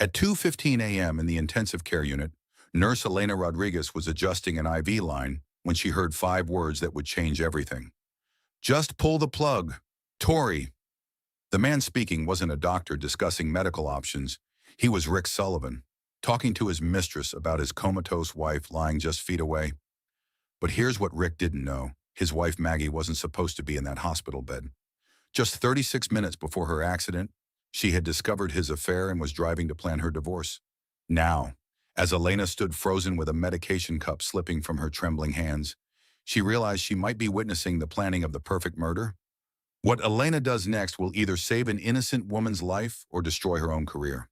At 2:15 a.m. in the intensive care unit, Nurse Elena Rodriguez was adjusting an IV line when she heard 5 words that would change everything. Just pull the plug. Tori. The man speaking wasn't a doctor discussing medical options. He was Rick Sullivan, talking to his mistress about his comatose wife lying just feet away. But here's what Rick didn't know. His wife Maggie wasn't supposed to be in that hospital bed. Just 36 minutes before her accident, she had discovered his affair and was driving to plan her divorce. Now, as Elena stood frozen with a medication cup slipping from her trembling hands, she realized she might be witnessing the planning of the perfect murder. What Elena does next will either save an innocent woman's life or destroy her own career.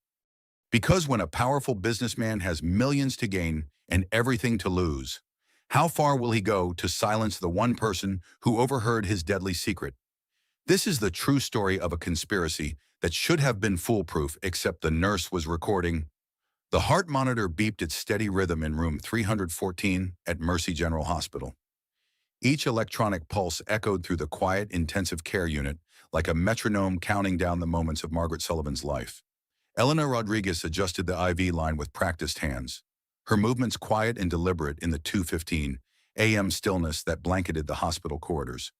Because when a powerful businessman has millions to gain and everything to lose, how far will he go to silence the one person who overheard his deadly secret? This is the true story of a conspiracy that should have been foolproof, except the nurse was recording. The heart monitor beeped its steady rhythm in room 314 at Mercy General Hospital. Each electronic pulse echoed through the quiet intensive care unit like a metronome counting down the moments of Margaret Sullivan's life. Elena Rodriguez adjusted the IV line with practiced hands, her movements quiet and deliberate in the 2:15 a.m. stillness that blanketed the hospital corridors.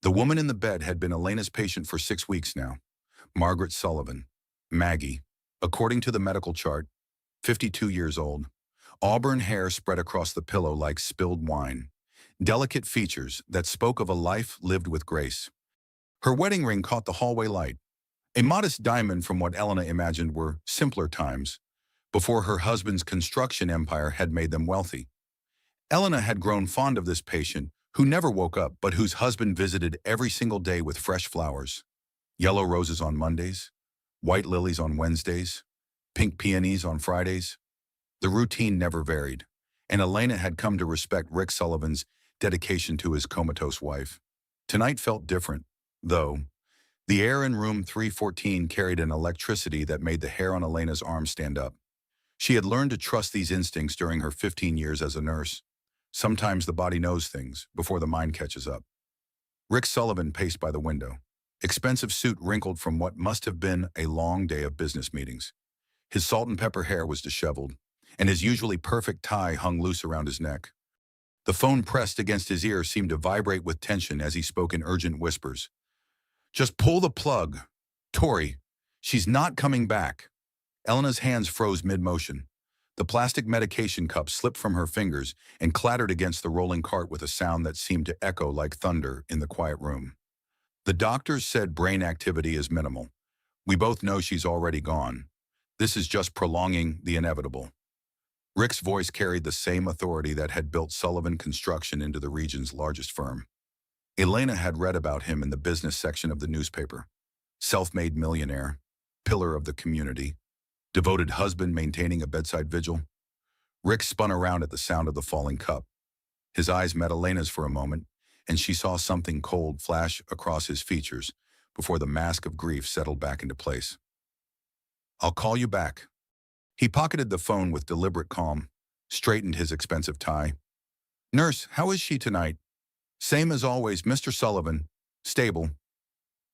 The woman in the bed had been Elena's patient for 6 weeks now. Margaret Sullivan, Maggie, according to the medical chart, 52 years old, auburn hair spread across the pillow like spilled wine, delicate features that spoke of a life lived with grace. Her wedding ring caught the hallway light, a modest diamond from what Elena imagined were simpler times, before her husband's construction empire had made them wealthy. Elena had grown fond of this patient, who never woke up but whose husband visited every single day with fresh flowers. Yellow roses on Mondays, white lilies on Wednesdays, pink peonies on Fridays. The routine never varied, and Elena had come to respect Rick Sullivan's dedication to his comatose wife. Tonight felt different, though. The air in room 314 carried an electricity that made the hair on Elena's arm stand up. She had learned to trust these instincts during her 15 years as a nurse. Sometimes the body knows things before the mind catches up. Rick Sullivan paced by the window, expensive suit wrinkled from what must have been a long day of business meetings. His salt and pepper hair was disheveled, and his usually perfect tie hung loose around his neck. The phone pressed against his ear seemed to vibrate with tension as he spoke in urgent whispers. Just pull the plug. Tori, she's not coming back. Elena's hands froze mid-motion. The plastic medication cup slipped from her fingers and clattered against the rolling cart with a sound that seemed to echo like thunder in the quiet room. The doctors said brain activity is minimal. We both know she's already gone. This is just prolonging the inevitable. Rick's voice carried the same authority that had built Sullivan Construction into the region's largest firm. Elena had read about him in the business section of the newspaper. Self-made millionaire, pillar of the community, devoted husband maintaining a bedside vigil. Rick spun around at the sound of the falling cup. His eyes met Elena's for a moment, and she saw something cold flash across his features before the mask of grief settled back into place. I'll call you back. He pocketed the phone with deliberate calm, straightened his expensive tie. Nurse, how is she tonight? Same as always, Mr. Sullivan. Stable.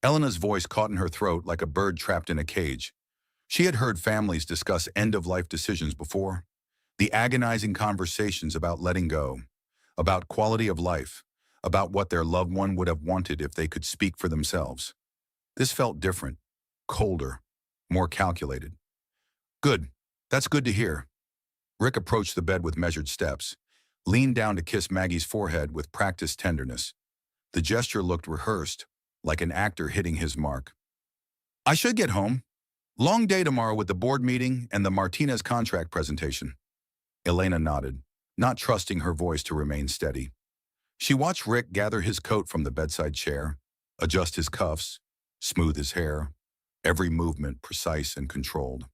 Elena's voice caught in her throat like a bird trapped in a cage. She had heard families discuss end-of-life decisions before. The agonizing conversations about letting go, about quality of life, about what their loved one would have wanted if they could speak for themselves. This felt different, colder, more calculated. Good. That's good to hear. Rick approached the bed with measured steps, leaned down to kiss Maggie's forehead with practiced tenderness. The gesture looked rehearsed, like an actor hitting his mark. I should get home. Long day tomorrow with the board meeting and the Martinez contract presentation. Elena nodded, not trusting her voice to remain steady. She watched Rick gather his coat from the bedside chair, adjust his cuffs, smooth his hair, every movement precise and controlled.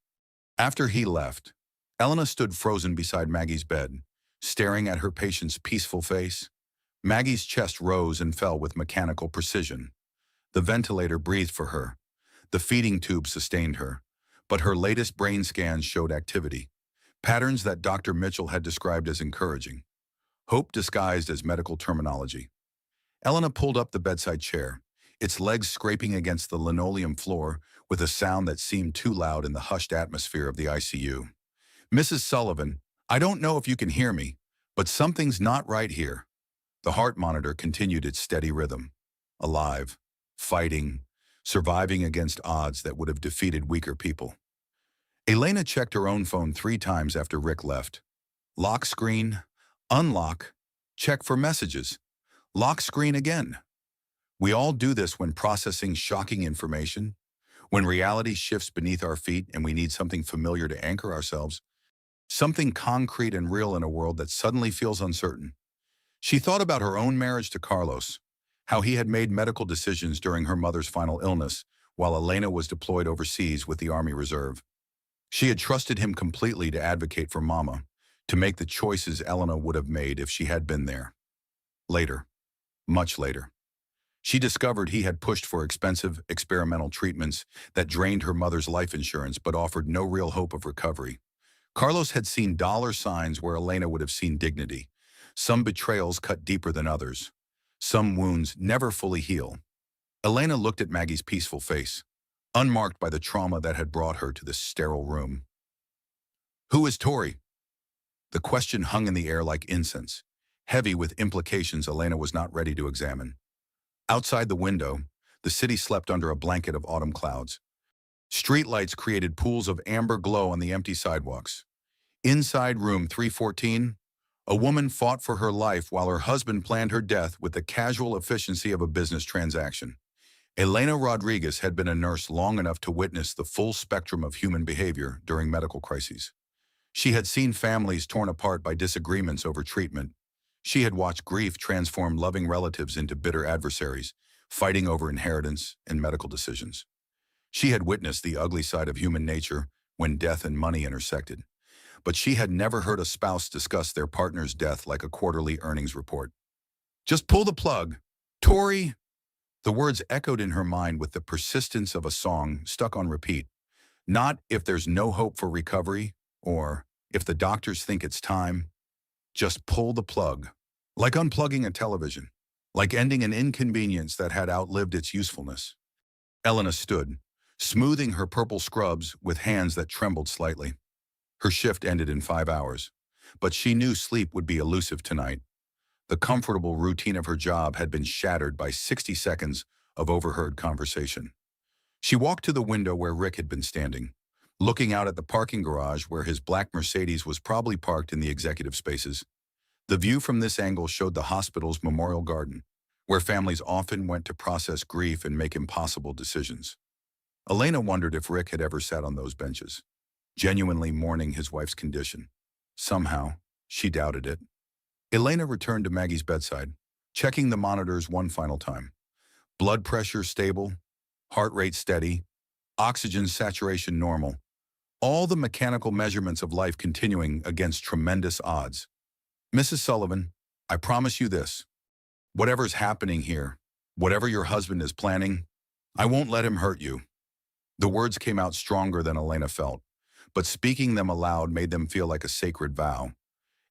After he left, Elena stood frozen beside Maggie's bed, staring at her patient's peaceful face. Maggie's chest rose and fell with mechanical precision. The ventilator breathed for her. The feeding tube sustained her. But her latest brain scans showed activity, patterns that Dr. Mitchell had described as encouraging. Hope disguised as medical terminology. Elena pulled up the bedside chair, its legs scraping against the linoleum floor with a sound that seemed too loud in the hushed atmosphere of the ICU. "Mrs. Sullivan, I don't know if you can hear me, but something's not right here." The heart monitor continued its steady rhythm. Alive, fighting, surviving against odds that would have defeated weaker people. Elena checked her own phone 3 times after Rick left. Lock screen, unlock, check for messages. Lock screen again. We all do this when processing shocking information, when reality shifts beneath our feet and we need something familiar to anchor ourselves, something concrete and real in a world that suddenly feels uncertain. She thought about her own marriage to Carlos, how he had made medical decisions during her mother's final illness, while Elena was deployed overseas with the Army Reserve. She had trusted him completely to advocate for Mama, to make the choices Elena would have made if she had been there. Later, much later, she discovered he had pushed for expensive, experimental treatments that drained her mother's life insurance but offered no real hope of recovery. Carlos had seen dollar signs where Elena would have seen dignity. Some betrayals cut deeper than others. Some wounds never fully heal. Elena looked at Maggie's peaceful face, unmarked by the trauma that had brought her to this sterile room. "Who is Tori?" The question hung in the air like incense, heavy with implications Elena was not ready to examine. Outside the window, the city slept under a blanket of autumn clouds. Streetlights created pools of amber glow on the empty sidewalks. Inside room 314, a woman fought for her life while her husband planned her death with the casual efficiency of a business transaction. Elena Rodriguez had been a nurse long enough to witness the full spectrum of human behavior during medical crises. She had seen families torn apart by disagreements over treatment. She had watched grief transform loving relatives into bitter adversaries, fighting over inheritance and medical decisions. She had witnessed the ugly side of human nature when death and money intersected. But she had never heard a spouse discuss their partner's death like a quarterly earnings report. "Just pull the plug. Tori." The words echoed in her mind with the persistence of a song stuck on repeat. Not "if there's no hope for recovery," or "if the doctors think it's time." Just pull the plug. Like unplugging a television. Like ending an inconvenience that had outlived its usefulness. Elena stood, smoothing her purple scrubs with hands that trembled slightly. Her shift ended in 5 hours, but she knew sleep would be elusive tonight. The comfortable routine of her job had been shattered by 60 seconds of overheard conversation. She walked to the window where Rick had been standing, looking out at the parking garage where his black Mercedes was probably parked in the executive spaces. The view from this angle showed the hospital's memorial garden, where families often went to process grief and make impossible decisions. Elena wondered if Rick had ever sat on those benches, genuinely mourning his wife's condition. Somehow, she doubted it. Elena returned to Maggie's bedside, checking the monitors one final time. Blood pressure stable, heart rate steady, oxygen saturation normal. All the mechanical measurements of life continuing against tremendous odds. "Mrs. Sullivan, I promise you this. Whatever's happening here, whatever your husband is planning, I won't let him hurt you." The words came out stronger than Elena felt, but speaking them aloud made them feel like a sacred vow.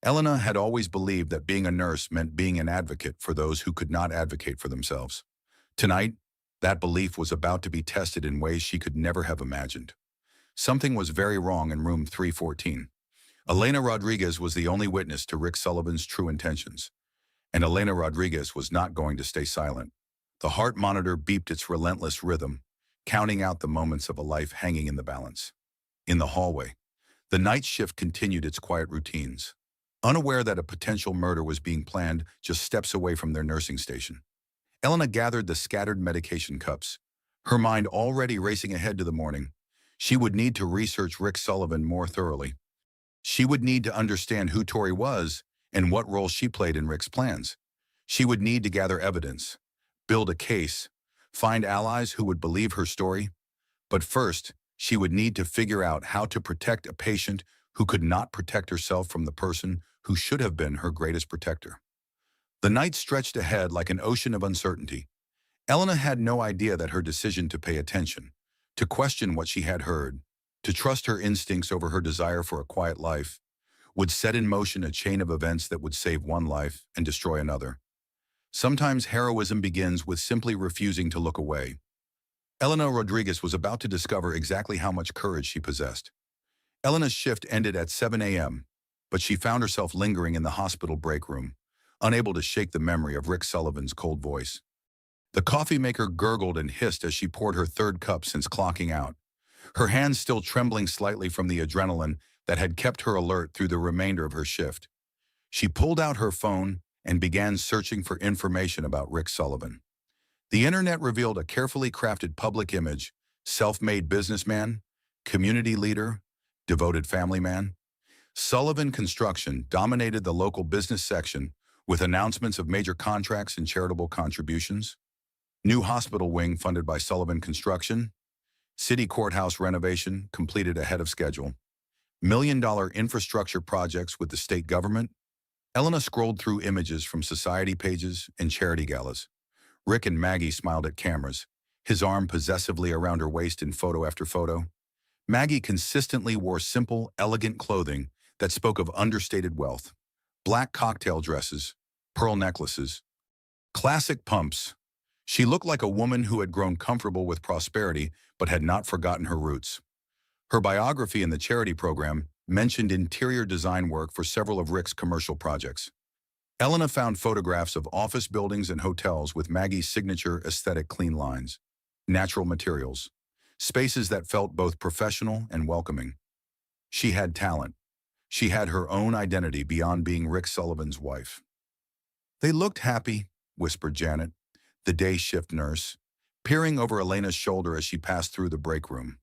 Elena had always believed that being a nurse meant being an advocate for those who could not advocate for themselves. Tonight, that belief was about to be tested in ways she could never have imagined. Something was very wrong in room 314. Elena Rodriguez was the only witness to Rick Sullivan's true intentions, and Elena Rodriguez was not going to stay silent. The heart monitor beeped its relentless rhythm, counting out the moments of a life hanging in the balance. In the hallway, the night shift continued its quiet routines, unaware that a potential murder was being planned just steps away from their nursing station. Elena gathered the scattered medication cups, her mind already racing ahead to the morning. She would need to research Rick Sullivan more thoroughly. She would need to understand who Tori was and what role she played in Rick's plans. She would need to gather evidence, build a case, find allies who would believe her story. But first, she would need to figure out how to protect a patient who could not protect herself from the person who should have been her greatest protector. The night stretched ahead like an ocean of uncertainty. Elena had no idea that her decision to pay attention, to question what she had heard, to trust her instincts over her desire for a quiet life, would set in motion a chain of events that would save one life and destroy another. Sometimes heroism begins with simply refusing to look away. Elena Rodriguez was about to discover exactly how much courage she possessed. Elena's shift ended at 7 a.m., but she found herself lingering in the hospital break room, unable to shake the memory of Rick Sullivan's cold voice. The coffee maker gurgled and hissed as she poured her third cup since clocking out, her hands still trembling slightly from the adrenaline that had kept her alert through the remainder of her shift. She pulled out her phone and began searching for information about Rick Sullivan. The internet revealed a carefully crafted public image: self-made businessman, community leader, devoted family man. Sullivan Construction dominated the local business section with announcements of major contracts and charitable contributions. New hospital wing funded by Sullivan Construction. City courthouse renovation completed ahead of schedule. $1 million infrastructure projects with the state government. Elena scrolled through images from society pages and charity galas. Rick and Maggie smiled at cameras, his arm possessively around her waist in photo after photo. Maggie consistently wore simple, elegant clothing that spoke of understated wealth. Black cocktail dresses, pearl necklaces, classic pumps. She looked like a woman who had grown comfortable with prosperity but had not forgotten her roots. Her biography in the charity program mentioned interior design work for several of Rick's commercial projects. Elena found photographs of office buildings and hotels with Maggie's signature aesthetic clean lines, natural materials, spaces that felt both professional and welcoming. She had talent. She had her own identity beyond being Rick Sullivan's wife. "They looked happy," whispered Janet, the day shift nurse, peering over Elena's shoulder as she passed through the break room.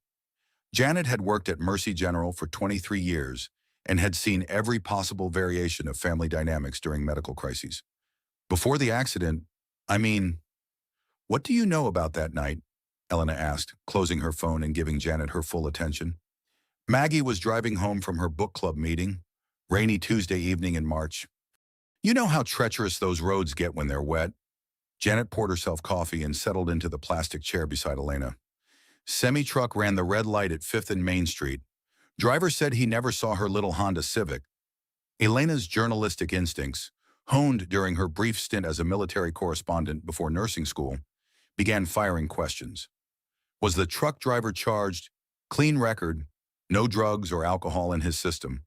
Janet had worked at Mercy General for 23 years and had seen every possible variation of family dynamics during medical crises. Before the accident, I mean, what do you know about that night? Elena asked, closing her phone and giving Janet her full attention. Maggie was driving home from her book club meeting, rainy Tuesday evening in March. You know how treacherous those roads get when they're wet. Janet poured herself coffee and settled into the plastic chair beside Elena. Semi-truck ran the red light at 5th and Main Street. Driver said he never saw her little Honda Civic. Elena's journalistic instincts, honed during her brief stint as a military correspondent before nursing school, began firing questions. Was the truck driver charged? Clean record, no drugs or alcohol in his system.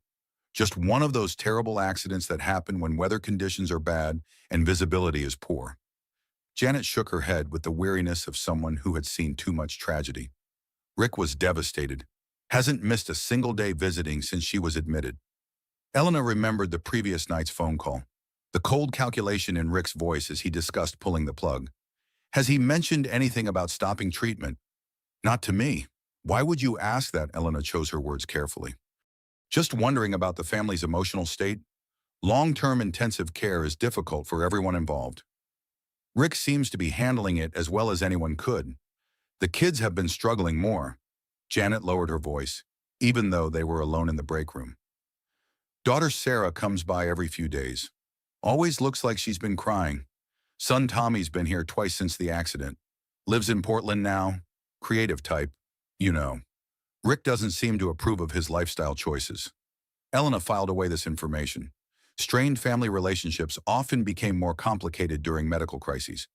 Just one of those terrible accidents that happen when weather conditions are bad and visibility is poor. Janet shook her head with the weariness of someone who had seen too much tragedy. Rick was devastated. Hasn't missed a single day visiting since she was admitted. Elena remembered the previous night's phone call, the cold calculation in Rick's voice as he discussed pulling the plug. Has he mentioned anything about stopping treatment? Not to me. Why would you ask that? Elena chose her words carefully. Just wondering about the family's emotional state. Long-term intensive care is difficult for everyone involved. Rick seems to be handling it as well as anyone could. The kids have been struggling more. Janet lowered her voice, even though they were alone in the break room. Daughter Sarah comes by every few days. Always looks like she's been crying. Son Tommy's been here twice since the accident. Lives in Portland now. Creative type. You know. Rick doesn't seem to approve of his lifestyle choices. Elena filed away this information. Strained family relationships often became more complicated during medical crises.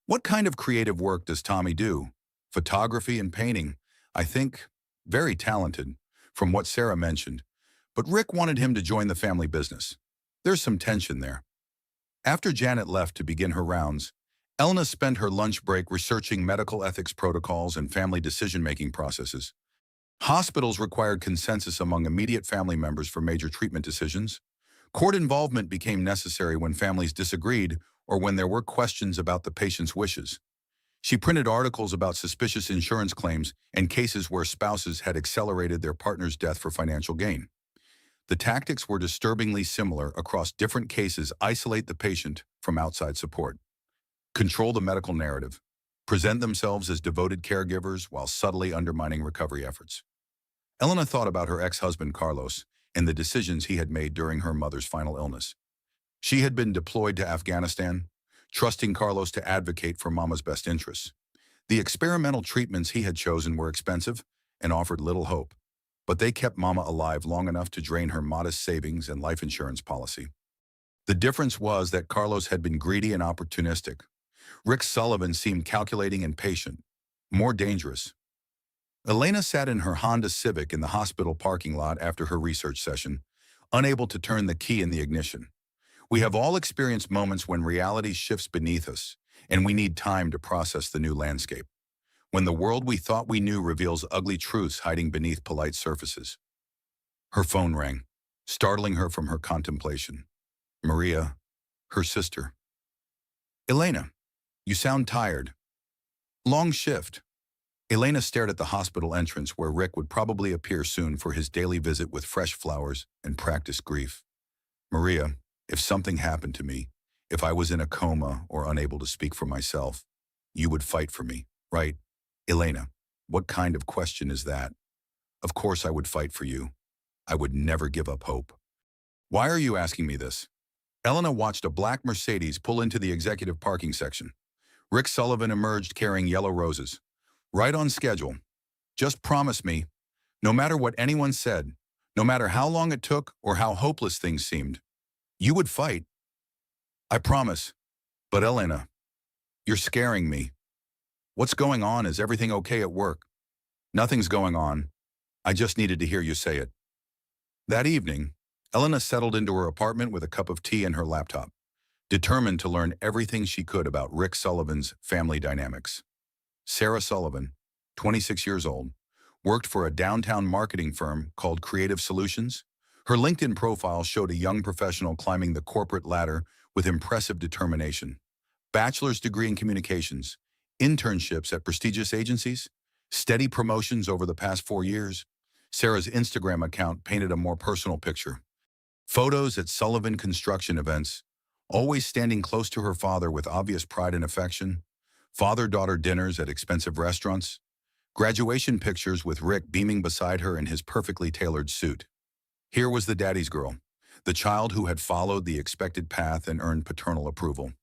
What kind of creative work does Tommy do? Photography and painting. I think very talented, from what Sarah mentioned. But Rick wanted him to join the family business. There's some tension there. After Janet left to begin her rounds, Elena spent her lunch break researching medical ethics protocols and family decision-making processes. Hospitals required consensus among immediate family members for major treatment decisions. Court involvement became necessary when families disagreed or when there were questions about the patient's wishes. She printed articles about suspicious insurance claims and cases where spouses had accelerated their partner's death for financial gain. The tactics were disturbingly similar across different cases: isolate the patient from outside support, control the medical narrative, present themselves as devoted caregivers while subtly undermining recovery efforts. Elena thought about her ex-husband Carlos and the decisions he had made during her mother's final illness. She had been deployed to Afghanistan, trusting Carlos to advocate for Mama's best interests. The experimental treatments he had chosen were expensive and offered little hope, but they kept Mama alive long enough to drain her modest savings and life insurance policy. The difference was that Carlos had been greedy and opportunistic. Rick Sullivan seemed calculating and patient, more dangerous. Elena sat in her Honda Civic in the hospital parking lot after her research session, unable to turn the key in the ignition. We have all experienced moments when reality shifts beneath us, and we need time to process the new landscape. When the world we thought we knew reveals ugly truths hiding beneath polite surfaces. Her phone rang, startling her from her contemplation. Maria, her sister. Elena, you sound tired. Long shift. Elena stared at the hospital entrance where Rick would probably appear soon for his daily visit with fresh flowers and practiced grief. Maria, if something happened to me, if I was in a coma or unable to speak for myself, you would fight for me, right? Elena, what kind of question is that? Of course I would fight for you. I would never give up hope. Why are you asking me this? Elena watched a black Mercedes pull into the executive parking section. Rick Sullivan emerged carrying yellow roses. Right on schedule. Just promise me, no matter what anyone said, no matter how long it took or how hopeless things seemed, you would fight. I promise. But Elena, you're scaring me. What's going on? Is everything okay at work? Nothing's going on. I just needed to hear you say it. That evening, Elena settled into her apartment with a cup of tea and her laptop, determined to learn everything she could about Rick Sullivan's family dynamics. Sarah Sullivan, 26 years old, worked for a downtown marketing firm called Creative Solutions. Her LinkedIn profile showed a young professional climbing the corporate ladder with impressive determination. Bachelor's degree in communications, internships at prestigious agencies, steady promotions over the past 4 years. Sarah's Instagram account painted a more personal picture. Photos at Sullivan construction events, always standing close to her father with obvious pride and affection. Father-daughter dinners at expensive restaurants. Graduation pictures with Rick beaming beside her in his perfectly tailored suit. Here was the daddy's girl, the child who had followed the expected path and earned paternal approval.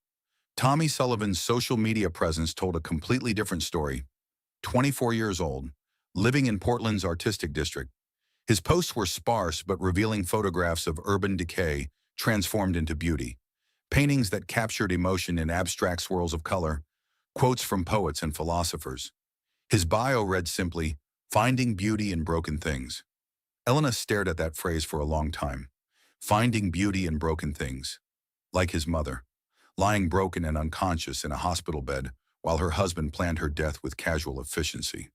Tommy Sullivan's social media presence told a completely different story. 24 years old, living in Portland's artistic district. His posts were sparse but revealing photographs of urban decay transformed into beauty. Paintings that captured emotion in abstract swirls of color. Quotes from poets and philosophers. His bio read simply, "Finding beauty in broken things." Elena stared at that phrase for a long time. Finding beauty in broken things. Like his mother, lying broken and unconscious in a hospital bed while her husband planned her death with casual efficiency.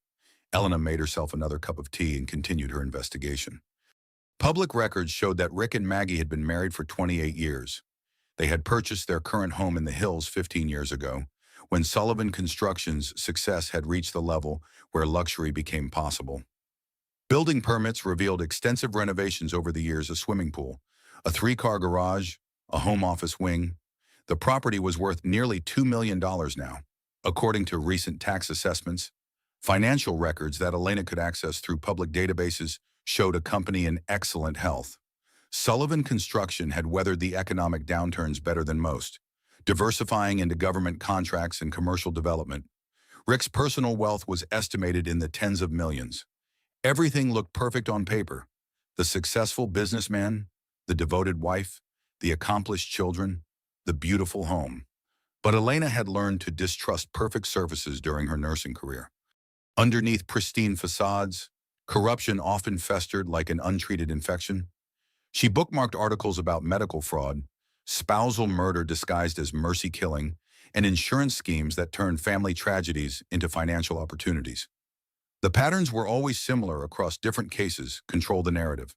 Elena made herself another cup of tea and continued her investigation. Public records showed that Rick and Maggie had been married for 28 years. They had purchased their current home in the hills 15 years ago, when Sullivan Construction's success had reached the level where luxury became possible. Building permits revealed extensive renovations over the years: a swimming pool, a 3-car garage, a home office wing. The property was worth nearly $2 million now, according to recent tax assessments. Financial records that Elena could access through public databases showed a company in excellent health. Sullivan Construction had weathered the economic downturns better than most, diversifying into government contracts and commercial development. Rick's personal wealth was estimated in the tens of millions. Everything looked perfect on paper. The successful businessman, the devoted wife, the accomplished children, the beautiful home. But Elena had learned to distrust perfect surfaces during her nursing career. Underneath pristine facades, corruption often festered like an untreated infection. She bookmarked articles about medical fraud, spousal murder disguised as mercy killing, and insurance schemes that turned family tragedies into financial opportunities. The patterns were always similar across different cases: control the narrative,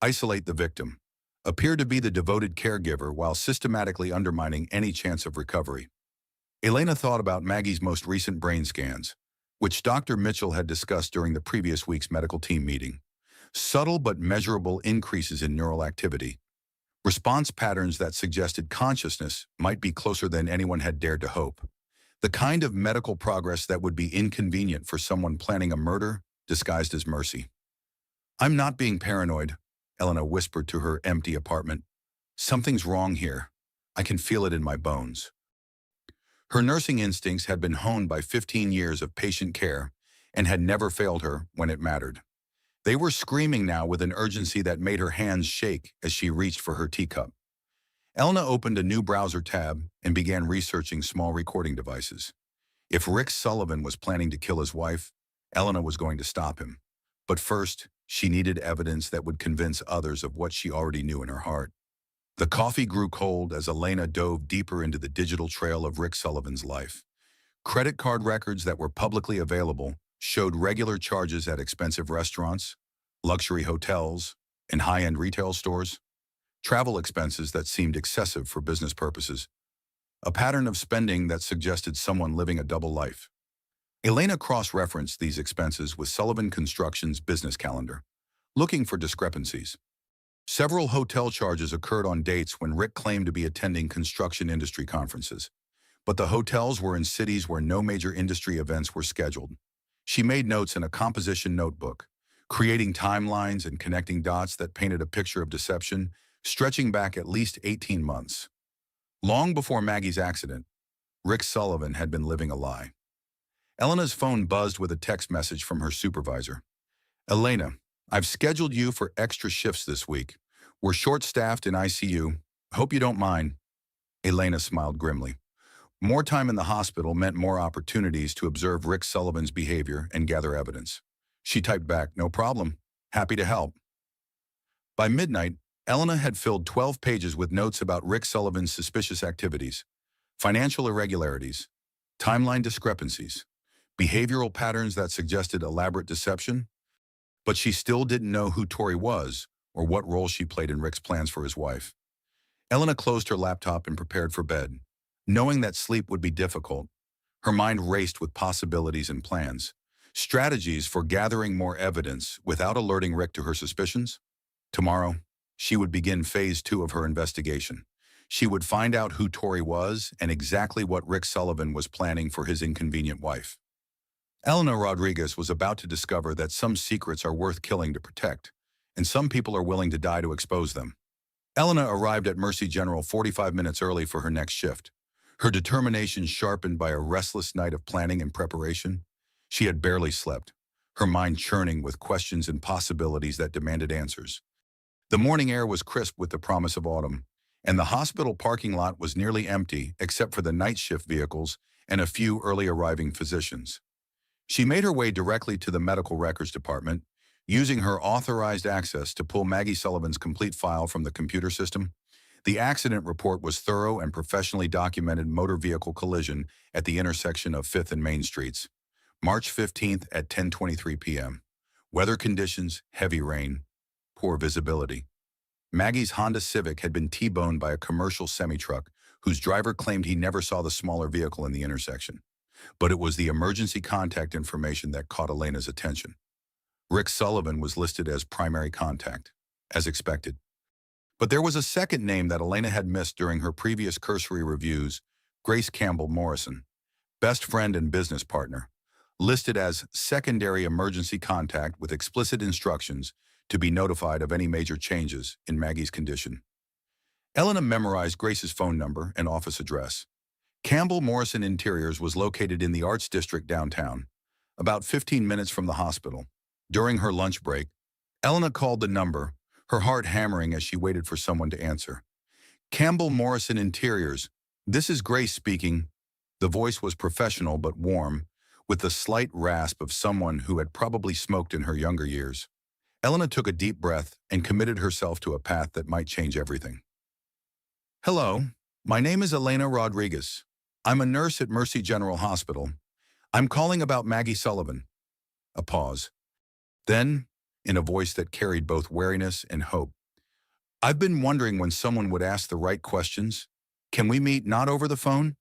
isolate the victim, appear to be the devoted caregiver while systematically undermining any chance of recovery. Elena thought about Maggie's most recent brain scans, which Dr. Mitchell had discussed during the previous week's medical team meeting. Subtle but measurable increases in neural activity, response patterns that suggested consciousness might be closer than anyone had dared to hope. The kind of medical progress that would be inconvenient for someone planning a murder disguised as mercy. "I'm not being paranoid," Elena whispered to her empty apartment. "Something's wrong here. I can feel it in my bones." Her nursing instincts had been honed by 15 years of patient care and had never failed her when it mattered. They were screaming now with an urgency that made her hands shake as she reached for her teacup. Elena opened a new browser tab and began researching small recording devices. If Rick Sullivan was planning to kill his wife, Elena was going to stop him. But first, she needed evidence that would convince others of what she already knew in her heart. The coffee grew cold as Elena dove deeper into the digital trail of Rick Sullivan's life. Credit card records that were publicly available showed regular charges at expensive restaurants, luxury hotels, and high-end retail stores, travel expenses that seemed excessive for business purposes, a pattern of spending that suggested someone living a double life. Elena cross-referenced these expenses with Sullivan Construction's business calendar, looking for discrepancies. Several hotel charges occurred on dates when Rick claimed to be attending construction industry conferences, but the hotels were in cities where no major industry events were scheduled. She made notes in a composition notebook, creating timelines and connecting dots that painted a picture of deception stretching back at least 18 months. Long before Maggie's accident, Rick Sullivan had been living a lie. Elena's phone buzzed with a text message from her supervisor. "Elena, I've scheduled you for extra shifts this week. We're short-staffed in ICU. Hope you don't mind." Elena smiled grimly. More time in the hospital meant more opportunities to observe Rick Sullivan's behavior and gather evidence. She typed back, "No problem. Happy to help." By midnight, Elena had filled 12 pages with notes about Rick Sullivan's suspicious activities, financial irregularities, timeline discrepancies, behavioral patterns that suggested elaborate deception, but she still didn't know who Tori was or what role she played in Rick's plans for his wife. Elena closed her laptop and prepared for bed. Knowing that sleep would be difficult, her mind raced with possibilities and plans, strategies for gathering more evidence without alerting Rick to her suspicions. Tomorrow, she would begin phase 2 of her investigation. She would find out who Tori was and exactly what Rick Sullivan was planning for his inconvenient wife. Elena Rodriguez was about to discover that some secrets are worth killing to protect, and some people are willing to die to expose them. Elena arrived at Mercy General 45 minutes early for her next shift. Her determination sharpened by a restless night of planning and preparation. She had barely slept, her mind churning with questions and possibilities that demanded answers. The morning air was crisp with the promise of autumn, and the hospital parking lot was nearly empty except for the night shift vehicles and a few early arriving physicians. She made her way directly to the medical records department, using her authorized access to pull Maggie Sullivan's complete file from the computer system. The accident report was thorough and professionally documented motor vehicle collision at the intersection of 5th and Main Streets, March 15th at 10:23 p.m. Weather conditions, heavy rain, poor visibility. Maggie's Honda Civic had been T-boned by a commercial semi-truck whose driver claimed he never saw the smaller vehicle in the intersection. But it was the emergency contact information that caught Elena's attention. Rick Sullivan was listed as primary contact, as expected. But there was a second name that Elena had missed during her previous cursory reviews, Grace Campbell Morrison, best friend and business partner, listed as secondary emergency contact with explicit instructions to be notified of any major changes in Maggie's condition. Elena memorized Grace's phone number and office address. Campbell Morrison Interiors was located in the Arts District downtown, about 15 minutes from the hospital. During her lunch break, Elena called the number, her heart hammering as she waited for someone to answer. "Campbell Morrison Interiors, this is Grace speaking." The voice was professional but warm, with the slight rasp of someone who had probably smoked in her younger years. Elena took a deep breath and committed herself to a path that might change everything. "Hello, my name is Elena Rodriguez. I'm a nurse at Mercy General Hospital. I'm calling about Maggie Sullivan." A pause. Then, in a voice that carried both wariness and hope, "I've been wondering when someone would ask the right questions. Can we meet not over the phone?"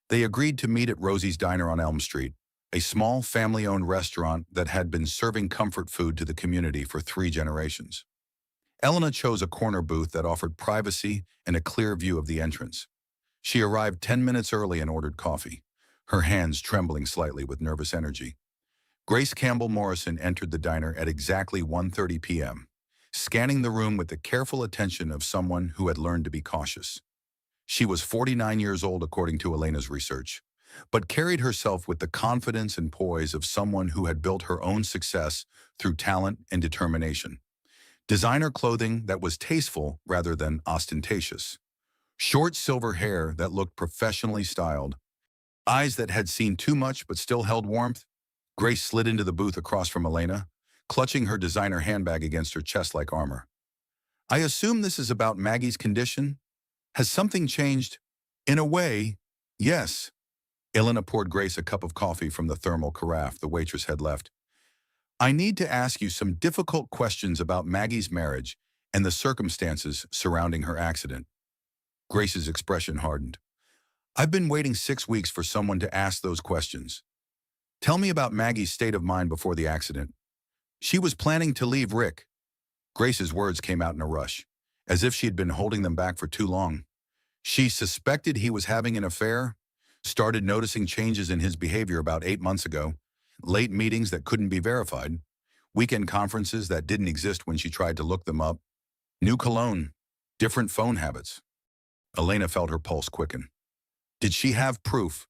They agreed to meet at Rosie's Diner on Elm Street, a small family-owned restaurant that had been serving comfort food to the community for 3 generations. Elena chose a corner booth that offered privacy and a clear view of the entrance. She arrived 10 minutes early and ordered coffee, her hands trembling slightly with nervous energy. Grace Campbell Morrison entered the diner at exactly 1:30 p.m., scanning the room with the careful attention of someone who had learned to be cautious. She was 49 years old according to Elena's research, but carried herself with the confidence and poise of someone who had built her own success through talent and determination. Designer clothing that was tasteful rather than ostentatious, Short silver hair that looked professionally styled, eyes that had seen too much but still held warmth. Grace slid into the booth across from Elena, clutching her designer handbag against her chest like armor. I assume this is about Maggie's condition? Has something changed? In a way, yes. Elena poured Grace a cup of coffee from the thermal carafe the waitress had left. I need to ask you some difficult questions about Maggie's marriage and the circumstances surrounding her accident. Grace's expression hardened. I've been waiting 6 weeks for someone to ask those questions. Tell me about Maggie's state of mind before the accident. She was planning to leave Rick. Grace's words came out in a rush, as if she had been holding them back for too long. She suspected he was having an affair, started noticing changes in his behavior about 8 months ago, late meetings that couldn't be verified, weekend conferences that didn't exist when she tried to look them up, new cologne, different phone habits. Elena felt her pulse quicken. Did she have proof?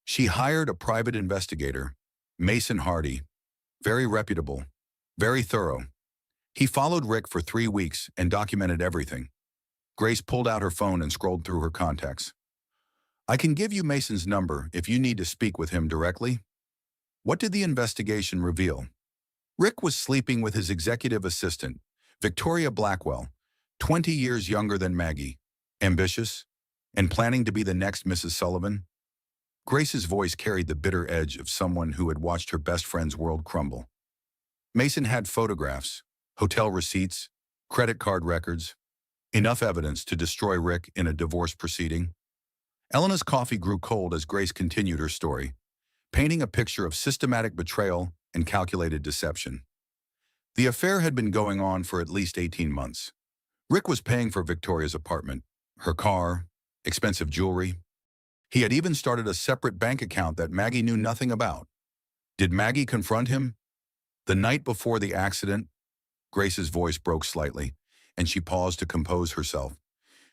She hired a private investigator, Mason Hardy, very reputable, very thorough. He followed Rick for 3 weeks and documented everything. Grace pulled out her phone and scrolled through her contacts. I can give you Mason's number if you need to speak with him directly. What did the investigation reveal? Rick was sleeping with his executive assistant, Victoria Blackwell, 20 years younger than Maggie, ambitious, and planning to be the next Mrs. Sullivan. Grace's voice carried the bitter edge of someone who had watched her best friend's world crumble. Mason had photographs, hotel receipts, credit card records, enough evidence to destroy Rick in a divorce proceeding. Elena's coffee grew cold as Grace continued her story, painting a picture of systematic betrayal and calculated deception. The affair had been going on for at least 18 months. Rick was paying for Victoria's apartment, her car, expensive jewelry. He had even started a separate bank account that Maggie knew nothing about. Did Maggie confront him? The night before the accident, Grace's voice broke slightly, and she paused to compose herself.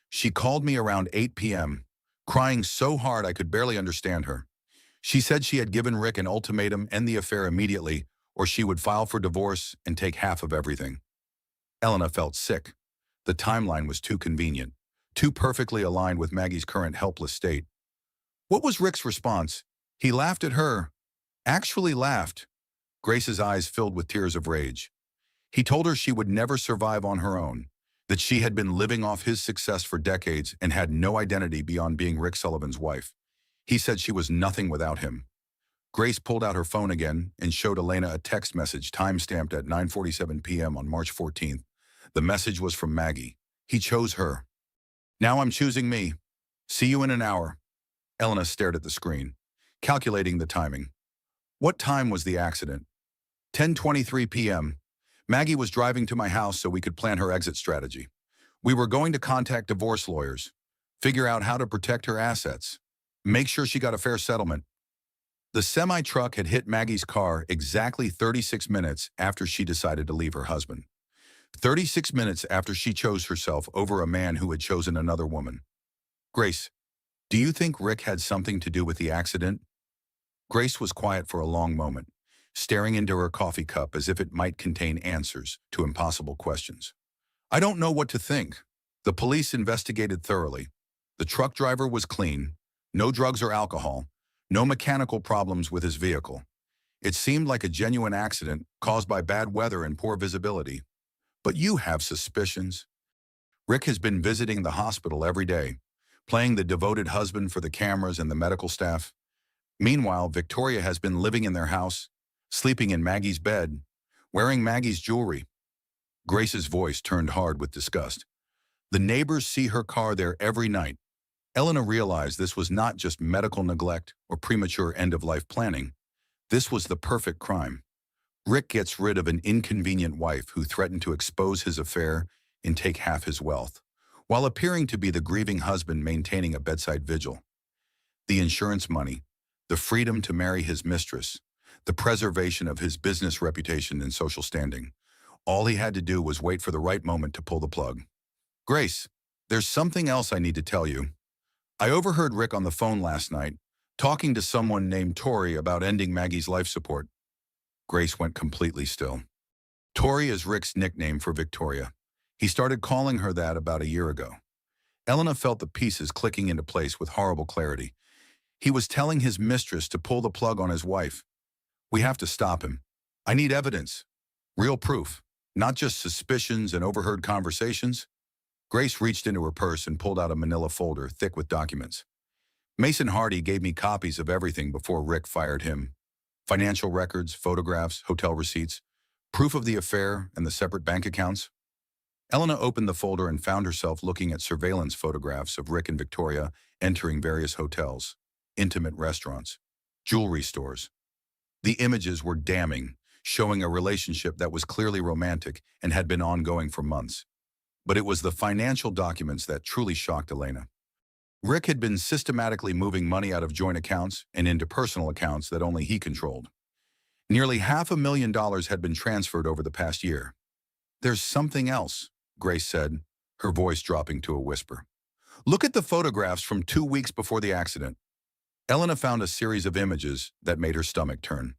She called me around 8 p.m., crying so hard I could barely understand her. She said she had given Rick an ultimatum: end the affair immediately, or she would file for divorce and take half of everything. Elena felt sick. The timeline was too convenient, too perfectly aligned with Maggie's current helpless state. What was Rick's response? He laughed at her. Actually laughed. Grace's eyes filled with tears of rage. He told her she would never survive on her own, that she had been living off his success for decades and had no identity beyond being Rick Sullivan's wife. He said she was nothing without him. Grace pulled out her phone again and showed Elena a text message time-stamped at 9:47 p.m. on March 14th. The message was from Maggie. He chose her. Now I'm choosing me. See you in an hour. Elena stared at the screen, calculating the timing. What time was the accident? 10:23 p.m. Maggie was driving to my house so we could plan her exit strategy. We were going to contact divorce lawyers, figure out how to protect her assets, make sure she got a fair settlement. The semi-truck had hit Maggie's car exactly 36 minutes after she decided to leave her husband. 36 minutes after she chose herself over a man who had chosen another woman. Grace, do you think Rick had something to do with the accident? Grace was quiet for a long moment, staring into her coffee cup as if it might contain answers to impossible questions. I don't know what to think. The police investigated thoroughly. The truck driver was clean, no drugs or alcohol, no mechanical problems with his vehicle. It seemed like a genuine accident caused by bad weather and poor visibility. But you have suspicions. Rick has been visiting the hospital every day, playing the devoted husband for the cameras and the medical staff. Meanwhile, Victoria has been living in their house, sleeping in Maggie's bed, wearing Maggie's jewelry. Grace's voice turned hard with disgust. The neighbors see her car there every night. Elena realized this was not just medical neglect or premature end-of-life planning. This was the perfect crime. Rick gets rid of an inconvenient wife who threatened to expose his affair and take half his wealth, while appearing to be the grieving husband maintaining a bedside vigil. The insurance money, the freedom to marry his mistress, the preservation of his business reputation and social standing. All he had to do was wait for the right moment to pull the plug. Grace, there's something else I need to tell you. I overheard Rick on the phone last night, talking to someone named Tori about ending Maggie's life support. Grace went completely still. Tori is Rick's nickname for Victoria. He started calling her that about a year ago. Elena felt the pieces clicking into place with horrible clarity. He was telling his mistress to pull the plug on his wife. We have to stop him. I need evidence. Real proof. Not just suspicions and overheard conversations. Grace reached into her purse and pulled out a manila folder thick with documents. Mason Hardy gave me copies of everything before Rick fired him. Financial records, photographs, hotel receipts, proof of the affair, and the separate bank accounts. Elena opened the folder and found herself looking at surveillance photographs of Rick and Victoria entering various hotels, intimate restaurants, jewelry stores. The images were damning, showing a relationship that was clearly romantic and had been ongoing for months. But it was the financial documents that truly shocked Elena. Rick had been systematically moving money out of joint accounts and into personal accounts that only he controlled. Nearly $500,000 had been transferred over the past year. There's something else, Grace said, her voice dropping to a whisper. Look at the photographs from 2 weeks before the accident. Elena found a series of images that made her stomach turn.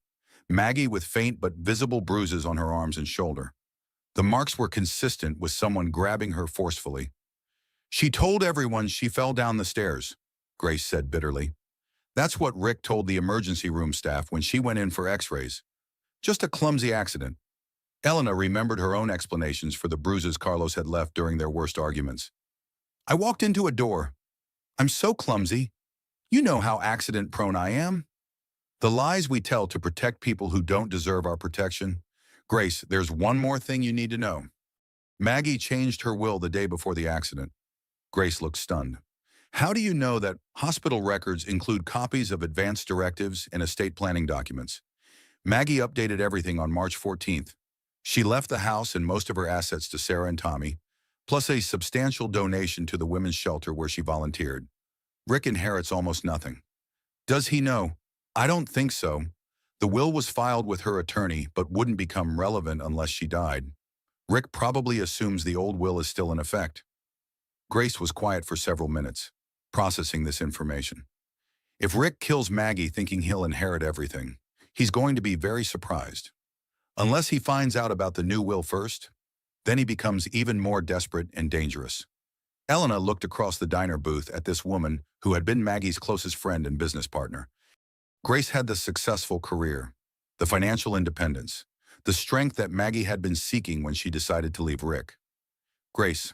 Maggie with faint but visible bruises on her arms and shoulder. The marks were consistent with someone grabbing her forcefully. She told everyone she fell down the stairs, Grace said bitterly. That's what Rick told the emergency room staff when she went in for x-rays. Just a clumsy accident. Elena remembered her own explanations for the bruises Carlos had left during their worst arguments. I walked into a door. I'm so clumsy. You know how accident-prone I am. The lies we tell to protect people who don't deserve our protection. Grace, there's one more thing you need to know. Maggie changed her will the day before the accident. Grace looked stunned. How do you know that hospital records include copies of advance directives and estate planning documents? Maggie updated everything on March 14th. She left the house and most of her assets to Sarah and Tommy, plus a substantial donation to the women's shelter where she volunteered. Rick inherits almost nothing. Does he know? I don't think so. The will was filed with her attorney but wouldn't become relevant unless she died. Rick probably assumes the old will is still in effect. Grace was quiet for several minutes, processing this information. If Rick kills Maggie thinking he'll inherit everything, he's going to be very surprised. Unless he finds out about the new will first, then he becomes even more desperate and dangerous. Elena looked across the diner booth at this woman who had been Maggie's closest friend and business partner. Grace had the successful career, the financial independence, the strength that Maggie had been seeking when she decided to leave Rick. Grace,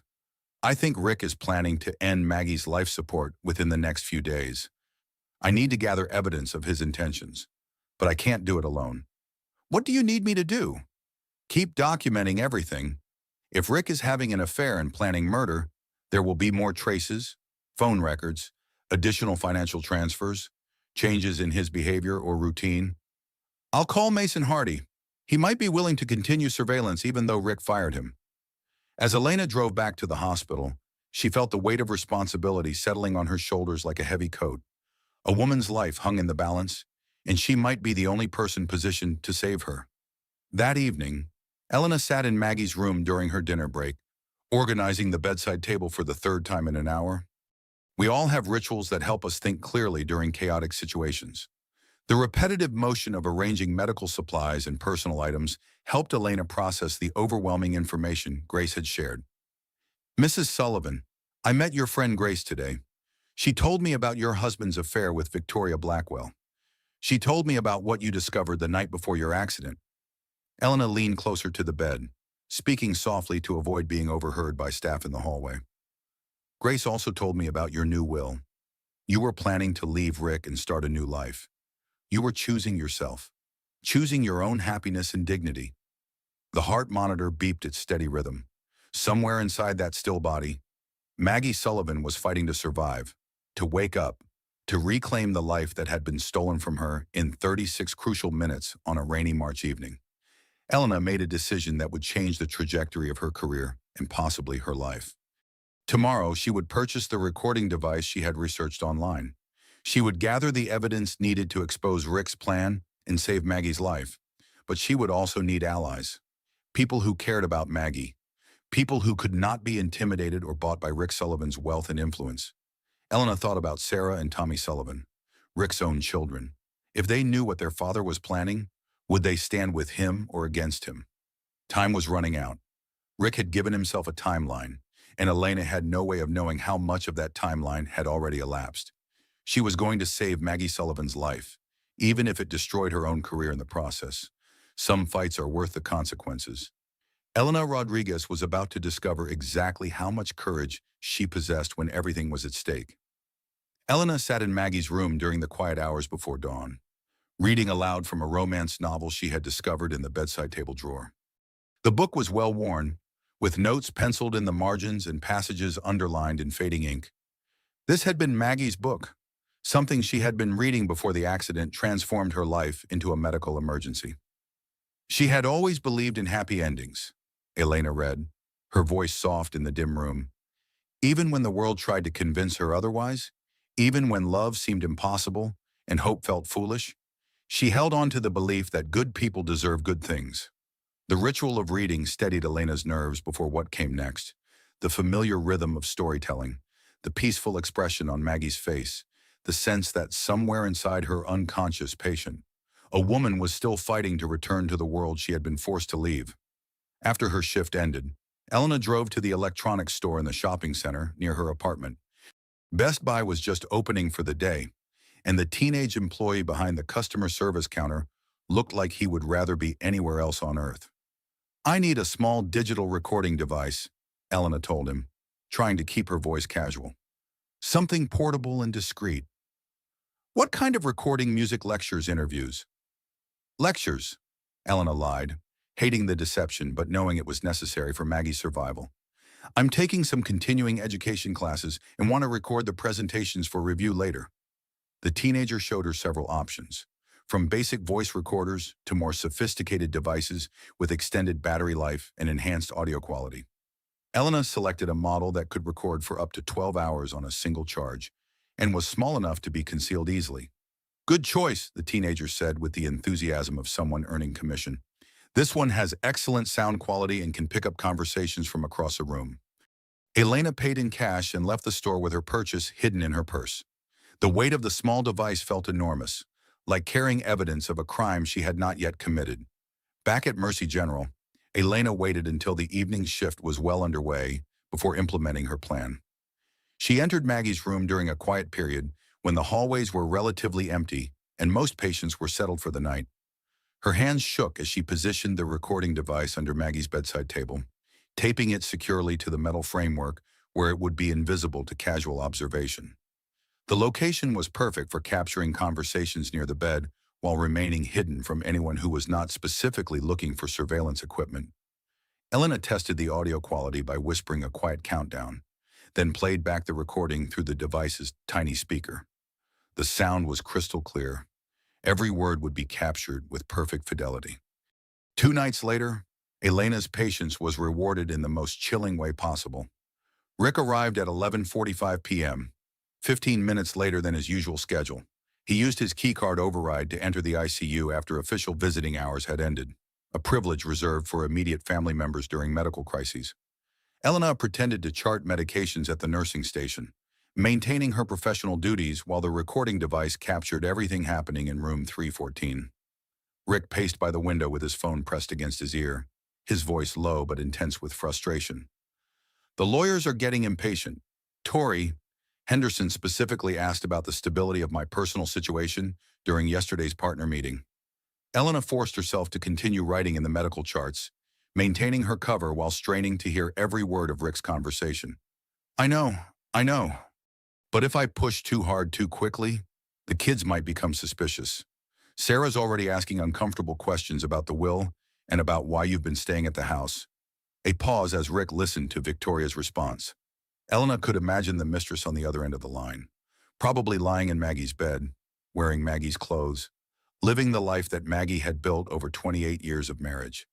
I think Rick is planning to end Maggie's life support within the next few days. I need to gather evidence of his intentions, but I can't do it alone. What do you need me to do? Keep documenting everything. If Rick is having an affair and planning murder, there will be more traces, phone records, additional financial transfers, changes in his behavior or routine. I'll call Mason Hardy. He might be willing to continue surveillance even though Rick fired him. As Elena drove back to the hospital, she felt the weight of responsibility settling on her shoulders like a heavy coat. A woman's life hung in the balance, and she might be the only person positioned to save her. That evening, Elena sat in Maggie's room during her dinner break, organizing the bedside table for the third time in an hour. We all have rituals that help us think clearly during chaotic situations. The repetitive motion of arranging medical supplies and personal items helped Elena process the overwhelming information Grace had shared. Mrs. Sullivan, I met your friend Grace today. She told me about your husband's affair with Victoria Blackwell. She told me about what you discovered the night before your accident. Elena leaned closer to the bed, speaking softly to avoid being overheard by staff in the hallway. Grace also told me about your new will. You were planning to leave Rick and start a new life. You were choosing yourself, choosing your own happiness and dignity. The heart monitor beeped its steady rhythm. Somewhere inside that still body, Maggie Sullivan was fighting to survive, to wake up, to reclaim the life that had been stolen from her in 36 crucial minutes on a rainy March evening. Elena made a decision that would change the trajectory of her career and possibly her life. Tomorrow, she would purchase the recording device she had researched online. She would gather the evidence needed to expose Rick's plan and save Maggie's life. But she would also need allies. People who cared about Maggie. People who could not be intimidated or bought by Rick Sullivan's wealth and influence. Elena thought about Sarah and Tommy Sullivan, Rick's own children. If they knew what their father was planning, would they stand with him or against him? Time was running out. Rick had given himself a timeline, and Elena had no way of knowing how much of that timeline had already elapsed. She was going to save Maggie Sullivan's life, even if it destroyed her own career in the process. Some fights are worth the consequences. Elena Rodriguez was about to discover exactly how much courage she possessed when everything was at stake. Elena sat in Maggie's room during the quiet hours before dawn, reading aloud from a romance novel she had discovered in the bedside table drawer. The book was well worn, with notes penciled in the margins and passages underlined in fading ink. This had been Maggie's book, something she had been reading before the accident transformed her life into a medical emergency. She had always believed in happy endings, Elena read, her voice soft in the dim room. Even when the world tried to convince her otherwise, even when love seemed impossible and hope felt foolish, she held on to the belief that good people deserve good things. The ritual of reading steadied Elena's nerves before what came next, the familiar rhythm of storytelling, the peaceful expression on Maggie's face, the sense that somewhere inside her unconscious patient, a woman was still fighting to return to the world she had been forced to leave. After her shift ended, Elena drove to the electronics store in the shopping center near her apartment. Best Buy was just opening for the day, and the teenage employee behind the customer service counter looked like he would rather be anywhere else on earth. "I need a small digital recording device," Elena told him, trying to keep her voice casual. "Something portable and discreet." "What kind of recording music lectures interviews?" "Lectures," Elena lied, hating the deception but knowing it was necessary for Maggie's survival. "I'm taking some continuing education classes and want to record the presentations for review later." The teenager showed her several options, from basic voice recorders to more sophisticated devices with extended battery life and enhanced audio quality. Elena selected a model that could record for up to 12 hours on a single charge and was small enough to be concealed easily. "Good choice," the teenager said with the enthusiasm of someone earning commission. "This one has excellent sound quality and can pick up conversations from across a room." Elena paid in cash and left the store with her purchase hidden in her purse. The weight of the small device felt enormous, like carrying evidence of a crime she had not yet committed. Back at Mercy General, Elena waited until the evening shift was well underway before implementing her plan. She entered Maggie's room during a quiet period when the hallways were relatively empty and most patients were settled for the night. Her hands shook as she positioned the recording device under Maggie's bedside table, taping it securely to the metal framework where it would be invisible to casual observation. The location was perfect for capturing conversations near the bed while remaining hidden from anyone who was not specifically looking for surveillance equipment. Elena tested the audio quality by whispering a quiet countdown, then played back the recording through the device's tiny speaker. The sound was crystal clear. Every word would be captured with perfect fidelity. 2 nights later, Elena's patience was rewarded in the most chilling way possible. Rick arrived at 11:45 p.m., 15 minutes later than his usual schedule. He used his keycard override to enter the ICU after official visiting hours had ended, a privilege reserved for immediate family members during medical crises. Elena pretended to chart medications at the nursing station, maintaining her professional duties while the recording device captured everything happening in room 314. Rick paced by the window with his phone pressed against his ear, his voice low but intense with frustration. "The lawyers are getting impatient. Tori," Henderson specifically asked about the stability of my personal situation during yesterday's partner meeting. Elena forced herself to continue writing in the medical charts, maintaining her cover while straining to hear every word of Rick's conversation. I know. But if I push too hard too quickly, the kids might become suspicious. Sarah's already asking uncomfortable questions about the will and about why you've been staying at the house." A pause as Rick listened to Victoria's response. Elena could imagine the mistress on the other end of the line, probably lying in Maggie's bed, wearing Maggie's clothes, living the life that Maggie had built over 28 years of marriage.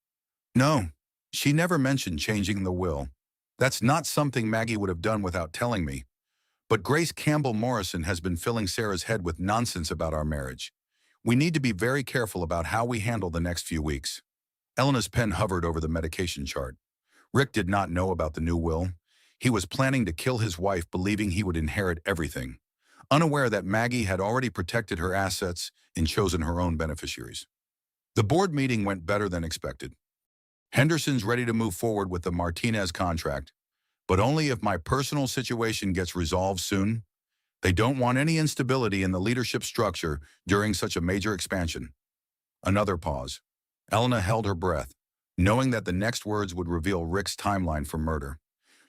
"No, she never mentioned changing the will. That's not something Maggie would have done without telling me. But Grace Campbell Morrison has been filling Sarah's head with nonsense about our marriage. We need to be very careful about how we handle the next few weeks." Elena's pen hovered over the medication chart. Rick did not know about the new will. He was planning to kill his wife, believing he would inherit everything, unaware that Maggie had already protected her assets and chosen her own beneficiaries. The board meeting went better than expected. Henderson's ready to move forward with the Martinez contract. but only if my personal situation gets resolved soon. They don't want any instability in the leadership structure during such a major expansion. Another pause. Elena held her breath, knowing that the next words would reveal Rick's timeline for murder.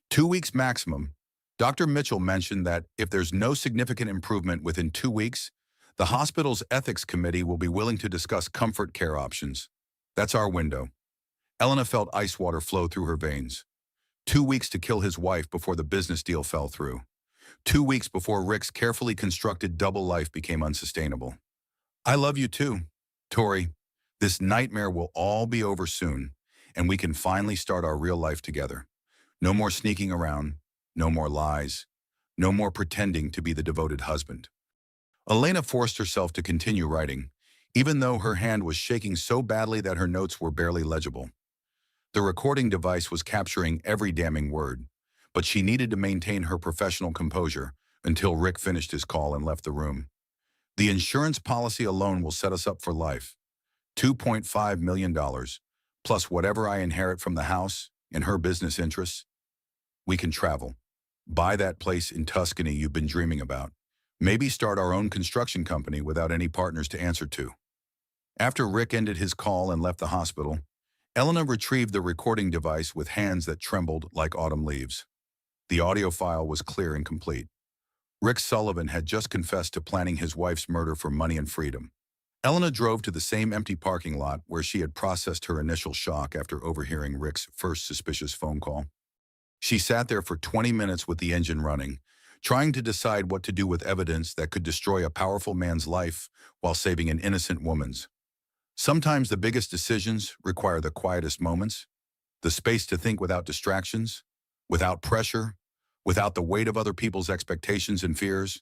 2 weeks maximum. Dr. Mitchell mentioned that if there's no significant improvement within 2 weeks, the hospital's ethics committee will be willing to discuss comfort care options. That's our window. Elena felt ice water flow through her veins. 2 weeks to kill his wife before the business deal fell through. 2 weeks before Rick's carefully constructed double life became unsustainable. I love you too, Tori. This nightmare will all be over soon, and we can finally start our real life together. No more sneaking around, no more lies, no more pretending to be the devoted husband. Elena forced herself to continue writing, even though her hand was shaking so badly that her notes were barely legible. The recording device was capturing every damning word, but she needed to maintain her professional composure until Rick finished his call and left the room. The insurance policy alone will set us up for life. $2.5 million, plus whatever I inherit from the house and her business interests. We can travel. Buy that place in Tuscany you've been dreaming about. Maybe start our own construction company without any partners to answer to. After Rick ended his call and left the hospital, Elena retrieved the recording device with hands that trembled like autumn leaves. The audio file was clear and complete. Rick Sullivan had just confessed to planning his wife's murder for money and freedom. Elena drove to the same empty parking lot where she had processed her initial shock after overhearing Rick's first suspicious phone call. She sat there for 20 minutes with the engine running, trying to decide what to do with evidence that could destroy a powerful man's life while saving an innocent woman's. Sometimes the biggest decisions require the quietest moments, the space to think without distractions, without pressure, without the weight of other people's expectations and fears.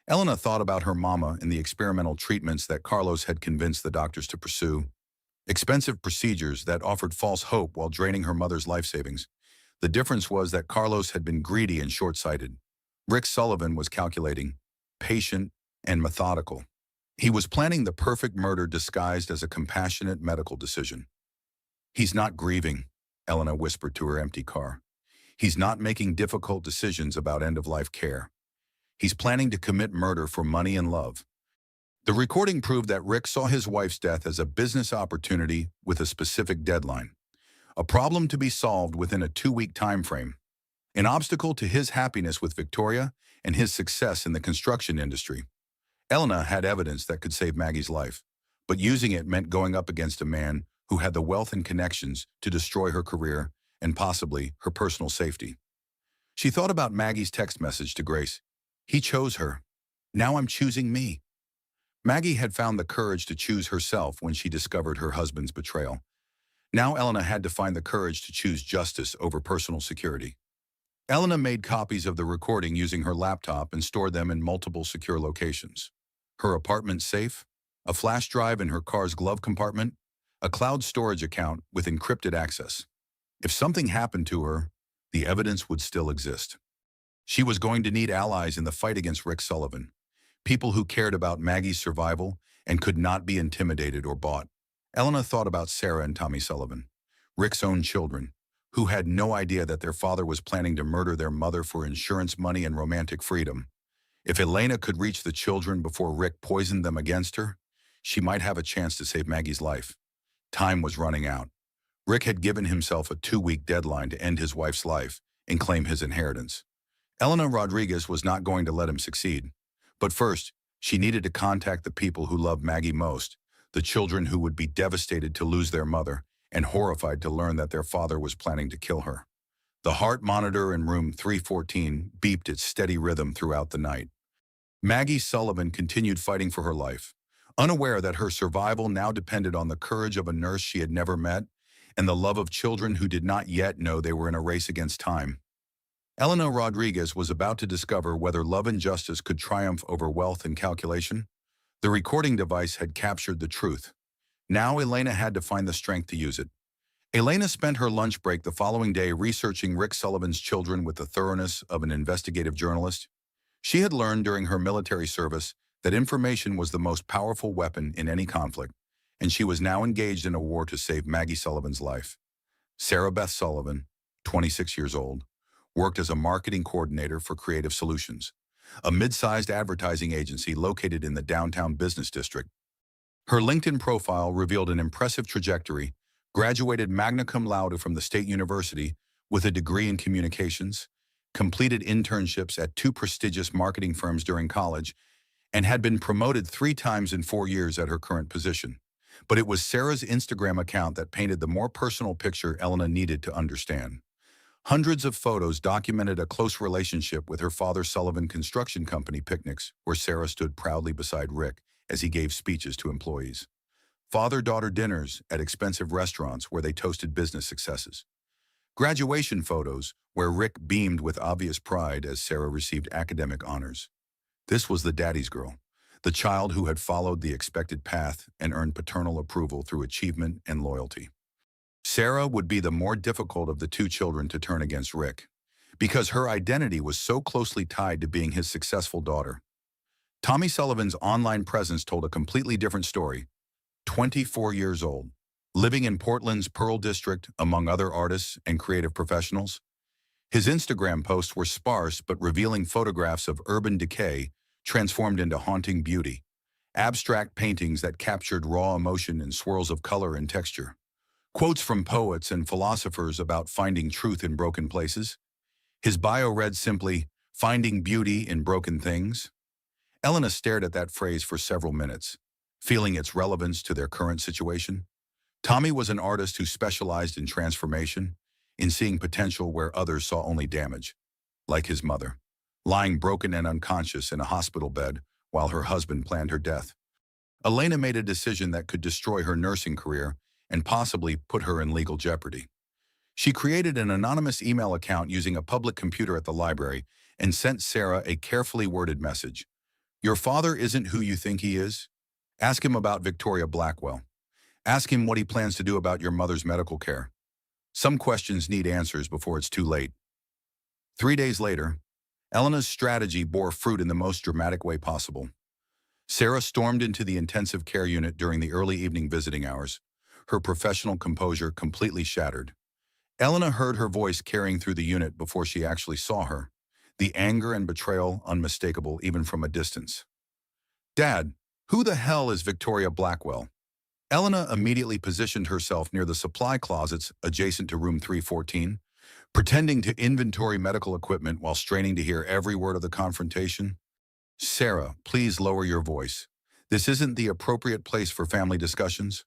Elena thought about her mama and the experimental treatments that Carlos had convinced the doctors to pursue, expensive procedures that offered false hope while draining her mother's life savings. The difference was that Carlos had been greedy and short-sighted. Rick Sullivan was calculating, patient, and methodical. He was planning the perfect murder disguised as a compassionate medical decision. He's not grieving, Elena whispered to her empty car. He's not making difficult decisions about end-of-life care. He's planning to commit murder for money and love. The recording proved that Rick saw his wife's death as a business opportunity with a specific deadline, a problem to be solved within a 2-week time frame, an obstacle to his happiness with Victoria and his success in the construction industry. Elena had evidence that could save Maggie's life, but using it meant going up against a man who had the wealth and connections to destroy her career and possibly her personal safety. She thought about Maggie's text message to Grace. He chose her. Now I'm choosing me. Maggie had found the courage to choose herself when she discovered her husband's betrayal. Now Elena had to find the courage to choose justice over personal security. Elena made copies of the recording using her laptop and stored them in multiple secure locations. Her apartment safe, a flash drive in her car's glove compartment, a cloud storage account with encrypted access. If something happened to her, the evidence would still exist. She was going to need allies in the fight against Rick Sullivan, people who cared about Maggie's survival and could not be intimidated or bought. Elena thought about Sarah and Tommy Sullivan, Rick's own children, who had no idea that their father was planning to murder their mother for insurance money and romantic freedom. If Elena could reach the children before Rick poisoned them against her, she might have a chance to save Maggie's life. Time was running out. Rick had given himself a 2-week deadline to end his wife's life and claim his inheritance. Elena Rodriguez was not going to let him succeed. But first, she needed to contact the people who loved Maggie most, the children who would be devastated to lose their mother and horrified to learn that their father was planning to kill her. The heart monitor in room 314 beeped its steady rhythm throughout the night. Maggie Sullivan continued fighting for her life, unaware that her survival now depended on the courage of a nurse she had never met and the love of children who did not yet know they were in a race against time. Elena Rodriguez was about to discover whether love and justice could triumph over wealth and calculation. The recording device had captured the truth. Now Elena had to find the strength to use it. Elena spent her lunch break the following day researching Rick Sullivan's children with the thoroughness of an investigative journalist. She had learned during her military service that information was the most powerful weapon in any conflict, and she was now engaged in a war to save Maggie Sullivan's life. Sarah Beth Sullivan, 26 years old, worked as a marketing coordinator for Creative Solutions, a mid-sized advertising agency located in the downtown business district. Her LinkedIn profile revealed an impressive trajectory, graduated magna cum laude from the State University with a degree in communications, completed internships at two prestigious marketing firms during college, and had been promoted 3 times in 4 years at her current position. But it was Sarah's Instagram account that painted the more personal picture Elena needed to understand. Hundreds of photos documented a close relationship with her father Sullivan Construction Company picnics, where Sarah stood proudly beside Rick as he gave speeches to employees. Father-daughter dinners at expensive restaurants where they toasted business successes. Graduation photos where Rick beamed with obvious pride as Sarah received academic honors. This was the daddy's girl, the child who had followed the expected path and earned paternal approval through achievement and loyalty. Sarah would be the more difficult of the two children to turn against Rick, because her identity was so closely tied to being his successful daughter. Tommy Sullivan's online presence told a completely different story. 24 years old, living in Portland's Pearl District among other artists and creative professionals. His Instagram posts were sparse but revealing photographs of urban decay transformed into haunting beauty, abstract paintings that captured raw emotion in swirls of color and texture, quotes from poets and philosophers about finding truth in broken places. His bio read simply, "Finding beauty in broken things." Elena stared at that phrase for several minutes, feeling its relevance to their current situation. Tommy was an artist who specialized in transformation, in seeing potential where others saw only damage, like his mother, lying broken and unconscious in a hospital bed while her husband planned her death. Elena made a decision that could destroy her nursing career and possibly put her in legal jeopardy. She created an anonymous email account using a public computer at the library and sent Sarah a carefully worded message. "Your father isn't who you think he is. Ask him about Victoria Blackwell. Ask him what he plans to do about your mother's medical care. Some questions need answers before it's too late." 3 days later, Elena's strategy bore fruit in the most dramatic way possible. Sarah stormed into the intensive care unit during the early evening visiting hours, her professional composure completely shattered. Elena heard her voice carrying through the unit before she actually saw her, the anger and betrayal unmistakable even from a distance. "Dad, who the hell is Victoria Blackwell?" Elena immediately positioned herself near the supply closets adjacent to room 314, pretending to inventory medical equipment while straining to hear every word of the confrontation. "Sarah, please lower your voice. This isn't the appropriate place for family discussions."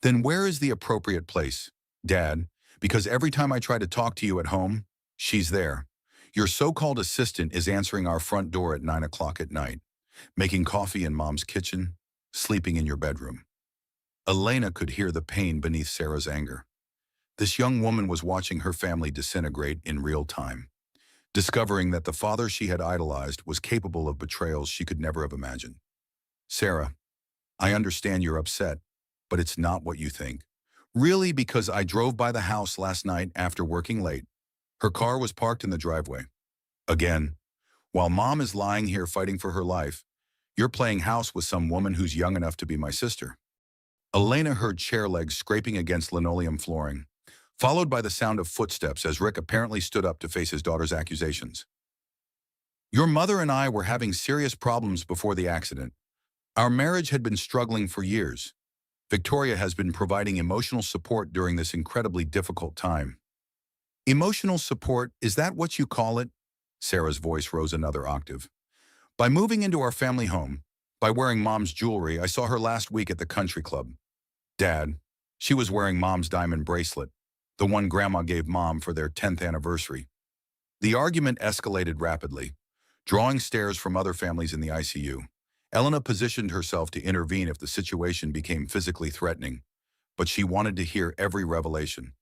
"Then where is the appropriate place, Dad? Because every time I try to talk to you at home, she's there. Your so-called assistant is answering our front door at 9 o'clock at night, making coffee in Mom's kitchen, sleeping in your bedroom." Elena could hear the pain beneath Sarah's anger. This young woman was watching her family disintegrate in real time, discovering that the father she had idolized was capable of betrayals she could never have imagined. "Sarah, I understand you're upset, but it's not what you think. Really, because I drove by the house last night after working late. Her car was parked in the driveway. Again, while Mom is lying here fighting for her life, you're playing house with some woman who's young enough to be my sister." Elena heard chair legs scraping against linoleum flooring, followed by the sound of footsteps as Rick apparently stood up to face his daughter's accusations. "Your mother and I were having serious problems before the accident. Our marriage had been struggling for years. Victoria has been providing emotional support during this incredibly difficult time." "Emotional support, is that what you call it?" Sarah's voice rose another octave. "By moving into our family home, by wearing Mom's jewelry, I saw her last week at the country club. Dad, she was wearing Mom's diamond bracelet, the one Grandma gave Mom for their 10th anniversary." The argument escalated rapidly, drawing stares from other families in the ICU. Elena positioned herself to intervene if the situation became physically threatening, but she wanted to hear every revelation.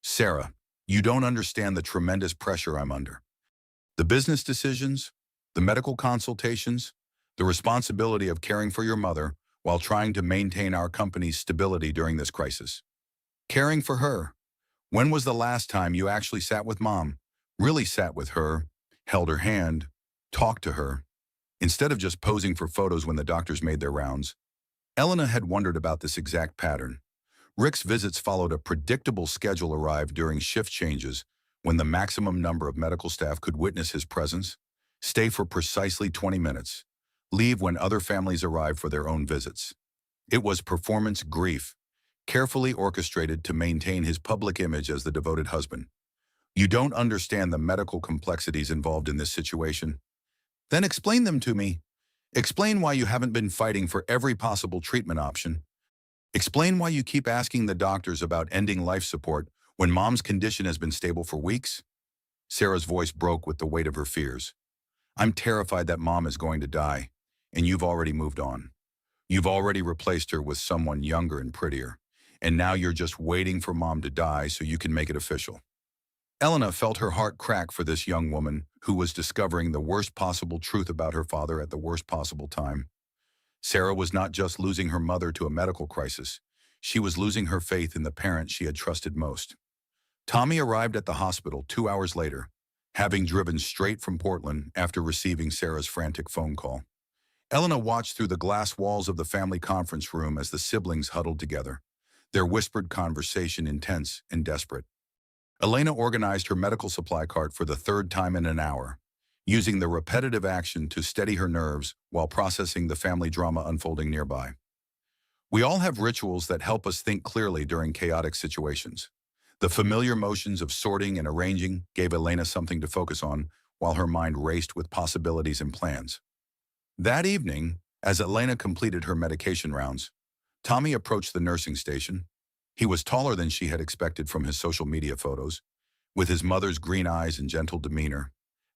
"Sarah, you don't understand the tremendous pressure I'm under. The business decisions, the medical consultations, the responsibility of caring for your mother while trying to maintain our company's stability during this crisis. Caring for her. When was the last time you actually sat with Mom, really sat with her, held her hand, talked to her, instead of just posing for photos when the doctors made their rounds?" Elena had wondered about this exact pattern. Rick's visits followed a predictable schedule arrived during shift changes, when the maximum number of medical staff could witness his presence, stay for precisely 20 minutes, leave when other families arrived for their own visits. It was performance grief, carefully orchestrated to maintain his public image as the devoted husband. You don't understand the medical complexities involved in this situation? Then explain them to me. Explain why you haven't been fighting for every possible treatment option. Explain why you keep asking the doctors about ending life support when mom's condition has been stable for weeks. Sarah's voice broke with the weight of her fears. I'm terrified that mom is going to die, and you've already moved on. You've already replaced her with someone younger and prettier, and now you're just waiting for mom to die so you can make it official. Elena felt her heart crack for this young woman who was discovering the worst possible truth about her father at the worst possible time. Sarah was not just losing her mother to a medical crisis. She was losing her faith in the parent she had trusted most. Tommy arrived at the hospital 2 hours later, having driven straight from Portland after receiving Sarah's frantic phone call. Elena watched through the glass walls of the family conference room as the siblings huddled together, their whispered conversation intense and desperate. Elena organized her medical supply cart for the third time in an hour, using the repetitive action to steady her nerves while processing the family drama unfolding nearby. We all have rituals that help us think clearly during chaotic situations. The familiar motions of sorting and arranging gave Elena something to focus on while her mind raced with possibilities and plans. That evening, as Elena completed her medication rounds, Tommy approached the nursing station. He was taller than she had expected from his social media photos. With his mother's green eyes and gentle demeanor,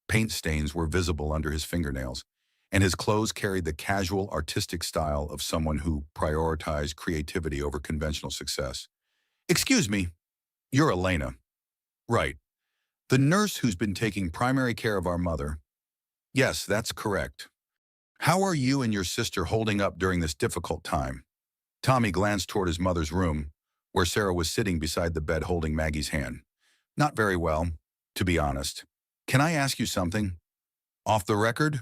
paint stains were visible under his fingernails, and his clothes carried the casual, artistic style of someone who prioritized creativity over conventional success. Excuse me, you're Elena. Right. The nurse who's been taking primary care of our mother. Yes, that's correct. How are you and your sister holding up during this difficult time? Tommy glanced toward his mother's room, where Sarah was sitting beside the bed holding Maggie's hand. Not very well, to be honest. Can I ask you something? Off the record?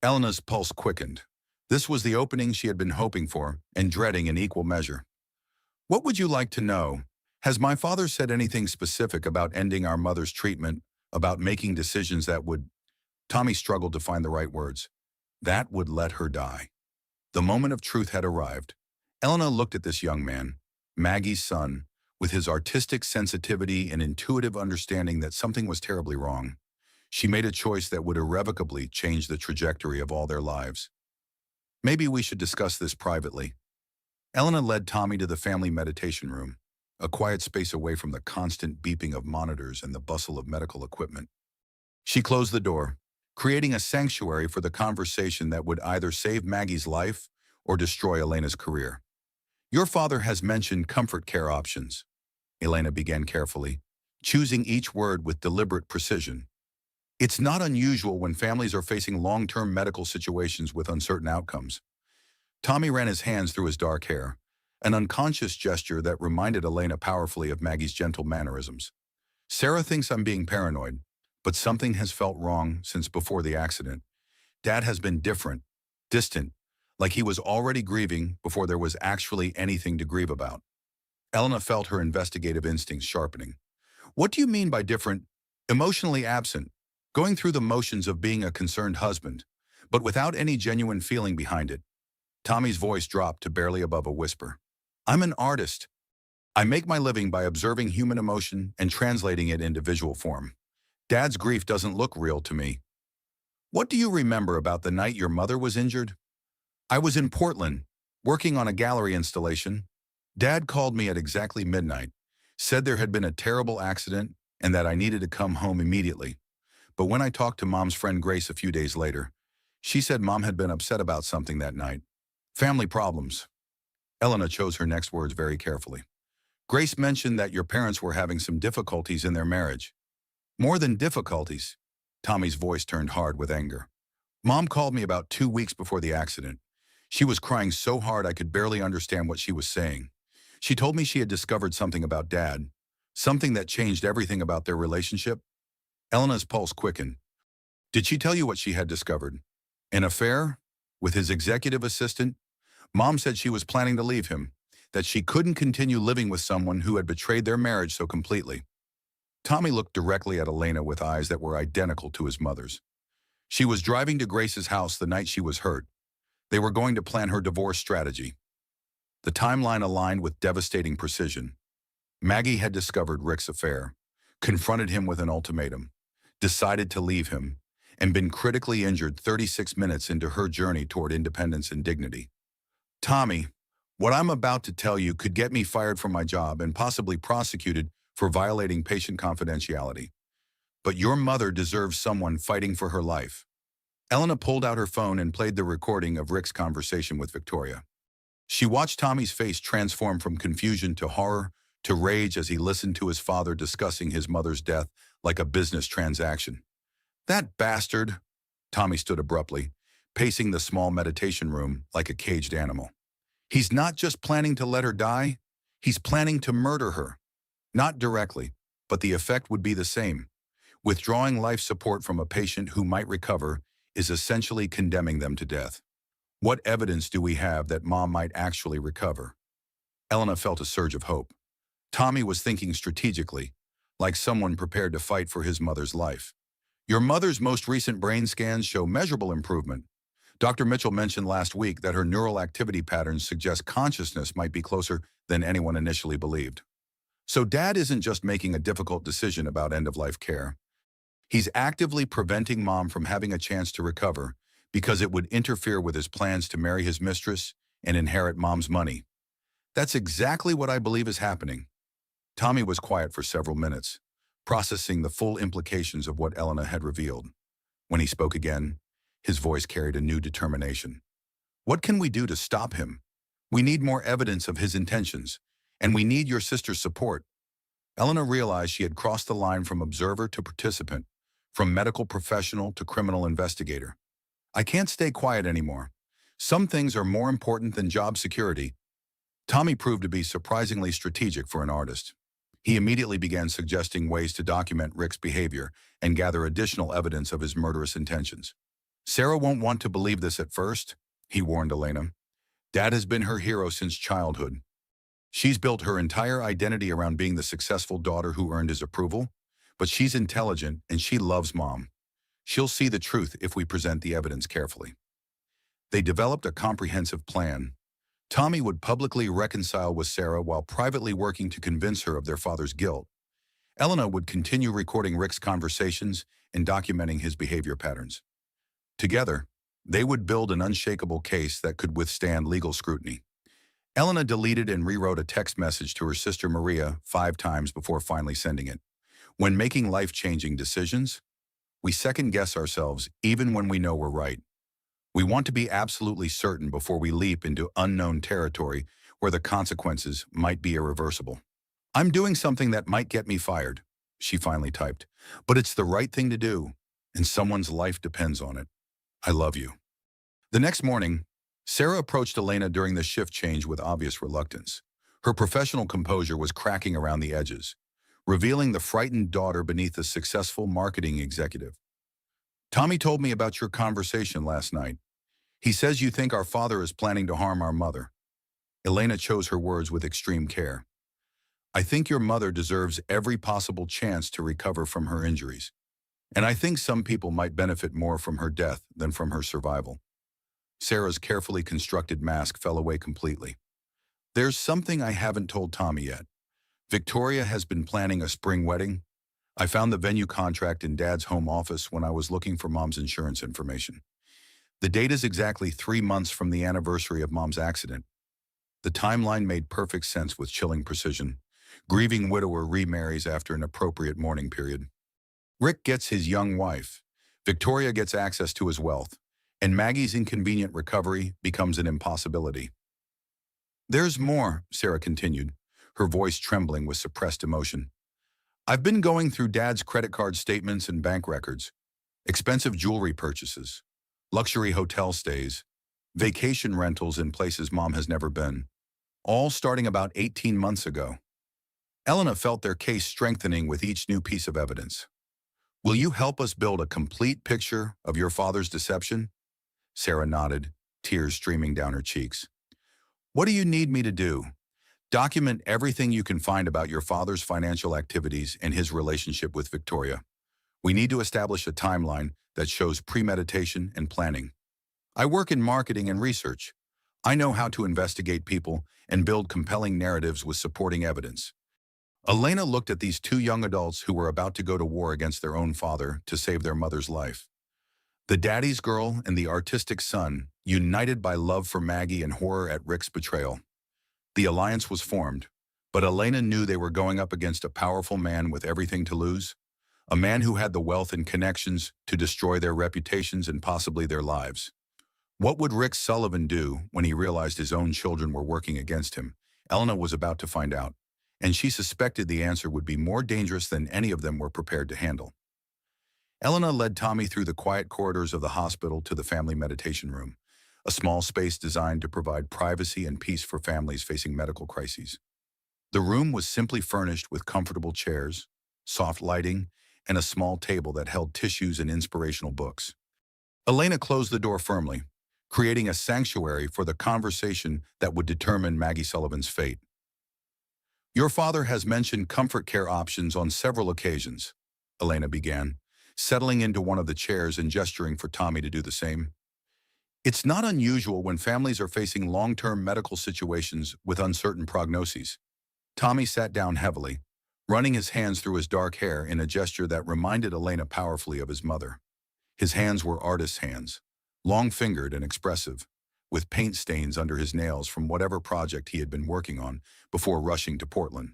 Elena's pulse quickened. This was the opening she had been hoping for and dreading in equal measure. What would you like to know? Has my father said anything specific about ending our mother's treatment, about making decisions that would... Tommy struggled to find the right words. That would let her die. The moment of truth had arrived. Elena looked at this young man, Maggie's son, with his artistic sensitivity and intuitive understanding that something was terribly wrong. She made a choice that would irrevocably change the trajectory of all their lives. Maybe we should discuss this privately. Elena led Tommy to the family meditation room, a quiet space away from the constant beeping of monitors and the bustle of medical equipment. She closed the door, creating a sanctuary for the conversation that would either save Maggie's life or destroy Elena's career. Your father has mentioned comfort care options, Elena began carefully, choosing each word with deliberate precision. It's not unusual when families are facing long-term medical situations with uncertain outcomes. Tommy ran his hands through his dark hair, an unconscious gesture that reminded Elena powerfully of Maggie's gentle mannerisms. Sarah thinks I'm being paranoid, but something has felt wrong since before the accident. Dad has been different, distant, like he was already grieving before there was actually anything to grieve about. Elena felt her investigative instincts sharpening. What do you mean by different? Emotionally absent, going through the motions of being a concerned husband, but without any genuine feeling behind it. Tommy's voice dropped to barely above a whisper. I'm an artist. I make my living by observing human emotion and translating it into visual form. Dad's grief doesn't look real to me. What do you remember about the night your mother was injured? I was in Portland, working on a gallery installation. Dad called me at exactly midnight, said there had been a terrible accident and that I needed to come home immediately. But when I talked to Mom's friend Grace a few days later, she said Mom had been upset about something that night. Family problems. Elena chose her next words very carefully. Grace mentioned that your parents were having some difficulties in their marriage. More than difficulties. Tommy's voice turned hard with anger. Mom called me about 2 weeks before the accident. She was crying so hard I could barely understand what she was saying. She told me she had discovered something about Dad, something that changed everything about their relationship. Elena's pulse quickened. Did she tell you what she had discovered? An affair? With his executive assistant? Mom said she was planning to leave him, that she couldn't continue living with someone who had betrayed their marriage so completely. Tommy looked directly at Elena with eyes that were identical to his mother's. She was driving to Grace's house the night she was hurt. They were going to plan her divorce strategy. The timeline aligned with devastating precision. Maggie had discovered Rick's affair, confronted him with an ultimatum, decided to leave him, and been critically injured 36 minutes into her journey toward independence and dignity. Tommy, what I'm about to tell you could get me fired from my job and possibly prosecuted for violating patient confidentiality. But your mother deserves someone fighting for her life. Elena pulled out her phone and played the recording of Rick's conversation with Victoria. She watched Tommy's face transform from confusion to horror to rage as he listened to his father discussing his mother's death like a business transaction. That bastard! Tommy stood abruptly, pacing the small meditation room like a caged animal. He's not just planning to let her die, he's planning to murder her. Not directly, but the effect would be the same. Withdrawing life support from a patient who might recover is essentially condemning them to death. What evidence do we have that Mom might actually recover? Elena felt a surge of hope. Tommy was thinking strategically, like someone prepared to fight for his mother's life. Your mother's most recent brain scans show measurable improvement. Dr. Mitchell mentioned last week that her neural activity patterns suggest consciousness might be closer than anyone initially believed. So Dad isn't just making a difficult decision about end-of-life care. He's actively preventing Mom from having a chance to recover because it would interfere with his plans to marry his mistress and inherit Mom's money. That's exactly what I believe is happening. Tommy was quiet for several minutes, processing the full implications of what Elena had revealed. When he spoke again, his voice carried a new determination. What can we do to stop him? We need more evidence of his intentions, and we need your sister's support. Elena realized she had crossed the line from observer to participant, from medical professional to criminal investigator. I can't stay quiet anymore. Some things are more important than job security. Tommy proved to be surprisingly strategic for an artist. He immediately began suggesting ways to document Rick's behavior and gather additional evidence of his murderous intentions. Sarah won't want to believe this at first, he warned Elena. Dad has been her hero since childhood. She's built her entire identity around being the successful daughter who earned his approval, but she's intelligent and she loves Mom. She'll see the truth if we present the evidence carefully. They developed a comprehensive plan. Tommy would publicly reconcile with Sarah while privately working to convince her of their father's guilt. Elena would continue recording Rick's conversations and documenting his behavior patterns. Together, they would build an unshakable case that could withstand legal scrutiny. Elena deleted and rewrote a text message to her sister Maria 5 times before finally sending it. When making life-changing decisions, we second-guess ourselves even when we know we're right. We want to be absolutely certain before we leap into unknown territory where the consequences might be irreversible. I'm doing something that might get me fired, she finally typed, but it's the right thing to do, and someone's life depends on it. I love you. The next morning, Sarah approached Elena during the shift change with obvious reluctance. Her professional composure was cracking around the edges, revealing the frightened daughter beneath a successful marketing executive. Tommy told me about your conversation last night. He says you think our father is planning to harm our mother. Elena chose her words with extreme care. I think your mother deserves every possible chance to recover from her injuries. And I think some people might benefit more from her death than from her survival. Sarah's carefully constructed mask fell away completely. There's something I haven't told Tommy yet. Victoria has been planning a spring wedding. I found the venue contract in Dad's home office when I was looking for Mom's insurance information. The date is exactly 3 months from the anniversary of Mom's accident. The timeline made perfect sense with chilling precision. Grieving widower remarries after an appropriate mourning period. Rick gets his young wife. Victoria gets access to his wealth. And Maggie's inconvenient recovery becomes an impossibility. There's more, Sarah continued, her voice trembling with suppressed emotion. I've been going through Dad's credit card statements and bank records. Expensive jewelry purchases, luxury hotel stays, vacation rentals in places Mom has never been. All starting about 18 months ago. Elena felt their case strengthening with each new piece of evidence. Will you help us build a complete picture of your father's deception? Sarah nodded, tears streaming down her cheeks. What do you need me to do? Document everything you can find about your father's financial activities and his relationship with Victoria. We need to establish a timeline that shows premeditation and planning. I work in marketing and research. I know how to investigate people and build compelling narratives with supporting evidence. Elena looked at these two young adults who were about to go to war against their own father to save their mother's life. The daddy's girl and the artistic son, united by love for Maggie and horror at Rick's betrayal. The alliance was formed, but Elena knew they were going up against a powerful man with everything to lose, a man who had the wealth and connections to destroy their reputations and possibly their lives. What would Rick Sullivan do when he realized his own children were working against him? Elena was about to find out, and she suspected the answer would be more dangerous than any of them were prepared to handle. Elena led Tommy through the quiet corridors of the hospital to the family meditation room, a small space designed to provide privacy and peace for families facing medical crises. The room was simply furnished with comfortable chairs, soft lighting, and a small table that held tissues and inspirational books. Elena closed the door firmly, creating a sanctuary for the conversation that would determine Maggie Sullivan's fate. Your father has mentioned comfort care options on several occasions, Elena began, settling into one of the chairs and gesturing for Tommy to do the same. It's not unusual when families are facing long-term medical situations with uncertain prognoses. Tommy sat down heavily, running his hands through his dark hair in a gesture that reminded Elena powerfully of his mother. His hands were artist's hands, long-fingered and expressive, with paint stains under his nails from whatever project he had been working on before rushing to Portland.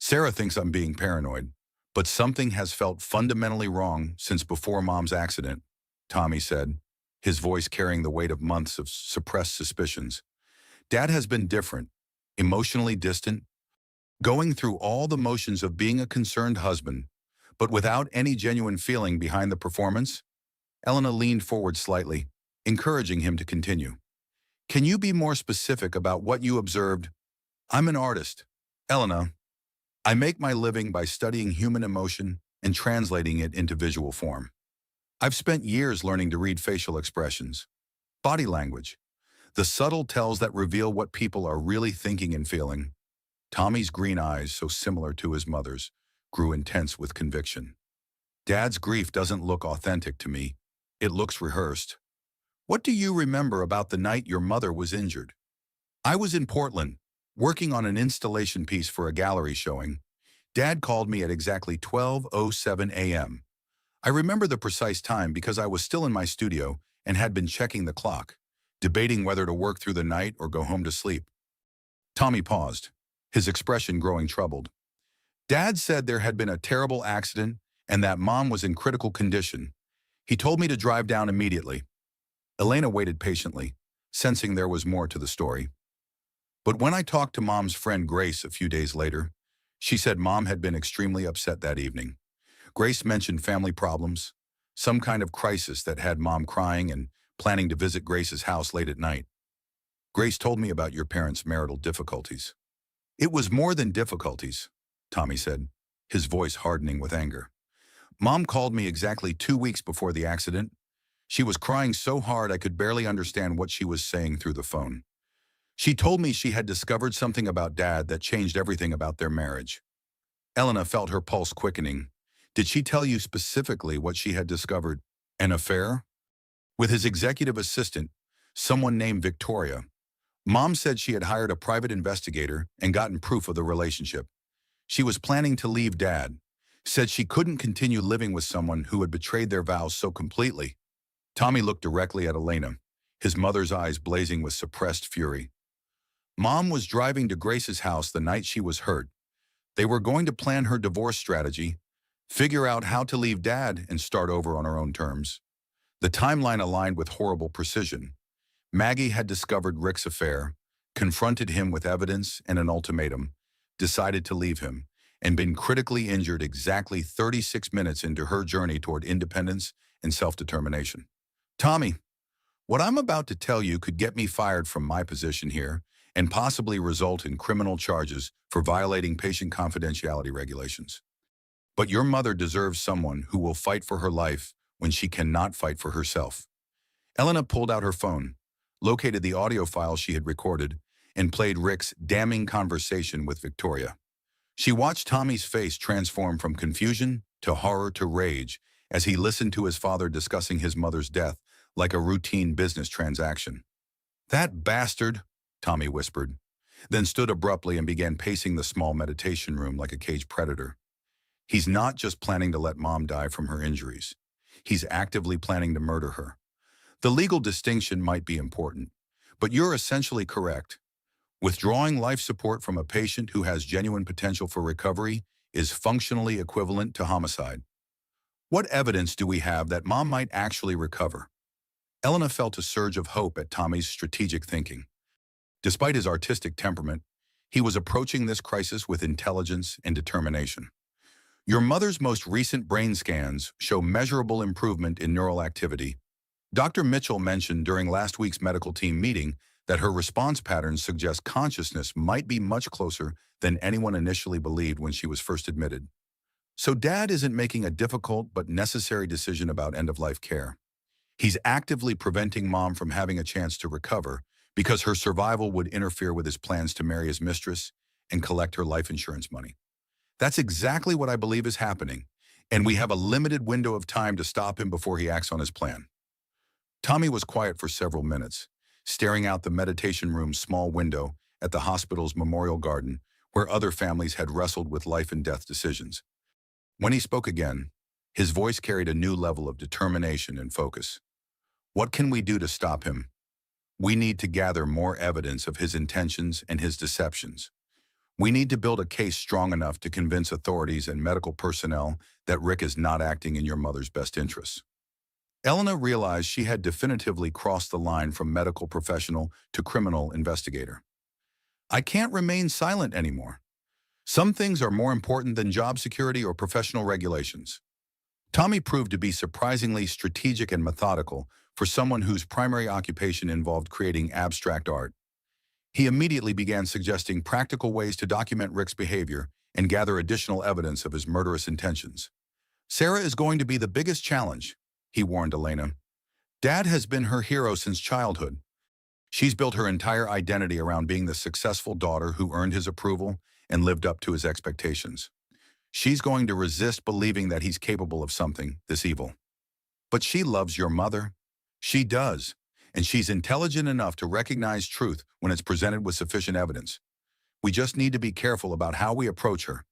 Sarah thinks I'm being paranoid, but something has felt fundamentally wrong since before Mom's accident, Tommy said, his voice carrying the weight of months of suppressed suspicions. Dad has been different, emotionally distant, going through all the motions of being a concerned husband, but without any genuine feeling behind the performance. Elena leaned forward slightly, encouraging him to continue. Can you be more specific about what you observed? I'm an artist, Elena. I make my living by studying human emotion and translating it into visual form. I've spent years learning to read facial expressions, body language, the subtle tells that reveal what people are really thinking and feeling. Tommy's green eyes, so similar to his mother's, grew intense with conviction. Dad's grief doesn't look authentic to me. It looks rehearsed. What do you remember about the night your mother was injured? I was in Portland, working on an installation piece for a gallery showing. Dad called me at exactly 12:07 a.m. I remember the precise time because I was still in my studio and had been checking the clock, debating whether to work through the night or go home to sleep. Tommy paused, his expression growing troubled. Dad said there had been a terrible accident and that Mom was in critical condition. He told me to drive down immediately. Elena waited patiently, sensing there was more to the story. But when I talked to Mom's friend Grace a few days later, she said Mom had been extremely upset that evening. Grace mentioned family problems, some kind of crisis that had Mom crying and planning to visit Grace's house late at night. Grace told me about your parents' marital difficulties. It was more than difficulties, Tommy said, his voice hardening with anger. Mom called me exactly 2 weeks before the accident. She was crying so hard I could barely understand what she was saying through the phone. She told me she had discovered something about Dad that changed everything about their marriage. Elena felt her pulse quickening. Did she tell you specifically what she had discovered? An affair? With his executive assistant, someone named Victoria. Mom said she had hired a private investigator and gotten proof of the relationship. She was planning to leave Dad, said she couldn't continue living with someone who had betrayed their vows so completely. Tommy looked directly at Elena, his mother's eyes blazing with suppressed fury. Mom was driving to Grace's house the night she was hurt. They were going to plan her divorce strategy, figure out how to leave Dad and start over on her own terms. The timeline aligned with horrible precision. Maggie had discovered Rick's affair, confronted him with evidence and an ultimatum, decided to leave him, and been critically injured exactly 36 minutes into her journey toward independence and self-determination. Tommy, what I'm about to tell you could get me fired from my position here and possibly result in criminal charges for violating patient confidentiality regulations. But your mother deserves someone who will fight for her life when she cannot fight for herself. Elena pulled out her phone, located the audio file she had recorded, and played Rick's damning conversation with Victoria. She watched Tommy's face transform from confusion to horror to rage as he listened to his father discussing his mother's death like a routine business transaction. "That bastard," Tommy whispered, then stood abruptly and began pacing the small meditation room like a caged predator. "He's not just planning to let Mom die from her injuries. He's actively planning to murder her." The legal distinction might be important, but you're essentially correct. Withdrawing life support from a patient who has genuine potential for recovery is functionally equivalent to homicide. What evidence do we have that Mom might actually recover? Elena felt a surge of hope at Tommy's strategic thinking. Despite his artistic temperament, he was approaching this crisis with intelligence and determination. "Your mother's most recent brain scans show measurable improvement in neural activity. Dr. Mitchell mentioned during last week's medical team meeting that her response patterns suggest consciousness might be much closer than anyone initially believed when she was first admitted. So Dad isn't making a difficult but necessary decision about end-of-life care. He's actively preventing Mom from having a chance to recover because her survival would interfere with his plans to marry his mistress and collect her life insurance money. That's exactly what I believe is happening, and we have a limited window of time to stop him before he acts on his plan." Tommy was quiet for several minutes, staring out the meditation room's small window at the hospital's memorial garden where other families had wrestled with life and death decisions. When he spoke again, his voice carried a new level of determination and focus. "What can we do to stop him? We need to gather more evidence of his intentions and his deceptions. We need to build a case strong enough to convince authorities and medical personnel that Rick is not acting in your mother's best interests." Elena realized she had definitively crossed the line from medical professional to criminal investigator. "I can't remain silent anymore. Some things are more important than job security or professional regulations." Tommy proved to be surprisingly strategic and methodical for someone whose primary occupation involved creating abstract art. He immediately began suggesting practical ways to document Rick's behavior and gather additional evidence of his murderous intentions. "Sarah is going to be the biggest challenge," he warned Elena. "Dad has been her hero since childhood. She's built her entire identity around being the successful daughter who earned his approval and lived up to his expectations. She's going to resist believing that he's capable of something this evil. But she loves your mother. She does, and she's intelligent enough to recognize truth when it's presented with sufficient evidence. We just need to be careful about how we approach her."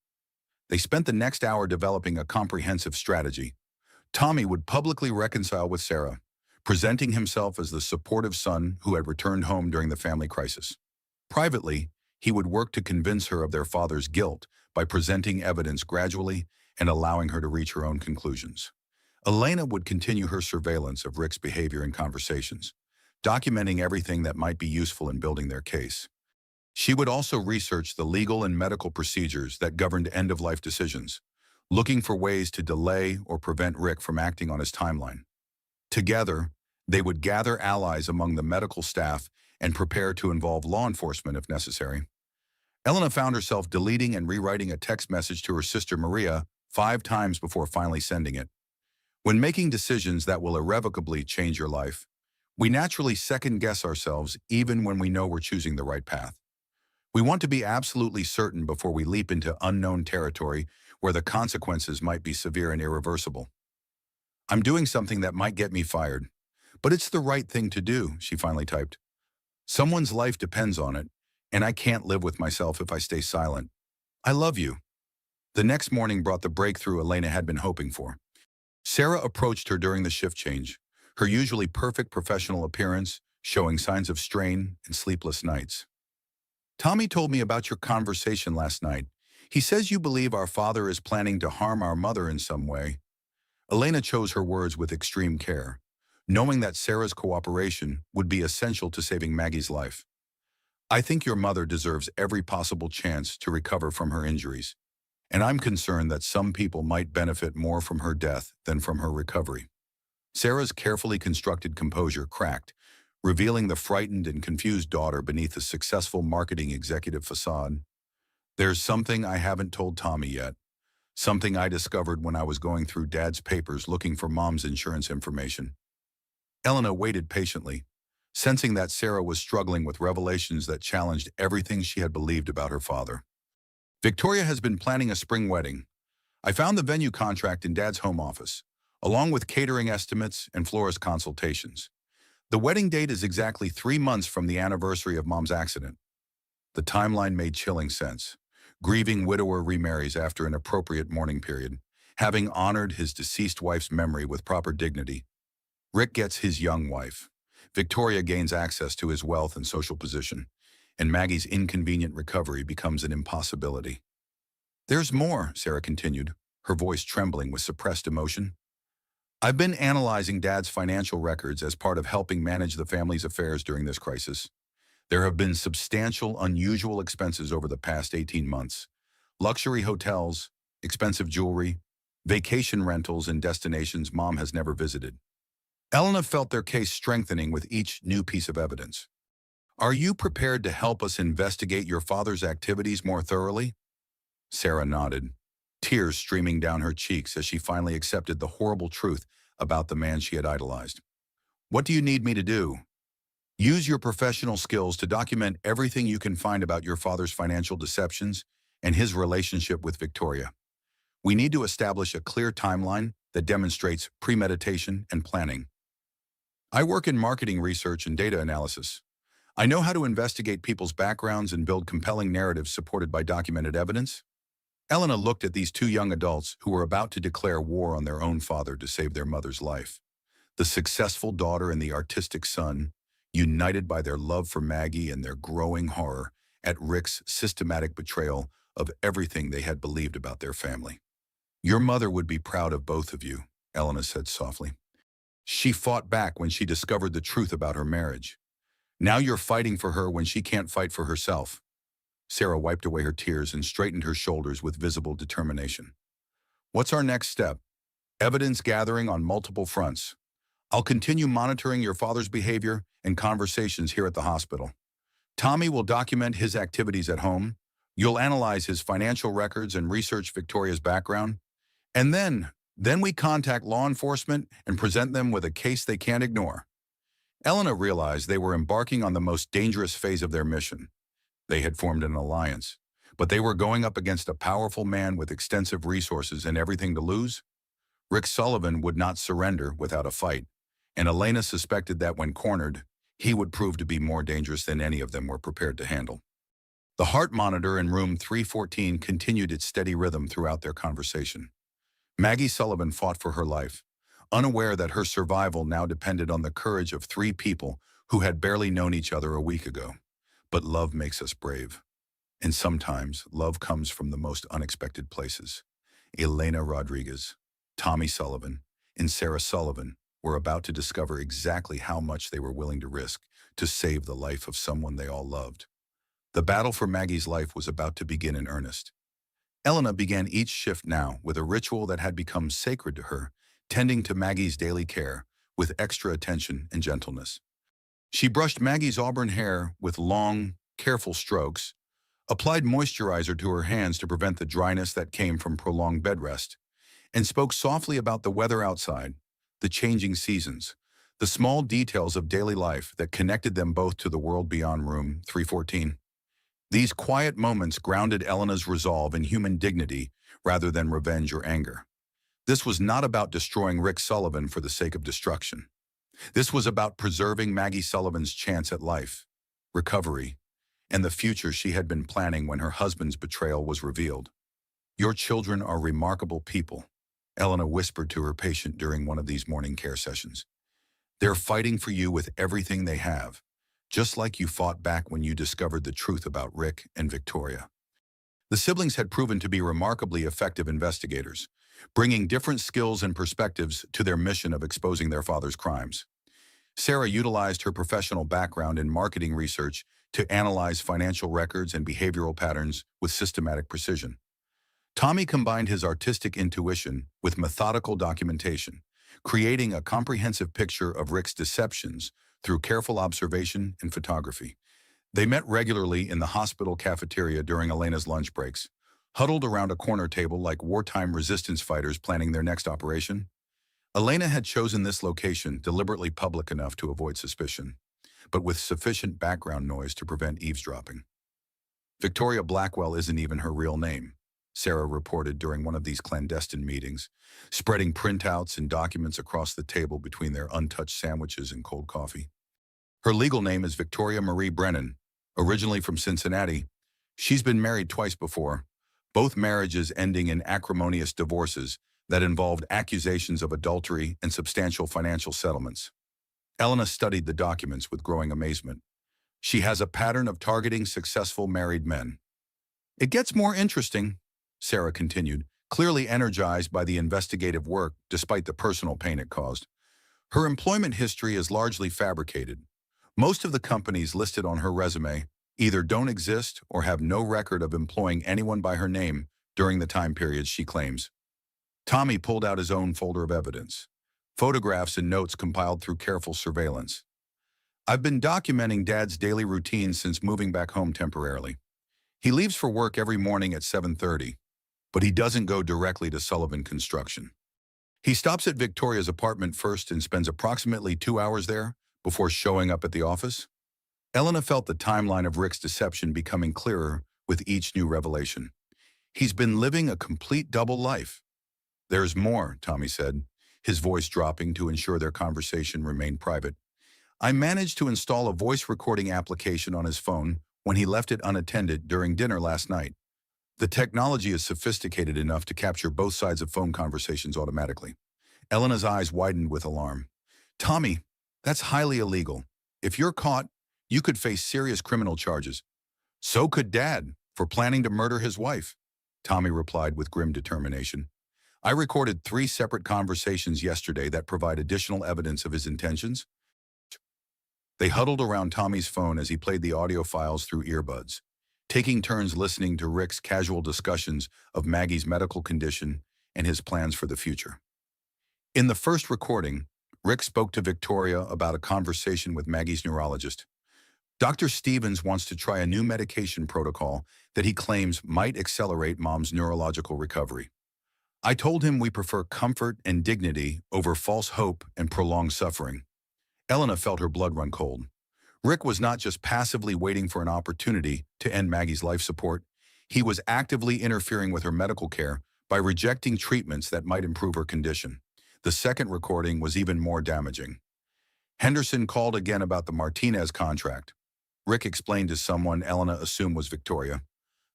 They spent the next hour developing a comprehensive strategy. Tommy would publicly reconcile with Sarah, presenting himself as the supportive son who had returned home during the family crisis. Privately, he would work to convince her of their father's guilt by presenting evidence gradually and allowing her to reach her own conclusions. Elena would continue her surveillance of Rick's behavior and conversations, documenting everything that might be useful in building their case. She would also research the legal and medical procedures that governed end-of-life decisions, looking for ways to delay or prevent Rick from acting on his timeline. Together, they would gather allies among the medical staff and prepare to involve law enforcement if necessary. Elena found herself deleting and rewriting a text message to her sister Maria 5 times before finally sending it. When making decisions that will irrevocably change your life, we naturally second-guess ourselves even when we know we're choosing the right path. We want to be absolutely certain before we leap into unknown territory where the consequences might be severe and irreversible. "I'm doing something that might get me fired, but it's the right thing to do," she finally typed. "Someone's life depends on it, and I can't live with myself if I stay silent. I love you." The next morning brought the breakthrough Elena had been hoping for. Sarah approached her during the shift change, her usually perfect professional appearance showing signs of strain and sleepless nights. "Tommy told me about your conversation last night. He says you believe our father is planning to harm our mother in some way." Elena chose her words with extreme care, knowing that Sarah's cooperation would be essential to saving Maggie's life. "I think your mother deserves every possible chance to recover from her injuries, and I'm concerned that some people might benefit more from her death than from her recovery." Sarah's carefully constructed composure cracked, revealing the frightened and confused daughter beneath a successful marketing executive facade. "There's something I haven't told Tommy yet. Something I discovered when I was going through Dad's papers looking for Mom's insurance information." Elena waited patiently, sensing that Sarah was struggling with revelations that challenged everything she had believed about her father. Victoria has been planning a spring wedding. I found the venue contract in Dad's home office, along with catering estimates and florist consultations. The wedding date is exactly 3 months from the anniversary of Mom's accident. The timeline made chilling sense. Grieving widower remarries after an appropriate mourning period, having honored his deceased wife's memory with proper dignity. Rick gets his young wife. Victoria gains access to his wealth and social position, and Maggie's inconvenient recovery becomes an impossibility. There's more, Sarah continued, her voice trembling with suppressed emotion. I've been analyzing Dad's financial records as part of helping manage the family's affairs during this crisis. There have been substantial, unusual expenses over the past 18 months. Luxury hotels, expensive jewelry, vacation rentals in destinations Mom has never visited. Elena felt their case strengthening with each new piece of evidence. Are you prepared to help us investigate your father's activities more thoroughly? Sarah nodded, tears streaming down her cheeks as she finally accepted the horrible truth about the man she had idolized. What do you need me to do? Use your professional skills to document everything you can find about your father's financial deceptions and his relationship with Victoria. We need to establish a clear timeline that demonstrates premeditation and planning. I work in marketing research and data analysis. I know how to investigate people's backgrounds and build compelling narratives supported by documented evidence. Elena looked at these two young adults who were about to declare war on their own father to save their mother's life. The successful daughter and the artistic son, united by their love for Maggie and their growing horror at Rick's systematic betrayal of everything they had believed about their family. Your mother would be proud of both of you, Elena said softly. She fought back when she discovered the truth about her marriage. Now you're fighting for her when she can't fight for herself. Sarah wiped away her tears and straightened her shoulders with visible determination. What's our next step? Evidence gathering on multiple fronts. I'll continue monitoring your father's behavior and conversations here at the hospital. Tommy will document his activities at home. You'll analyze his financial records and research Victoria's background. And then we contact law enforcement and present them with a case they can't ignore. Elena realized they were embarking on the most dangerous phase of their mission. They had formed an alliance, but they were going up against a powerful man with extensive resources and everything to lose. Rick Sullivan would not surrender without a fight, and Elena suspected that when cornered, he would prove to be more dangerous than any of them were prepared to handle. The heart monitor in room 314 continued its steady rhythm throughout their conversation. Maggie Sullivan fought for her life, unaware that her survival now depended on the courage of three people who had barely known each other a week ago. But love makes us brave. And sometimes love comes from the most unexpected places. Elena Rodriguez, Tommy Sullivan, and Sarah Sullivan were about to discover exactly how much they were willing to risk to save the life of someone they all loved. The battle for Maggie's life was about to begin in earnest. Elena began each shift now with a ritual that had become sacred to her, tending to Maggie's daily care with extra attention and gentleness. She brushed Maggie's auburn hair with long, careful strokes, applied moisturizer to her hands to prevent the dryness that came from prolonged bed rest, and spoke softly about the weather outside, the changing seasons, the small details of daily life that connected them both to the world beyond room 314. These quiet moments grounded Elena's resolve in human dignity rather than revenge or anger. This was not about destroying Rick Sullivan for the sake of destruction. This was about preserving Maggie Sullivan's chance at life, recovery, and the future she had been planning when her husband's betrayal was revealed. Your children are remarkable people, Elena whispered to her patient during one of these morning care sessions. They're fighting for you with everything they have, just like you fought back when you discovered the truth about Rick and Victoria. The siblings had proven to be remarkably effective investigators, bringing different skills and perspectives to their mission of exposing their father's crimes. Sarah utilized her professional background in marketing research to analyze financial records and behavioral patterns with systematic precision. Tommy combined his artistic intuition with methodical documentation, creating a comprehensive picture of Rick's deceptions through careful observation and photography. They met regularly in the hospital cafeteria during Elena's lunch breaks, huddled around a corner table like wartime resistance fighters planning their next operation. Elena had chosen this location deliberately public enough to avoid suspicion, but with sufficient background noise to prevent eavesdropping. Victoria Blackwell isn't even her real name, Sarah reported during one of these clandestine meetings, spreading printouts and documents across the table between their untouched sandwiches and cold coffee. Her legal name is Victoria Marie Brennan, originally from Cincinnati. She's been married twice before, both marriages ending in acrimonious divorces that involved accusations of adultery and substantial financial settlements. Elena studied the documents with growing amazement. She has a pattern of targeting successful married men. It gets more interesting, Sarah continued, clearly energized by the investigative work despite the personal pain it caused. Her employment history is largely fabricated. Most of the companies listed on her resume either don't exist or have no record of employing anyone by her name during the time periods she claims. Tommy pulled out his own folder of evidence, photographs and notes compiled through careful surveillance. I've been documenting Dad's daily routine since moving back home temporarily. He leaves for work every morning at 7:30, but he doesn't go directly to Sullivan Construction. He stops at Victoria's apartment first and spends approximately 2 hours there before showing up at the office. Elena felt the timeline of Rick's deception becoming clearer with each new revelation. He's been living a complete double life. There's more, Tommy said, his voice dropping to ensure their conversation remained private. I managed to install a voice recording application on his phone when he left it unattended during dinner last night. The technology is sophisticated enough to capture both sides of phone conversations automatically. Elena's eyes widened with alarm. Tommy, that's highly illegal. If you're caught, you could face serious criminal charges. So could Dad, for planning to murder his wife, Tommy replied with grim determination. I recorded 3 separate conversations yesterday that provide additional evidence of his intentions. They huddled around Tommy's phone as he played the audio files through earbuds, taking turns listening to Rick's casual discussions of Maggie's medical condition and his plans for the future. In the first recording, Rick spoke to Victoria about a conversation with Maggie's neurologist. Dr. Stevens wants to try a new medication protocol that he claims might accelerate Mom's neurological recovery. I told him we prefer comfort and dignity over false hope and prolonged suffering. Elena felt her blood run cold. Rick was not just passively waiting for an opportunity to end Maggie's life support. He was actively interfering with her medical care by rejecting treatments that might improve her condition. The second recording was even more damaging. Henderson called again about the Martinez contract. Rick explained to someone Elena assumed was Victoria.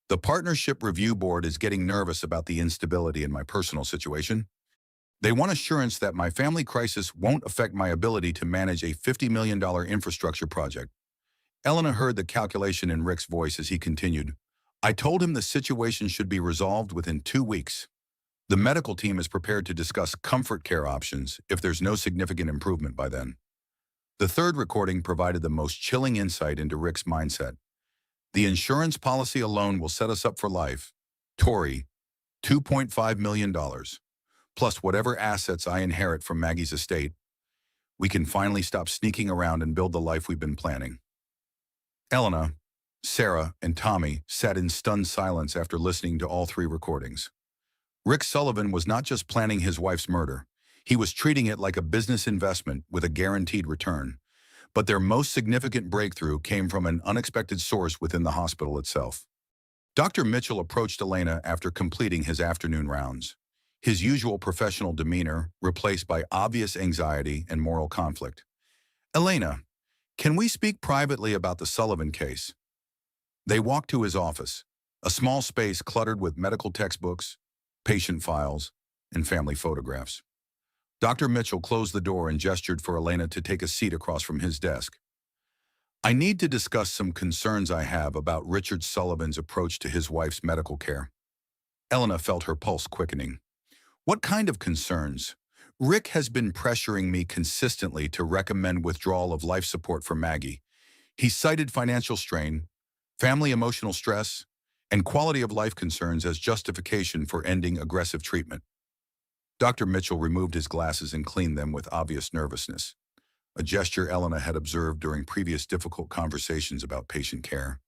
The Partnership Review Board is getting nervous about the instability in my personal situation. They want assurance that my family crisis won't affect my ability to manage a $50 million infrastructure project. Elena heard the calculation in Rick's voice as he continued. I told him the situation should be resolved within 2 weeks. The medical team is prepared to discuss comfort care options if there's no significant improvement by then. The third recording provided the most chilling insight into Rick's mindset. The insurance policy alone will set us up for life. Tori, $2.5 million, plus whatever assets I inherit from Maggie's estate. We can finally stop sneaking around and build the life we've been planning. Elena, Sarah, and Tommy sat in stunned silence after listening to all 3 recordings. Rick Sullivan was not just planning his wife's murder. He was treating it like a business investment with a guaranteed return. But their most significant breakthrough came from an unexpected source within the hospital itself. Dr. Mitchell approached Elena after completing his afternoon rounds, his usual professional demeanor replaced by obvious anxiety and moral conflict. Elena, can we speak privately about the Sullivan case? They walked to his office, a small space cluttered with medical textbooks, patient files, and family photographs. Dr. Mitchell closed the door and gestured for Elena to take a seat across from his desk. I need to discuss some concerns I have about Richard Sullivan's approach to his wife's medical care. Elena felt her pulse quickening. What kind of concerns? Rick has been pressuring me consistently to recommend withdrawal of life support for Maggie. He cited financial strain, family emotional stress, and quality of life concerns as justification for ending aggressive treatment. Dr. Mitchell removed his glasses and cleaned them with obvious nervousness, a gesture Elena had observed during previous difficult conversations about patient care.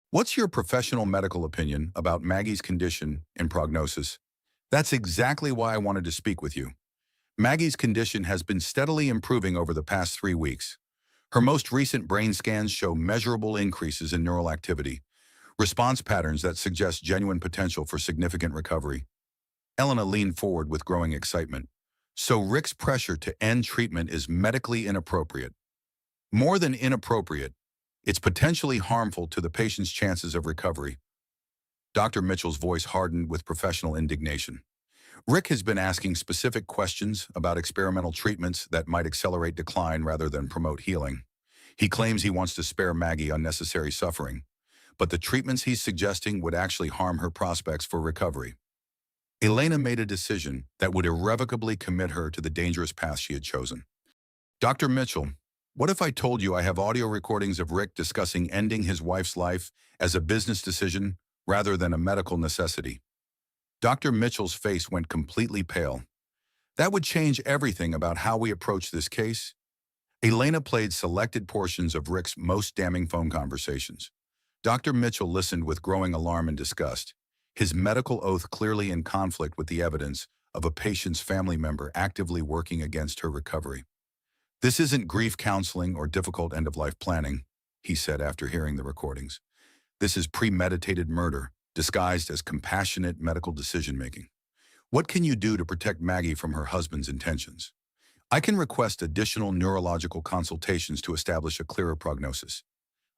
What's your professional medical opinion about Maggie's condition and prognosis? That's exactly why I wanted to speak with you. Maggie's condition has been steadily improving over the past 3 weeks. Her most recent brain scans show measurable increases in neural activity, response patterns that suggest genuine potential for significant recovery. Elena leaned forward with growing excitement. So Rick's pressure to end treatment is medically inappropriate. More than inappropriate, it's potentially harmful to the patient's chances of recovery. Dr. Mitchell's voice hardened with professional indignation. Rick has been asking specific questions about experimental treatments that might accelerate decline rather than promote healing. He claims he wants to spare Maggie unnecessary suffering, but the treatments he's suggesting would actually harm her prospects for recovery. Elena made a decision that would irrevocably commit her to the dangerous path she had chosen. Dr. Mitchell, what if I told you I have audio recordings of Rick discussing ending his wife's life as a business decision rather than a medical necessity? Dr. Mitchell's face went completely pale. That would change everything about how we approach this case. Elena played selected portions of Rick's most damning phone conversations. Dr. Mitchell listened with growing alarm and disgust, his medical oath clearly in conflict with the evidence of a patient's family member actively working against her recovery. This isn't grief counseling or difficult end-of-life planning, he said after hearing the recordings. This is premeditated murder, disguised as compassionate medical decision-making. What can you do to protect Maggie from her husband's intentions? I can request additional neurological consultations to establish a clearer prognosis.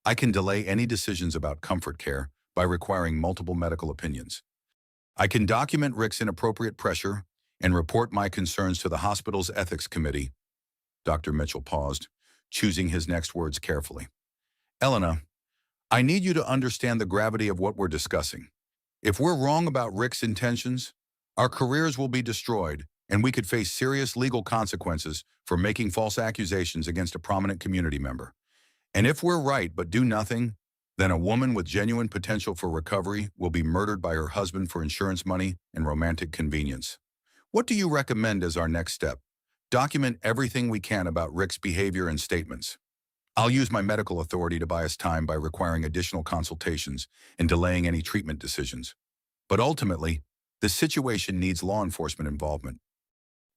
I can delay any decisions about comfort care by requiring multiple medical opinions. I can document Rick's inappropriate pressure and report my concerns to the hospital's ethics committee. Dr. Mitchell paused, choosing his next words carefully. Elena, I need you to understand the gravity of what we're discussing. If we're wrong about Rick's intentions, our careers will be destroyed, and we could face serious legal consequences for making false accusations against a prominent community member. And if we're right but do nothing, then a woman with genuine potential for recovery will be murdered by her husband for insurance money and romantic convenience. What do you recommend as our next step? Document everything we can about Rick's behavior and statements. I'll use my medical authority to buy us time by requiring additional consultations and delaying any treatment decisions. But ultimately, the situation needs law enforcement involvement.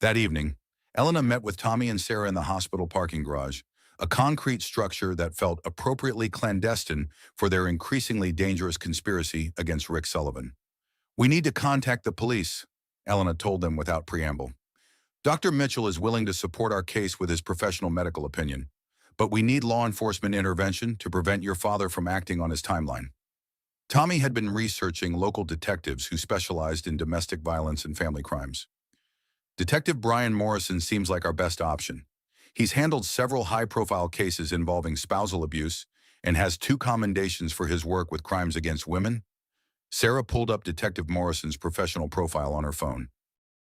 That evening, Elena met with Tommy and Sarah in the hospital parking garage, a concrete structure that felt appropriately clandestine for their increasingly dangerous conspiracy against Rick Sullivan. We need to contact the police, Elena told them without preamble. Dr. Mitchell is willing to support our case with his professional medical opinion, but we need law enforcement intervention to prevent your father from acting on his timeline. Tommy had been researching local detectives who specialized in domestic violence and family crimes. Detective Brian Morrison seems like our best option. He's handled several high-profile cases involving spousal abuse and has 2 commendations for his work with crimes against women. Sarah pulled up Detective Morrison's professional profile on her phone.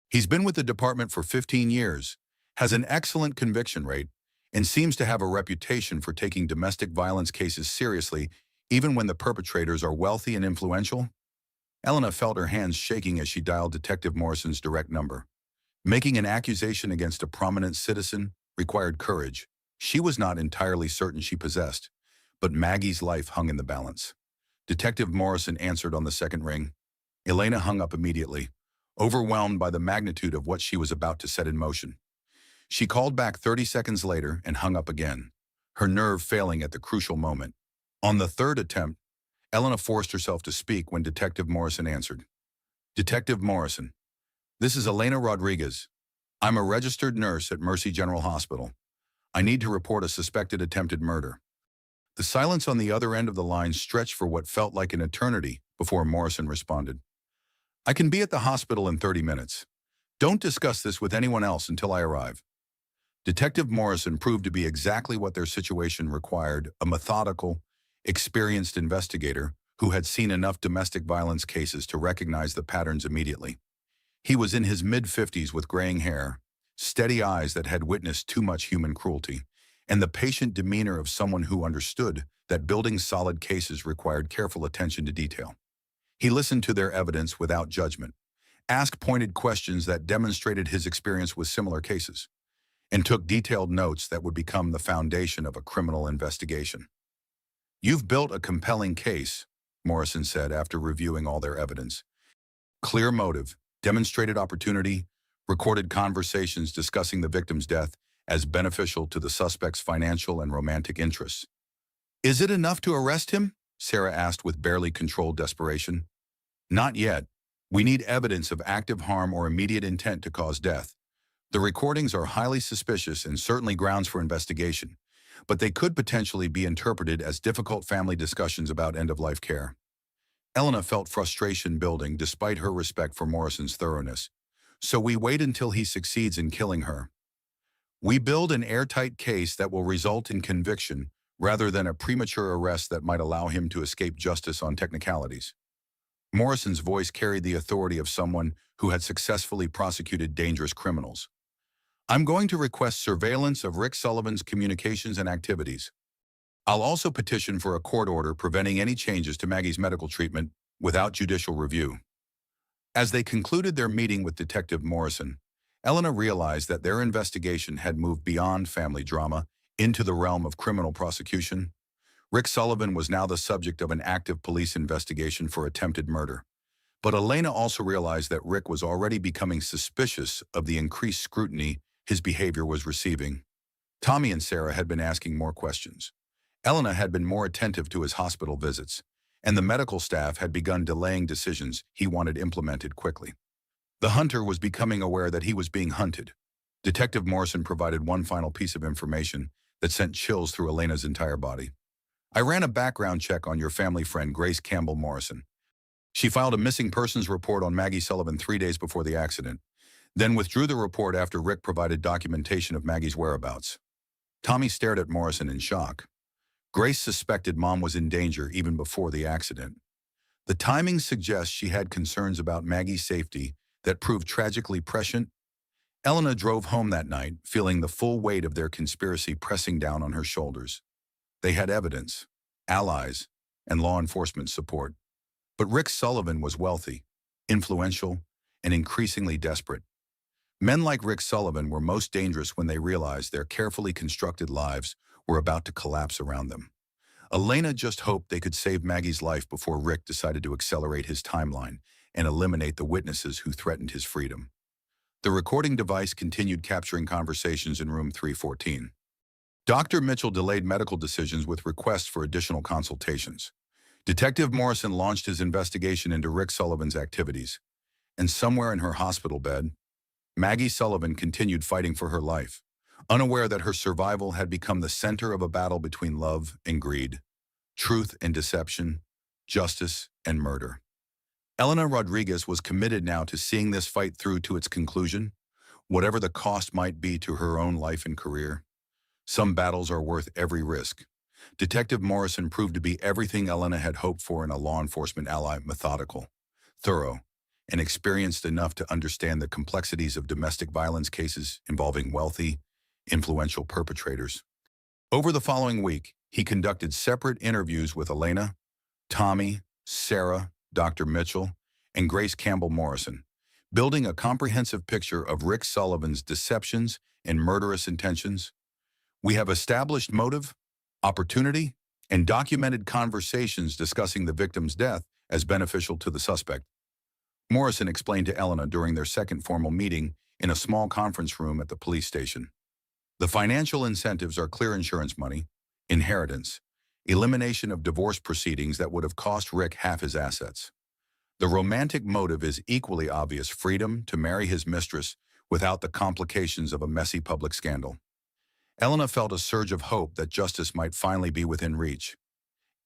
He's been with the department for 15 years, has an excellent conviction rate, and seems to have a reputation for taking domestic violence cases seriously, even when the perpetrators are wealthy and influential. Elena felt her hands shaking as she dialed Detective Morrison's direct number. Making an accusation against a prominent citizen required courage she was not entirely certain she possessed, but Maggie's life hung in the balance. Detective Morrison answered on the second ring. Elena hung up immediately, overwhelmed by the magnitude of what she was about to set in motion. She called back 30 seconds later and hung up again, her nerve failing at the crucial moment. On the third attempt, Elena forced herself to speak when Detective Morrison answered. Detective Morrison, this is Elena Rodriguez. I'm a registered nurse at Mercy General Hospital. I need to report a suspected attempted murder. The silence on the other end of the line stretched for what felt like an eternity before Morrison responded. I can be at the hospital in 30 minutes. Don't discuss this with anyone else until I arrive. Detective Morrison proved to be exactly what their situation required, a methodical, experienced investigator who had seen enough domestic violence cases to recognize the patterns immediately. He was in his mid-50s with graying hair, steady eyes that had witnessed too much human cruelty, and the patient demeanor of someone who understood that building solid cases required careful attention to detail. He listened to their evidence without judgment, asked pointed questions that demonstrated his experience with similar cases, and took detailed notes that would become the foundation of a criminal investigation. You've built a compelling case, Morrison said after reviewing all their evidence. Clear motive, demonstrated opportunity, recorded conversations discussing the victim's death, as beneficial to the suspect's financial and romantic interests. "Is it enough to arrest him?" Sarah asked with barely controlled desperation. "Not yet. We need evidence of active harm or immediate intent to cause death. The recordings are highly suspicious and certainly grounds for investigation, but they could potentially be interpreted as difficult family discussions about end-of-life care." Elena felt frustration building despite her respect for Morrison's thoroughness. "So we wait until he succeeds in killing her. We build an airtight case that will result in conviction rather than a premature arrest that might allow him to escape justice on technicalities." Morrison's voice carried the authority of someone who had successfully prosecuted dangerous criminals. "I'm going to request surveillance of Rick Sullivan's communications and activities. I'll also petition for a court order preventing any changes to Maggie's medical treatment without judicial review." As they concluded their meeting with Detective Morrison, Elena realized that their investigation had moved beyond family drama into the realm of criminal prosecution. Rick Sullivan was now the subject of an active police investigation for attempted murder. But Elena also realized that Rick was already becoming suspicious of the increased scrutiny his behavior was receiving. Tommy and Sarah had been asking more questions. Elena had been more attentive to his hospital visits, and the medical staff had begun delaying decisions he wanted implemented quickly. The hunter was becoming aware that he was being hunted. Detective Morrison provided one final piece of information that sent chills through Elena's entire body. "I ran a background check on your family friend Grace Campbell Morrison. She filed a missing persons report on Maggie Sullivan 3 days before the accident, then withdrew the report after Rick provided documentation of Maggie's whereabouts." Tommy stared at Morrison in shock. Grace suspected Mom was in danger even before the accident. The timing suggests she had concerns about Maggie's safety that proved tragically prescient. Elena drove home that night, feeling the full weight of their conspiracy pressing down on her shoulders. They had evidence, allies, and law enforcement support. But Rick Sullivan was wealthy, influential, and increasingly desperate. Men like Rick Sullivan were most dangerous when they realized their carefully constructed lives were about to collapse around them. Elena just hoped they could save Maggie's life before Rick decided to accelerate his timeline and eliminate the witnesses who threatened his freedom. The recording device continued capturing conversations in room 314. Dr. Mitchell delayed medical decisions with requests for additional consultations. Detective Morrison launched his investigation into Rick Sullivan's activities. And somewhere in her hospital bed, Maggie Sullivan continued fighting for her life, unaware that her survival had become the center of a battle between love and greed, truth and deception, justice and murder. Elena Rodriguez was committed now to seeing this fight through to its conclusion, whatever the cost might be to her own life and career. Some battles are worth every risk. Detective Morrison proved to be everything Elena had hoped for in a law enforcement ally: methodical, thorough, and experienced enough to understand the complexities of domestic violence cases involving wealthy, influential perpetrators. Over the following week, he conducted separate interviews with Elena, Tommy, Sarah, Dr. Mitchell, and Grace Campbell Morrison, building a comprehensive picture of Rick Sullivan's deceptions and murderous intentions. "We have established motive, opportunity, and documented conversations discussing the victim's death as beneficial to the suspect," Morrison explained to Elena during their second formal meeting in a small conference room at the police station. "The financial incentives are clear: insurance money, inheritance, elimination of divorce proceedings that would have cost Rick half his assets. The romantic motive is equally obvious: freedom to marry his mistress without the complications of a messy public scandal." Elena felt a surge of hope that justice might finally be within reach.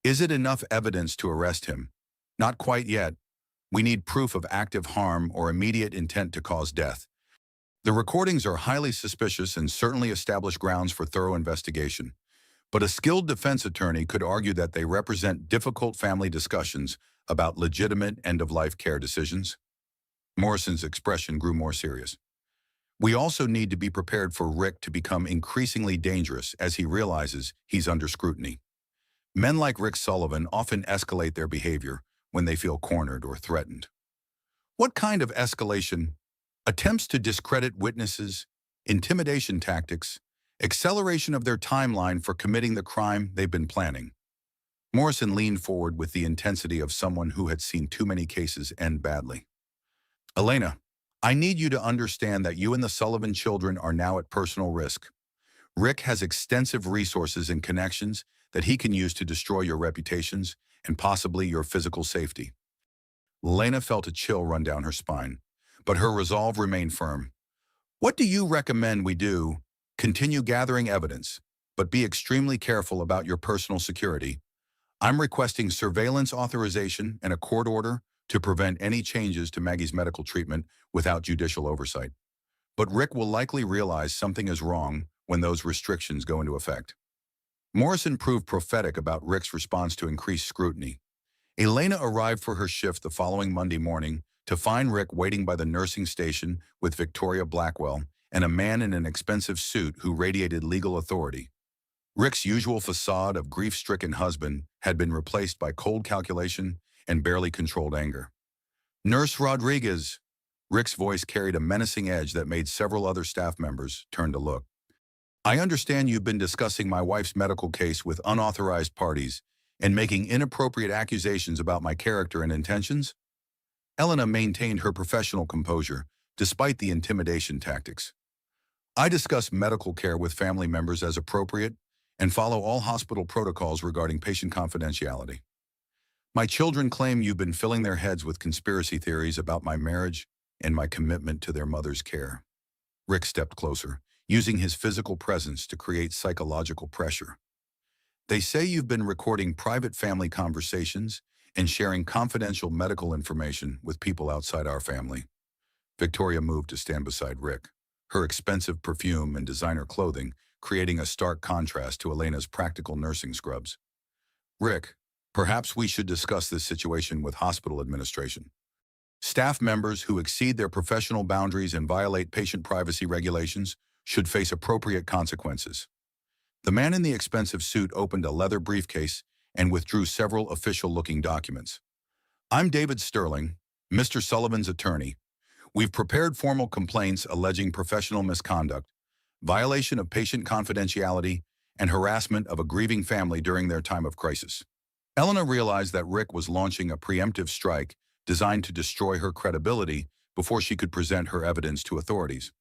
"Is it enough evidence to arrest him? Not quite yet. We need proof of active harm or immediate intent to cause death. The recordings are highly suspicious and certainly establish grounds for thorough investigation. But a skilled defense attorney could argue that they represent difficult family discussions about legitimate end-of-life care decisions." Morrison's expression grew more serious. "We also need to be prepared for Rick to become increasingly dangerous as he realizes he's under scrutiny. Men like Rick Sullivan often escalate their behavior when they feel cornered or threatened." "What kind of escalation?" "Attempts to discredit witnesses, intimidation tactics, acceleration of their timeline for committing the crime they've been planning." Morrison leaned forward with the intensity of someone who had seen too many cases end badly. "Elena, I need you to understand that you and the Sullivan children are now at personal risk. Rick has extensive resources and connections that he can use to destroy your reputations and possibly your physical safety. Lena felt a chill run down her spine, but her resolve remained firm. What do you recommend we do? Continue gathering evidence, but be extremely careful about your personal security. I'm requesting surveillance authorization and a court order to prevent any changes to Maggie's medical treatment without judicial oversight. But Rick will likely realize something is wrong when those restrictions go into effect. Morrison proved prophetic about Rick's response to increased scrutiny. Elena arrived for her shift the following Monday morning to find Rick waiting by the nursing station with Victoria Blackwell and a man in an expensive suit who radiated legal authority. Rick's usual facade of grief-stricken husband had been replaced by cold calculation and barely controlled anger. "Nurse Rodriguez!" Rick's voice carried a menacing edge that made several other staff members turn to look. "I understand you've been discussing my wife's medical case with unauthorized parties and making inappropriate accusations about my character and intentions?" Elena maintained her professional composure, despite the intimidation tactics. "I discuss medical care with family members as appropriate and follow all hospital protocols regarding patient confidentiality. My children claim you've been filling their heads with conspiracy theories about my marriage and my commitment to their mother's care." Rick stepped closer, using his physical presence to create psychological pressure. "They say you've been recording private family conversations and sharing confidential medical information with people outside our family." Victoria moved to stand beside Rick, her expensive perfume and designer clothing creating a stark contrast to Elena's practical nursing scrubs. "Rick, perhaps we should discuss this situation with hospital administration. Staff members who exceed their professional boundaries and violate patient privacy regulations should face appropriate consequences." The man in the expensive suit opened a leather briefcase and withdrew several official-looking documents. "I'm David Sterling, Mr. Sullivan's attorney. We've prepared formal complaints alleging professional misconduct, violation of patient confidentiality, and harassment of a grieving family during their time of crisis." Elena realized that Rick was launching a preemptive strike designed to destroy her credibility before she could present her evidence to authorities.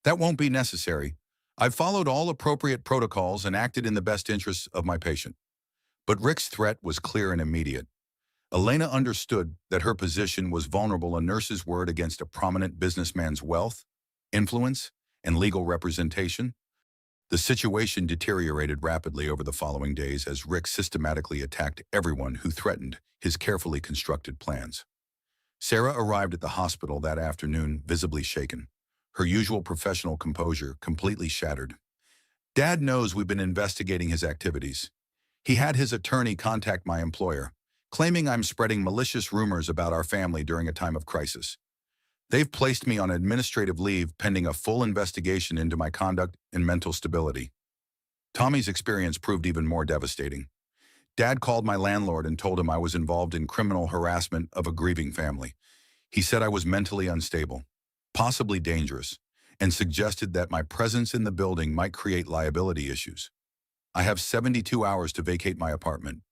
"That won't be necessary. I've followed all appropriate protocols and acted in the best interests of my patient." But Rick's threat was clear and immediate. Elena understood that her position was vulnerable, a nurse's word against a prominent businessman's wealth, influence, and legal representation. The situation deteriorated rapidly over the following days as Rick systematically attacked everyone who threatened his carefully constructed plans. Sarah arrived at the hospital that afternoon, visibly shaken, her usual professional composure completely shattered. "Dad knows we've been investigating his activities. He had his attorney contact my employer, claiming I'm spreading malicious rumors about our family during a time of crisis. They've placed me on administrative leave pending a full investigation into my conduct and mental stability." Tommy's experience proved even more devastating. Dad called my landlord and told him I was involved in criminal harassment of a grieving family. He said I was mentally unstable, possibly dangerous, and suggested that my presence in the building might create liability issues. "I have 72 hours to vacate my apartment."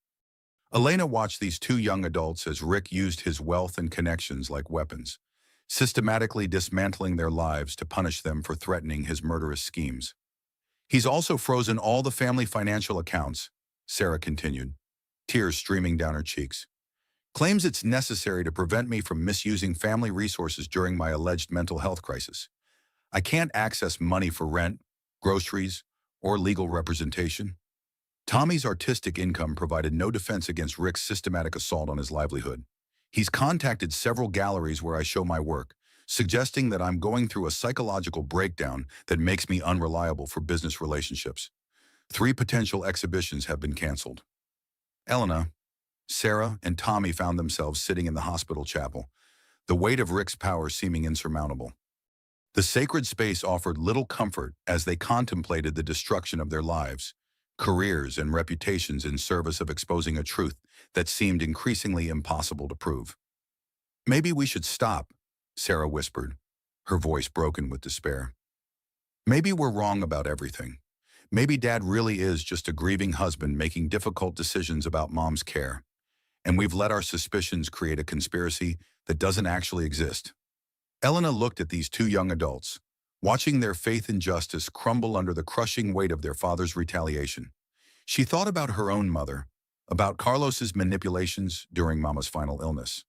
Elena watched these two young adults as Rick used his wealth and connections like weapons, systematically dismantling their lives to punish them for threatening his murderous schemes. "He's also frozen all the family financial accounts," Sarah continued, tears streaming down her cheeks. "Claims it's necessary to prevent me from misusing family resources during my alleged mental health crisis. I can't access money for rent, groceries, or legal representation." Tommy's artistic income provided no defense against Rick's systematic assault on his livelihood. "He's contacted several galleries where I show my work, suggesting that I'm going through a psychological breakdown that makes me unreliable for business relationships. 3 potential exhibitions have been canceled." Elena, Sarah, and Tommy found themselves sitting in the hospital chapel, the weight of Rick's power seeming insurmountable. The sacred space offered little comfort as they contemplated the destruction of their lives, careers, and reputations in service of exposing a truth that seemed increasingly impossible to prove. "Maybe we should stop," Sarah whispered, her voice broken with despair. "Maybe we're wrong about everything. Maybe Dad really is just a grieving husband making difficult decisions about Mom's care, and we've let our suspicions create a conspiracy that doesn't actually exist." Elena looked at these two young adults, watching their faith in justice crumble under the crushing weight of their father's retaliation. She thought about her own mother, about Carlos's manipulations during Mama's final illness,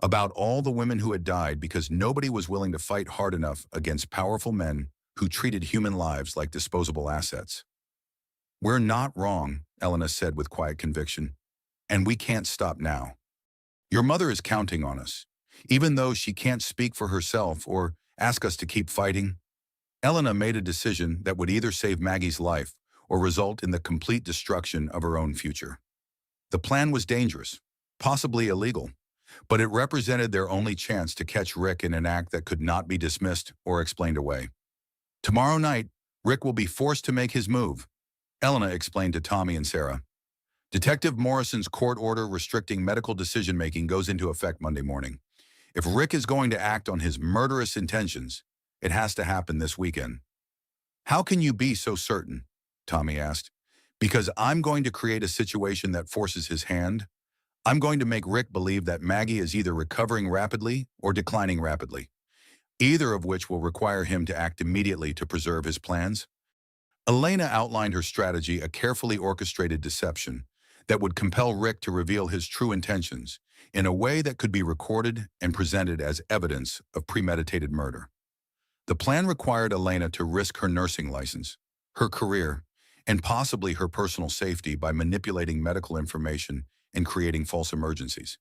about all the women who had died because nobody was willing to fight hard enough against powerful men who treated human lives like disposable assets. "We're not wrong," Elena said with quiet conviction, "and we can't stop now. Your mother is counting on us, even though she can't speak for herself or ask us to keep fighting." Elena made a decision that would either save Maggie's life or result in the complete destruction of her own future. The plan was dangerous, possibly illegal, but it represented their only chance to catch Rick in an act that could not be dismissed or explained away. "Tomorrow night, Rick will be forced to make his move," Elena explained to Tommy and Sarah. "Detective Morrison's court order restricting medical decision-making goes into effect Monday morning. If Rick is going to act on his murderous intentions, it has to happen this weekend." "How can you be so certain?" Tommy asked. "Because I'm going to create a situation that forces his hand. I'm going to make Rick believe that Maggie is either recovering rapidly or declining rapidly, either of which will require him to act immediately to preserve his plans." Elena outlined her strategy, a carefully orchestrated deception that would compel Rick to reveal his true intentions in a way that could be recorded and presented as evidence of premeditated murder. The plan required Elena to risk her nursing license, her career, and possibly her personal safety by manipulating medical information and creating false emergencies.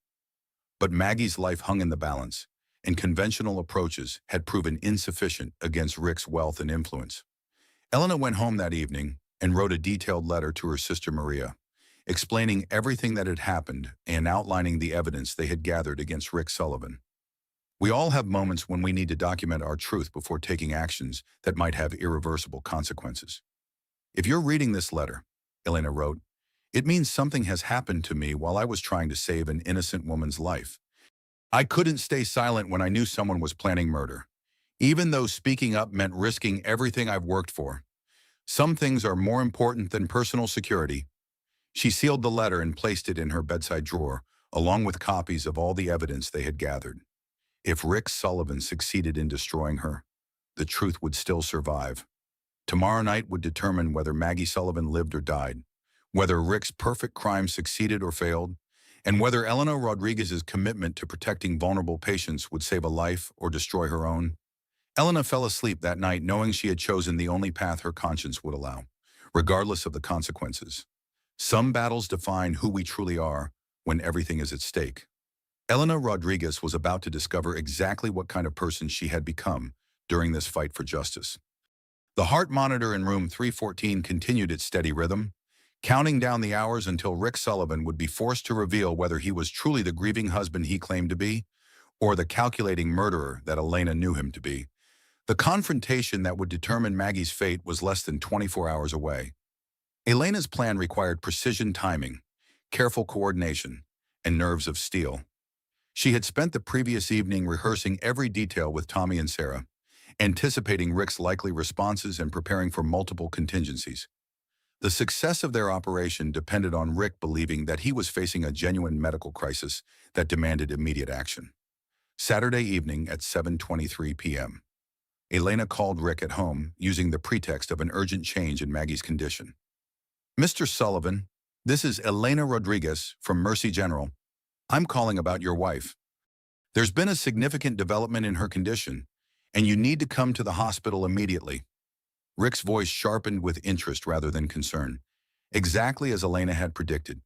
But Maggie's life hung in the balance, and conventional approaches had proven insufficient against Rick's wealth and influence. Elena went home that evening and wrote a detailed letter to her sister Maria, explaining everything that had happened and outlining the evidence they had gathered against Rick Sullivan. "We all have moments when we need to document our truth before taking actions that might have irreversible consequences. If you're reading this letter," Elena wrote, "it means something has happened to me while I was trying to save an innocent woman's life. I couldn't stay silent when I knew someone was planning murder, even though speaking up meant risking everything I've worked for. Some things are more important than personal security." She sealed the letter and placed it in her bedside drawer, along with copies of all the evidence they had gathered. If Rick Sullivan succeeded in destroying her, the truth would still survive. Tomorrow night would determine whether Maggie Sullivan lived or died, whether Rick's perfect crime succeeded or failed, and whether Elena Rodriguez's commitment to protecting vulnerable patients would save a life or destroy her own. Elena fell asleep that night knowing she had chosen the only path her conscience would allow, regardless of the consequences. Some battles define who we truly are when everything is at stake. Elena Rodriguez was about to discover exactly what kind of person she had become during this fight for justice. The heart monitor in room 314 continued its steady rhythm, counting down the hours until Rick Sullivan would be forced to reveal whether he was truly the grieving husband he claimed to be, or the calculating murderer that Elena knew him to be. The confrontation that would determine Maggie's fate was less than 24 hours away. Elena's plan required precision timing, careful coordination, and nerves of steel. She had spent the previous evening rehearsing every detail with Tommy and Sarah, anticipating Rick's likely responses and preparing for multiple contingencies. The success of their operation depended on Rick believing that he was facing a genuine medical crisis that demanded immediate action. Saturday evening at 7:23 p.m. Elena called Rick at home using the pretext of an urgent change in Maggie's condition. "Mr. Sullivan, this is Elena Rodriguez from Mercy General. I'm calling about your wife. There's been a significant development in her condition, and you need to come to the hospital immediately." Rick's voice sharpened with interest rather than concern, exactly as Elena had predicted.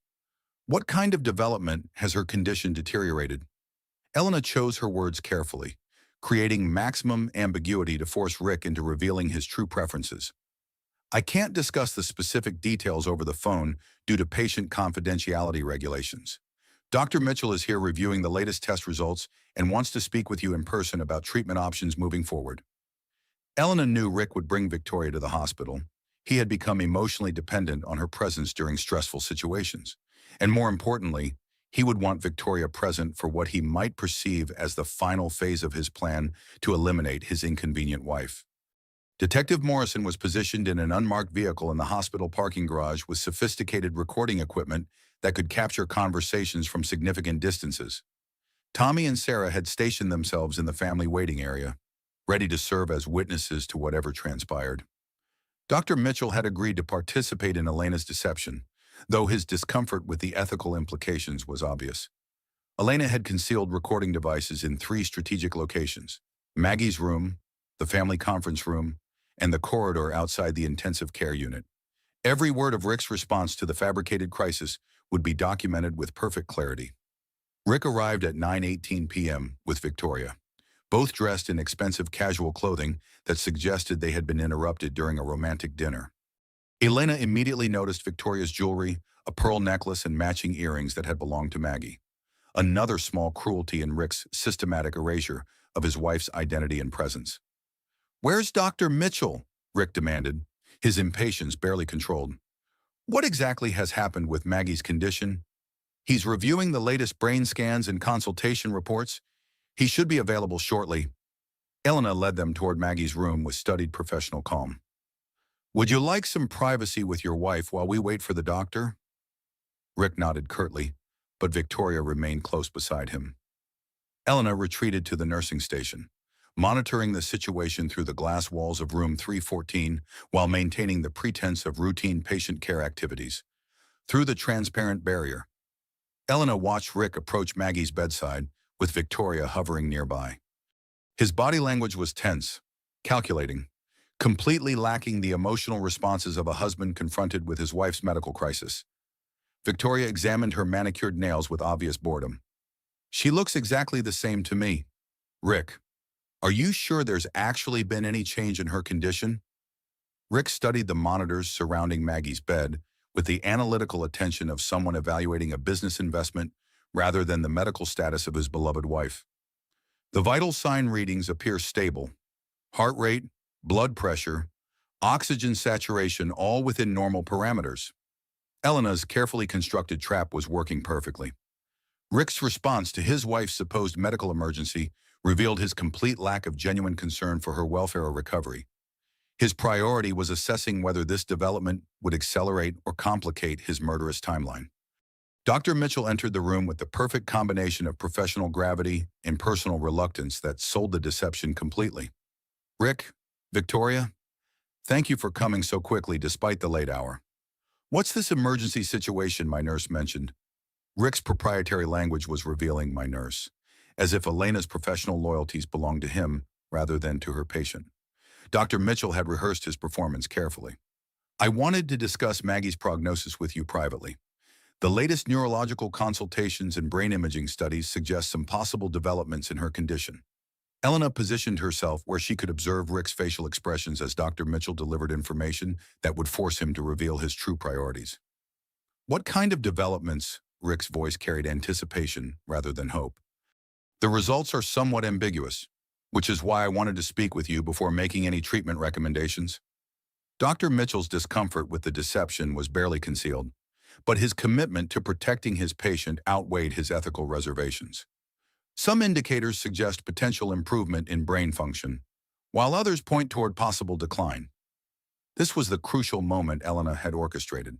"What kind of development has her condition deteriorated?" Elena chose her words carefully, creating maximum ambiguity to force Rick into revealing his true preferences. "I can't discuss the specific details over the phone due to patient confidentiality regulations. Dr. Mitchell is here reviewing the latest test results and wants to speak with you in person about treatment options moving forward." Elena knew Rick would bring Victoria to the hospital. He had become emotionally dependent on her presence during stressful situations. And more importantly, he would want Victoria present for what he might perceive as the final phase of his plan to eliminate his inconvenient wife. Detective Morrison was positioned in an unmarked vehicle in the hospital parking garage with sophisticated recording equipment that could capture conversations from significant distances. Tommy and Sarah had stationed themselves in the family waiting area. ready to serve as witnesses to whatever transpired. Dr. Mitchell had agreed to participate in Elena's deception, though his discomfort with the ethical implications was obvious. Elena had concealed recording devices in 3 strategic locations: Maggie's room, the family conference room, and the corridor outside the intensive care unit. Every word of Rick's response to the fabricated crisis would be documented with perfect clarity. Rick arrived at 9:18 p.m. with Victoria, both dressed in expensive casual clothing that suggested they had been interrupted during a romantic dinner. Elena immediately noticed Victoria's jewelry, a pearl necklace, and matching earrings that had belonged to Maggie. Another small cruelty in Rick's systematic erasure of his wife's identity and presence. "Where's Dr. Mitchell?" Rick demanded, his impatience barely controlled. "What exactly has happened with Maggie's condition?" "He's reviewing the latest brain scans and consultation reports. He should be available shortly." Elena led them toward Maggie's room with studied professional calm. "Would you like some privacy with your wife while we wait for the doctor?" Rick nodded curtly, but Victoria remained close beside him. Elena retreated to the nursing station, monitoring the situation through the glass walls of room 314 while maintaining the pretense of routine patient care activities. Through the transparent barrier, Elena watched Rick approach Maggie's bedside, with Victoria hovering nearby. His body language was tense, calculating, completely lacking the emotional responses of a husband confronted with his wife's medical crisis. Victoria examined her manicured nails with obvious boredom. "She looks exactly the same to me." "Rick, are you sure there's actually been any change in her condition?" Rick studied the monitors surrounding Maggie's bed with the analytical attention of someone evaluating a business investment rather than the medical status of his beloved wife. The vital sign readings appear stable: heart rate, blood pressure, oxygen saturation, all within normal parameters. Elena's carefully constructed trap was working perfectly. Rick's response to his wife's supposed medical emergency revealed his complete lack of genuine concern for her welfare or recovery. His priority was assessing whether this development would accelerate or complicate his murderous timeline. Dr. Mitchell entered the room with the perfect combination of professional gravity and personal reluctance that sold the deception completely. "Rick, Victoria, thank you for coming so quickly despite the late hour. What's this emergency situation my nurse mentioned?" Rick's proprietary language was revealing "my nurse," as if Elena's professional loyalties belonged to him rather than to her patient. Dr. Mitchell had rehearsed his performance carefully. "I wanted to discuss Maggie's prognosis with you privately. The latest neurological consultations and brain imaging studies suggest some possible developments in her condition." Elena positioned herself where she could observe Rick's facial expressions as Dr. Mitchell delivered information that would force him to reveal his true priorities. "What kind of developments?" Rick's voice carried anticipation rather than hope. "The results are somewhat ambiguous, which is why I wanted to speak with you before making any treatment recommendations." Dr. Mitchell's discomfort with the deception was barely concealed, but his commitment to protecting his patient outweighed his ethical reservations. "Some indicators suggest potential improvement in brain function, while others point toward possible decline." This was the crucial moment Elena had orchestrated.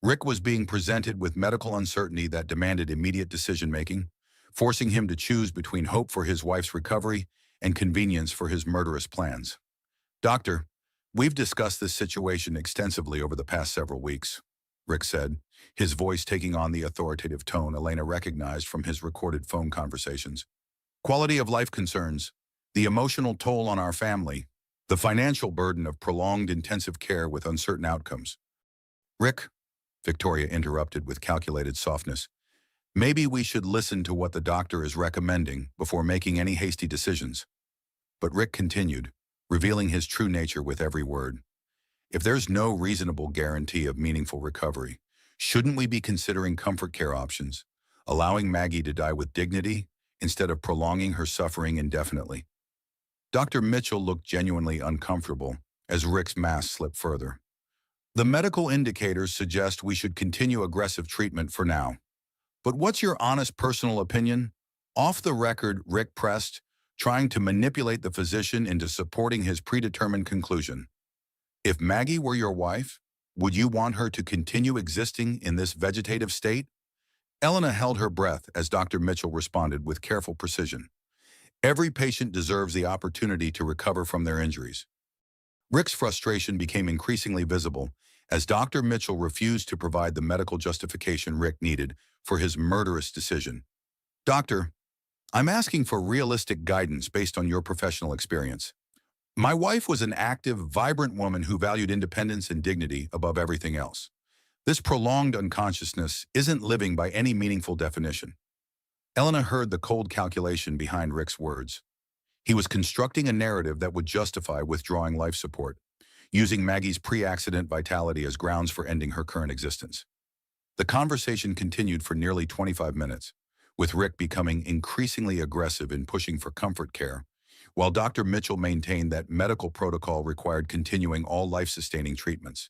Rick was being presented with medical uncertainty that demanded immediate decision-making, forcing him to choose between hope for his wife's recovery and convenience for his murderous plans. "Doctor, we've discussed this situation extensively over the past several weeks," Rick said, his voice taking on the authoritative tone Elena recognized from his recorded phone conversations. "Quality of life concerns, the emotional toll on our family, the financial burden of prolonged intensive care with uncertain outcomes." "Rick," Victoria interrupted with calculated softness, "maybe we should listen to what the doctor is recommending before making any hasty decisions." But Rick continued, revealing his true nature with every word. "If there's no reasonable guarantee of meaningful recovery, shouldn't we be considering comfort care options, allowing Maggie to die with dignity instead of prolonging her suffering indefinitely?" Dr. Mitchell looked genuinely uncomfortable as Rick's mask slipped further. "The medical indicators suggest we should continue aggressive treatment for now. But what's your honest personal opinion?" Off the record, Rick pressed, trying to manipulate the physician into supporting his predetermined conclusion. "If Maggie were your wife, would you want her to continue existing in this vegetative state?" Elena held her breath as Dr. Mitchell responded with careful precision. Every patient deserves the opportunity to recover from their injuries. Rick's frustration became increasingly visible as Dr. Mitchell refused to provide the medical justification Rick needed for his murderous decision. Doctor, I'm asking for realistic guidance based on your professional experience. My wife was an active, vibrant woman who valued independence and dignity above everything else. This prolonged unconsciousness isn't living by any meaningful definition. Elena heard the cold calculation behind Rick's words. He was constructing a narrative that would justify withdrawing life support, using Maggie's pre-accident vitality as grounds for ending her current existence. The conversation continued for nearly 25 minutes, with Rick becoming increasingly aggressive in pushing for comfort care, while Dr. Mitchell maintained that medical protocol required continuing all life-sustaining treatments.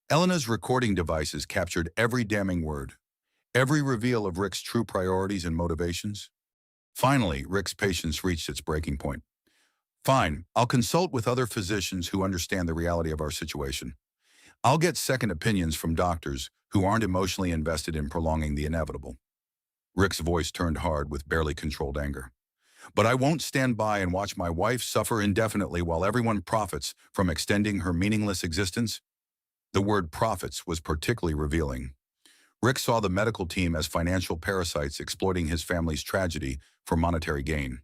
Elena's recording devices captured every damning word, every reveal of Rick's true priorities and motivations. Finally, Rick's patience reached its breaking point. Fine, I'll consult with other physicians who understand the reality of our situation. I'll get second opinions from doctors who aren't emotionally invested in prolonging the inevitable. Rick's voice turned hard with barely controlled anger. But I won't stand by and watch my wife suffer indefinitely while everyone profits from extending her meaningless existence. The word profits was particularly revealing. Rick saw the medical team as financial parasites exploiting his family's tragedy for monetary gain,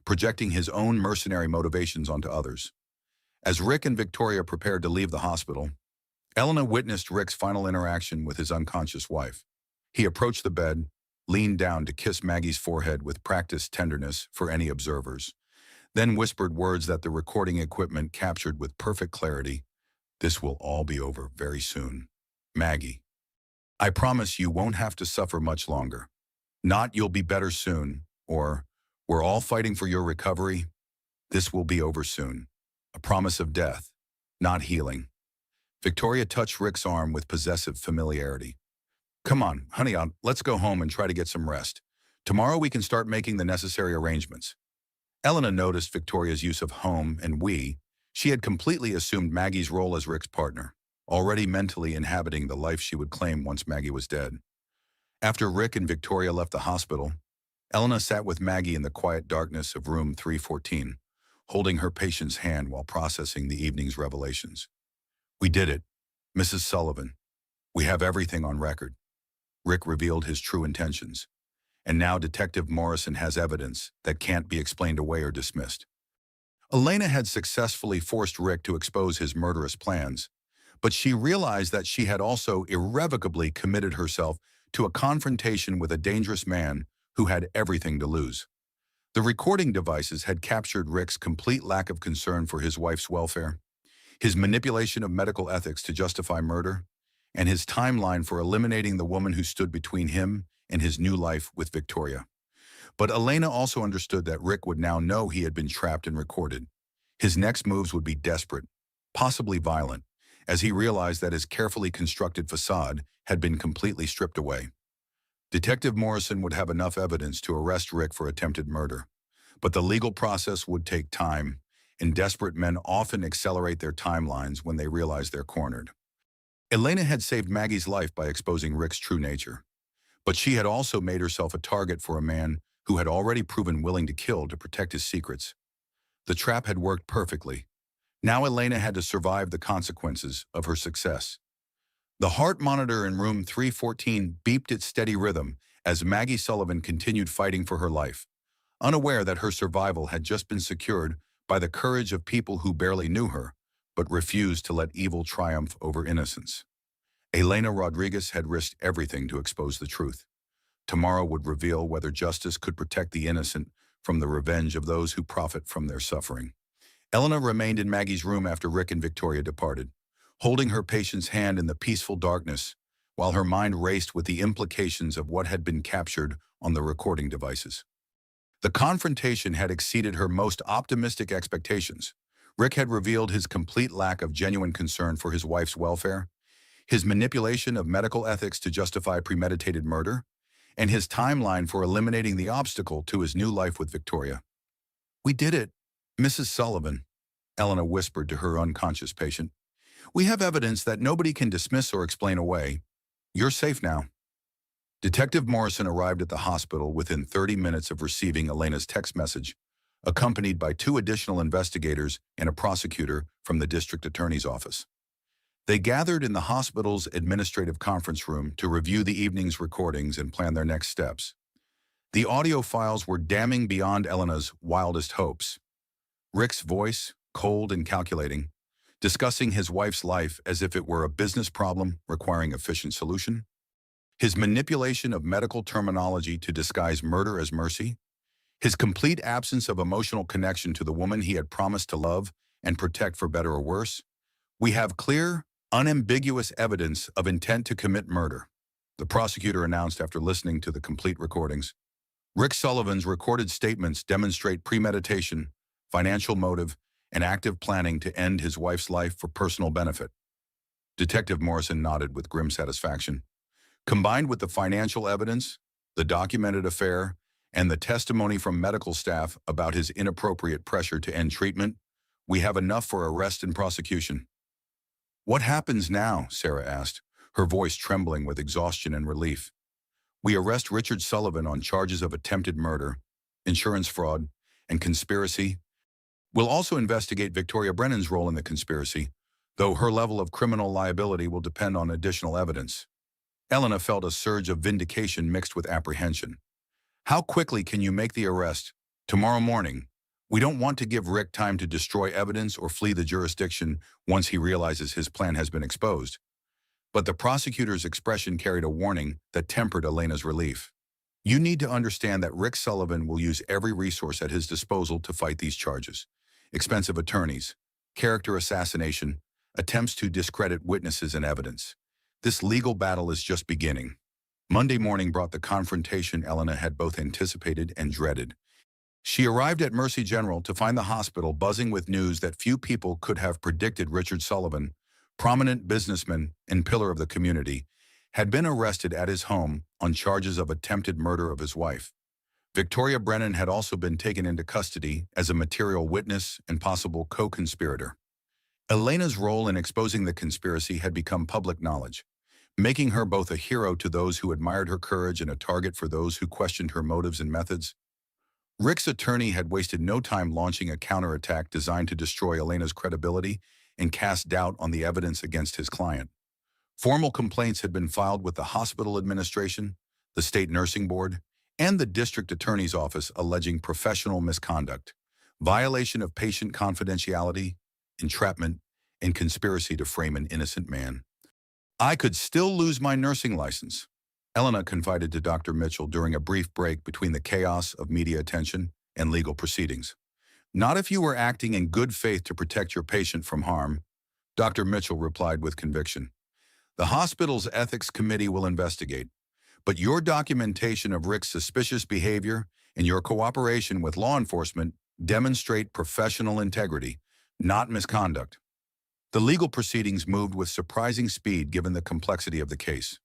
projecting his own mercenary motivations onto others. As Rick and Victoria prepared to leave the hospital, Elena witnessed Rick's final interaction with his unconscious wife. He approached the bed, leaned down to kiss Maggie's forehead with practiced tenderness for any observers, then whispered words that the recording equipment captured with perfect clarity. This will all be over very soon. Maggie, I promise you won't have to suffer much longer. Not you'll be better soon, or we're all fighting for your recovery. This will be over soon. A promise of death, not healing. Victoria touched Rick's arm with possessive familiarity. Come on, honey, let's go home and try to get some rest. Tomorrow we can start making the necessary arrangements. Elena noticed Victoria's use of home and we. She had completely assumed Maggie's role as Rick's partner, already mentally inhabiting the life she would claim once Maggie was dead. After Rick and Victoria left the hospital, Elena sat with Maggie in the quiet darkness of room 314, holding her patient's hand while processing the evening's revelations. We did it, Mrs. Sullivan. We have everything on record. Rick revealed his true intentions, and now Detective Morrison has evidence that can't be explained away or dismissed. Elena had successfully forced Rick to expose his murderous plans, but she realized that she had also irrevocably committed herself to a confrontation with a dangerous man who had everything to lose. The recording devices had captured Rick's complete lack of concern for his wife's welfare, his manipulation of medical ethics to justify murder, and his timeline for eliminating the woman who stood between him and his new life with Victoria. But Elena also understood that Rick would now know he had been trapped and recorded. His next moves would be desperate, possibly violent, as he realized that his carefully constructed facade had been completely stripped away. Detective Morrison would have enough evidence to arrest Rick for attempted murder, but the legal process would take time, and desperate men often accelerate their timelines when they realize they're cornered. Elena had saved Maggie's life by exposing Rick's true nature, but she had also made herself a target for a man who had already proven willing to kill to protect his secrets. The trap had worked perfectly. Now Elena had to survive the consequences of her success. The heart monitor in room 314 beeped its steady rhythm as Maggie Sullivan continued fighting for her life, unaware that her survival had just been secured by the courage of people who barely knew her, but refused to let evil triumph over innocence. Elena Rodriguez had risked everything to expose the truth. Tomorrow would reveal whether justice could protect the innocent from the revenge of those who profit from their suffering. Elena remained in Maggie's room after Rick and Victoria departed, holding her patient's hand in the peaceful darkness, while her mind raced with the implications of what had been captured on the recording devices. The confrontation had exceeded her most optimistic expectations. Rick had revealed his complete lack of genuine concern for his wife's welfare, his manipulation of medical ethics to justify premeditated murder, and his timeline for eliminating the obstacle to his new life with Victoria. We did it, Mrs. Sullivan, Elena whispered to her unconscious patient. We have evidence that nobody can dismiss or explain away. You're safe now. Detective Morrison arrived at the hospital within 30 minutes of receiving Elena's text message. accompanied by 2 additional investigators and a prosecutor from the district attorney's office. They gathered in the hospital's administrative conference room to review the evening's recordings and plan their next steps. The audio files were damning beyond Elena's wildest hopes. Rick's voice, cold and calculating, discussing his wife's life as if it were a business problem requiring efficient solution. His manipulation of medical terminology to disguise murder as mercy. His complete absence of emotional connection to the woman he had promised to love and protect for better or worse. We have clear, unambiguous evidence of intent to commit murder, the prosecutor announced after listening to the complete recordings. Rick Sullivan's recorded statements demonstrate premeditation, financial motive, and active planning to end his wife's life for personal benefit. Detective Morrison nodded with grim satisfaction. Combined with the financial evidence, the documented affair, and the testimony from medical staff about his inappropriate pressure to end treatment, we have enough for arrest and prosecution. "What happens now?" Sarah asked, her voice trembling with exhaustion and relief. "We arrest Richard Sullivan on charges of attempted murder, insurance fraud, and conspiracy. We'll also investigate Victoria Brennan's role in the conspiracy, though her level of criminal liability will depend on additional evidence." Elena felt a surge of vindication mixed with apprehension. "How quickly can you make the arrest?" "Tomorrow morning. We don't want to give Rick time to destroy evidence or flee the jurisdiction once he realizes his plan has been exposed." But the prosecutor's expression carried a warning that tempered Elena's relief. "You need to understand that Rick Sullivan will use every resource at his disposal to fight these charges. Expensive attorneys, character assassination, attempts to discredit witnesses and evidence. This legal battle is just beginning." Monday morning brought the confrontation Elena had both anticipated and dreaded. She arrived at Mercy General to find the hospital buzzing with news that few people could have predicted. Richard Sullivan, prominent businessman and pillar of the community, had been arrested at his home on charges of attempted murder of his wife. Victoria Brennan had also been taken into custody as a material witness and possible co-conspirator. Elena's role in exposing the conspiracy had become public knowledge, making her both a hero to those who admired her courage and a target for those who questioned her motives and methods. Rick's attorney had wasted no time launching a counterattack designed to destroy Elena's credibility and cast doubt on the evidence against his client. Formal complaints had been filed with the hospital administration, the state nursing board, and the district attorney's office alleging professional misconduct, violation of patient confidentiality, entrapment, and conspiracy to frame an innocent man. "I could still lose my nursing license," Elena confided to Dr. Mitchell during a brief break between the chaos of media attention and legal proceedings. "Not if you were acting in good faith to protect your patient from harm," Dr. Mitchell replied with conviction. "The hospital's ethics committee will investigate, but your documentation of Rick's suspicious behavior and your cooperation with law enforcement demonstrate professional integrity, not misconduct." The legal proceedings moved with surprising speed given the complexity of the case.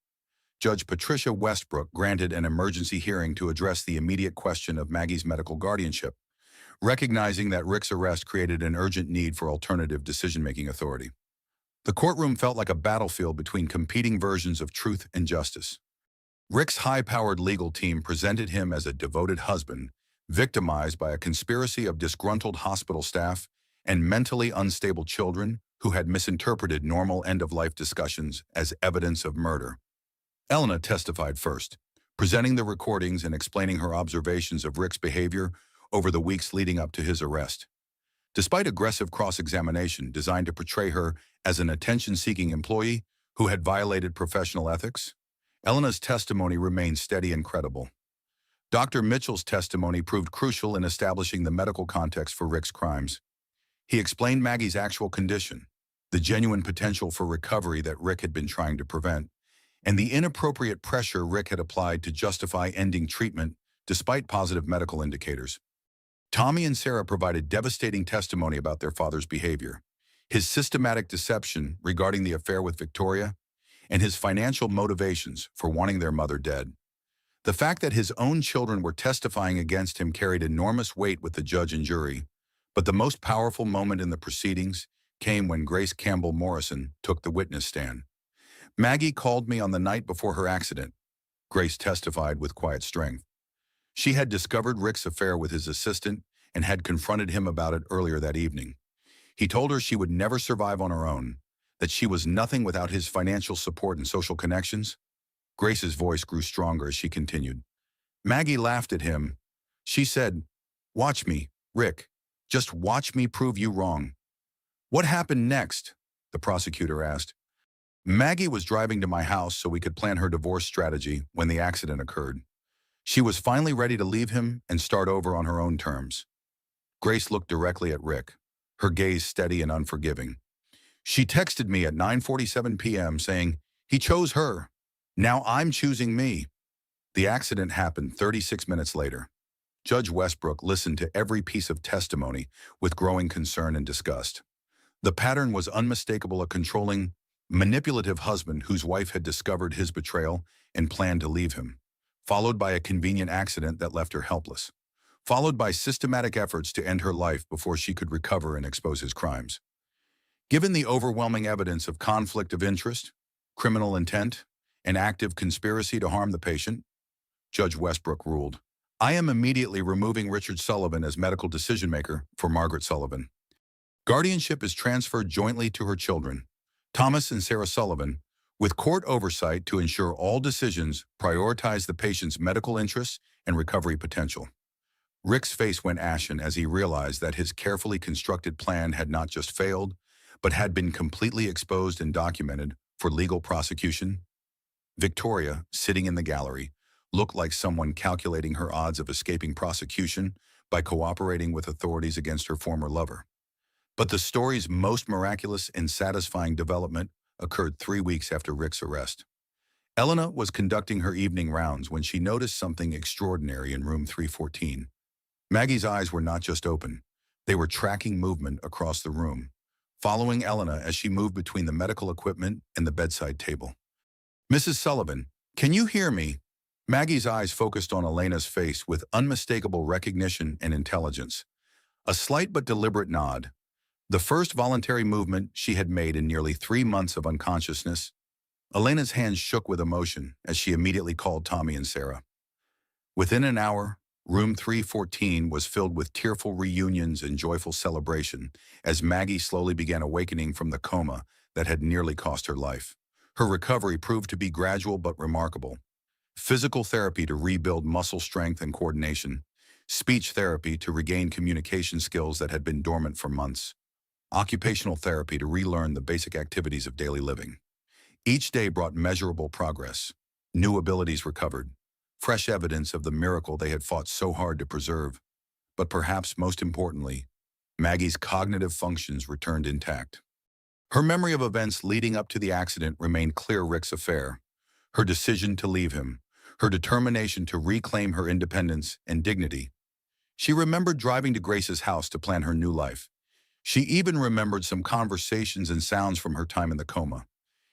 Judge Patricia Westbrook granted an emergency hearing to address the immediate question of Maggie's medical guardianship, recognizing that Rick's arrest created an urgent need for alternative decision-making authority. The courtroom felt like a battlefield between competing versions of truth and justice. Rick's high-powered legal team presented him as a devoted husband, victimized by a conspiracy of disgruntled hospital staff and mentally unstable children who had misinterpreted normal end-of-life discussions as evidence of murder. Elena testified first, presenting the recordings and explaining her observations of Rick's behavior over the weeks leading up to his arrest. Despite aggressive cross-examination designed to portray her as an attention-seeking employee who had violated professional ethics, Elena's testimony remained steady and credible. Dr. Mitchell's testimony proved crucial in establishing the medical context for Rick's crimes. He explained Maggie's actual condition, the genuine potential for recovery that Rick had been trying to prevent, and the inappropriate pressure Rick had applied to justify ending treatment despite positive medical indicators. Tommy and Sarah provided devastating testimony about their father's behavior, his systematic deception regarding the affair with Victoria, and his financial motivations for wanting their mother dead. The fact that his own children were testifying against him carried enormous weight with the judge and jury, but the most powerful moment in the proceedings came when Grace Campbell Morrison took the witness stand. "Maggie called me on the night before her accident," Grace testified with quiet strength. She had discovered Rick's affair with his assistant and had confronted him about it earlier that evening. He told her she would never survive on her own, that she was nothing without his financial support and social connections. Grace's voice grew stronger as she continued. Maggie laughed at him. She said, "Watch me, Rick. Just watch me prove you wrong." "What happened next?" the prosecutor asked. Maggie was driving to my house so we could plan her divorce strategy when the accident occurred. She was finally ready to leave him and start over on her own terms. Grace looked directly at Rick, her gaze steady and unforgiving. She texted me at 9:47 p.m. saying, "He chose her. Now I'm choosing me." The accident happened 36 minutes later. Judge Westbrook listened to every piece of testimony with growing concern and disgust. The pattern was unmistakable: a controlling, manipulative husband whose wife had discovered his betrayal and planned to leave him, followed by a convenient accident that left her helpless, followed by systematic efforts to end her life before she could recover and expose his crimes. Given the overwhelming evidence of conflict of interest, criminal intent, and active conspiracy to harm the patient, Judge Westbrook ruled, "I am immediately removing Richard Sullivan as medical decision-maker for Margaret Sullivan. Guardianship is transferred jointly to her children, Thomas and Sarah Sullivan, with court oversight to ensure all decisions prioritize the patient's medical interests and recovery potential." Rick's face went ashen as he realized that his carefully constructed plan had not just failed, but had been completely exposed and documented for legal prosecution. Victoria, sitting in the gallery, looked like someone calculating her odds of escaping prosecution by cooperating with authorities against her former lover. But the story's most miraculous and satisfying development occurred 3 weeks after Rick's arrest. Elena was conducting her evening rounds when she noticed something extraordinary in room 314. Maggie's eyes were not just open, they were tracking movement across the room, following Elena as she moved between the medical equipment and the bedside table. "Mrs. Sullivan, can you hear me?" Maggie's eyes focused on Elena's face with unmistakable recognition and intelligence. A slight but deliberate nod, the first voluntary movement she had made in nearly 3 months of unconsciousness. Elena's hands shook with emotion as she immediately called Tommy and Sarah. Within an hour, room 314 was filled with tearful reunions and joyful celebration as Maggie slowly began awakening from the coma that had nearly cost her life. Her recovery proved to be gradual but remarkable. Physical therapy to rebuild muscle strength and coordination, speech therapy to regain communication skills that had been dormant for months, occupational therapy to relearn the basic activities of daily living. Each day brought measurable progress, new abilities recovered, fresh evidence of the miracle they had fought so hard to preserve. But perhaps most importantly, Maggie's cognitive functions returned intact. Her memory of events leading up to the accident remained clear: Rick's affair, her decision to leave him, her determination to reclaim her independence and dignity. She remembered driving to Grace's house to plan her new life. She even remembered some conversations and sounds from her time in the coma,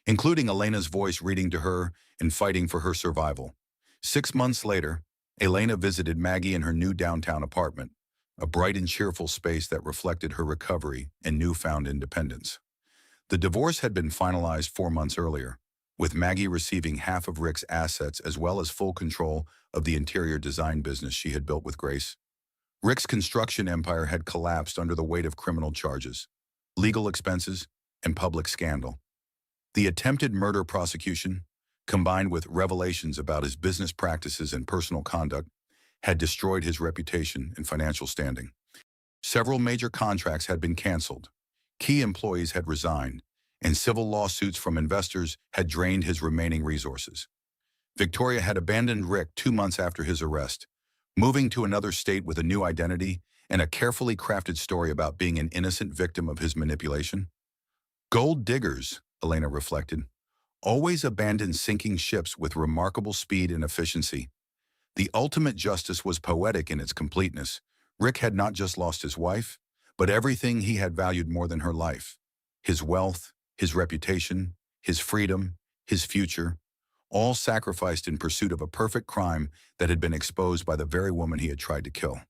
including Elena's voice reading to her and fighting for her survival. 6 months later, Elena visited Maggie in her new downtown apartment, a bright and cheerful space that reflected her recovery and newfound independence. The divorce had been finalized 4 months earlier, with Maggie receiving half of Rick's assets as well as full control of the interior design business she had built with Grace. Rick's construction empire had collapsed under the weight of criminal charges, legal expenses, and public scandal. The attempted murder prosecution, combined with revelations about his business practices and personal conduct, had destroyed his reputation and financial standing. Several major contracts had been canceled, key employees had resigned, and civil lawsuits from investors had drained his remaining resources. Victoria had abandoned Rick 2 months after his arrest, moving to another state with a new identity and a carefully crafted story about being an innocent victim of his manipulation. Gold diggers, Elena reflected, always abandon sinking ships with remarkable speed and efficiency. The ultimate justice was poetic in its completeness. Rick had not just lost his wife, but everything he had valued more than her life: his wealth, his reputation, his freedom, his future, all sacrificed in pursuit of a perfect crime that had been exposed by the very woman he had tried to kill.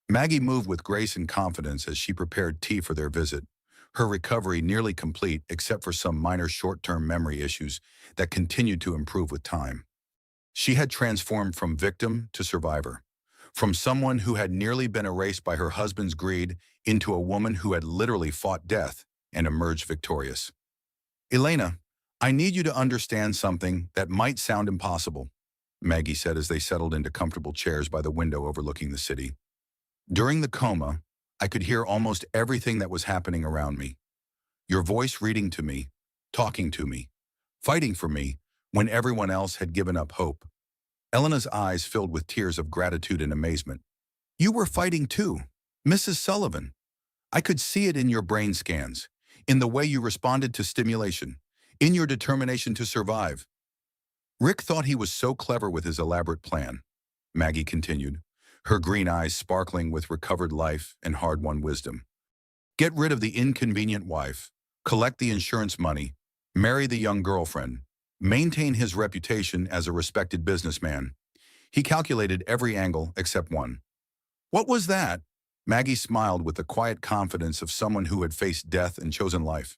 Maggie moved with grace and confidence as she prepared tea for their visit, her recovery nearly complete except for some minor short-term memory issues that continued to improve with time. She had transformed from victim to survivor, from someone who had nearly been erased by her husband's greed into a woman who had literally fought death and emerged victorious. Elena, I need you to understand something that might sound impossible, Maggie said as they settled into comfortable chairs by the window overlooking the city. During the coma, I could hear almost everything that was happening around me. Your voice reading to me, talking to me, fighting for me when everyone else had given up hope. Elena's eyes filled with tears of gratitude and amazement. You were fighting too, Mrs. Sullivan. I could see it in your brain scans, in the way you responded to stimulation, in your determination to survive. Rick thought he was so clever with his elaborate plan, Maggie continued, her green eyes sparkling with recovered life and hard-won wisdom. Get rid of the inconvenient wife, collect the insurance money, marry the young girlfriend, maintain his reputation as a respected businessman. He calculated every angle except one. What was that? Maggie smiled with the quiet confidence of someone who had faced death and chosen life.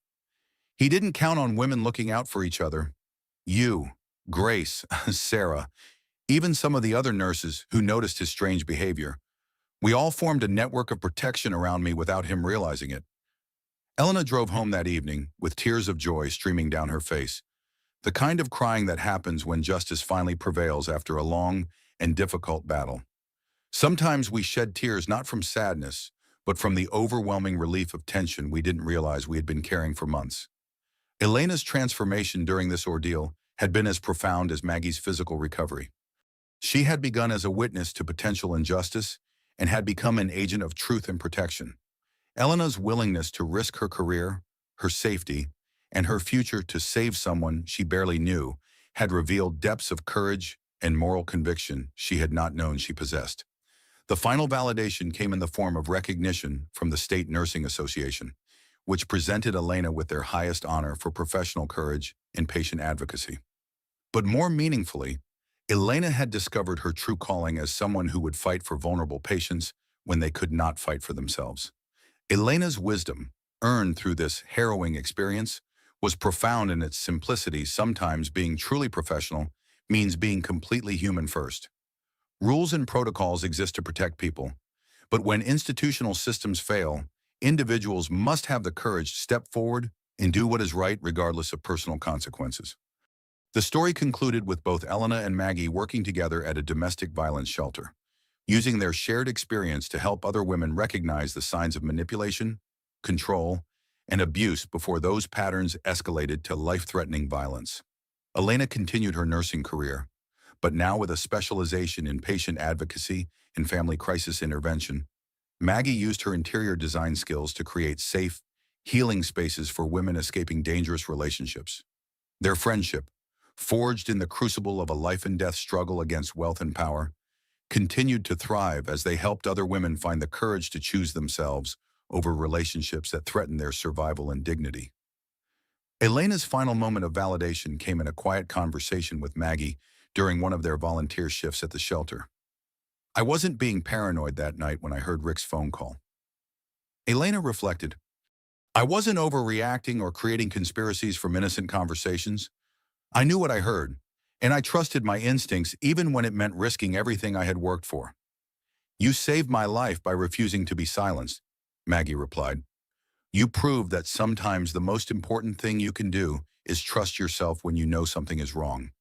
He didn't count on women looking out for each other. You, Grace, Sarah, even some of the other nurses who noticed his strange behavior. We all formed a network of protection around me without him realizing it. Elena drove home that evening with tears of joy streaming down her face, the kind of crying that happens when justice finally prevails after a long and difficult battle. Sometimes we shed tears not from sadness, but from the overwhelming relief of tension we didn't realize we had been carrying for months. Elena's transformation during this ordeal had been as profound as Maggie's physical recovery. She had begun as a witness to potential injustice and had become an agent of truth and protection. Elena's willingness to risk her career, her safety, and her future to save someone she barely knew had revealed depths of courage and moral conviction she had not known she possessed. The final validation came in the form of recognition from the State Nursing Association, which presented Elena with their highest honor for professional courage and patient advocacy. But more meaningfully, Elena had discovered her true calling as someone who would fight for vulnerable patients when they could not fight for themselves. Elena's wisdom, earned through this harrowing experience, was profound in its simplicity. Sometimes being truly professional means being completely human first. Rules and protocols exist to protect people, but when institutional systems fail, individuals must have the courage to step forward and do what is right regardless of personal consequences. The story concluded with both Elena and Maggie working together at a domestic violence shelter, using their shared experience to help other women recognize the signs of manipulation, control, and abuse before those patterns escalated to life-threatening violence. Elena continued her nursing career, but now with a specialization in patient advocacy and family crisis intervention. Maggie used her interior design skills to create safe, healing spaces for women escaping dangerous relationships. Their friendship, forged in the crucible of a life-and-death struggle against wealth and power, continued to thrive as they helped other women find the courage to choose themselves over relationships that threatened their survival and dignity. Elena's final moment of validation came in a quiet conversation with Maggie during one of their volunteer shifts at the shelter. I wasn't being paranoid that night when I heard Rick's phone call. Elena reflected. I wasn't overreacting or creating conspiracies from innocent conversations. I knew what I heard, and I trusted my instincts even when it meant risking everything I had worked for. You saved my life by refusing to be silenced, Maggie replied. You proved that sometimes the most important thing you can do is trust yourself when you know something is wrong,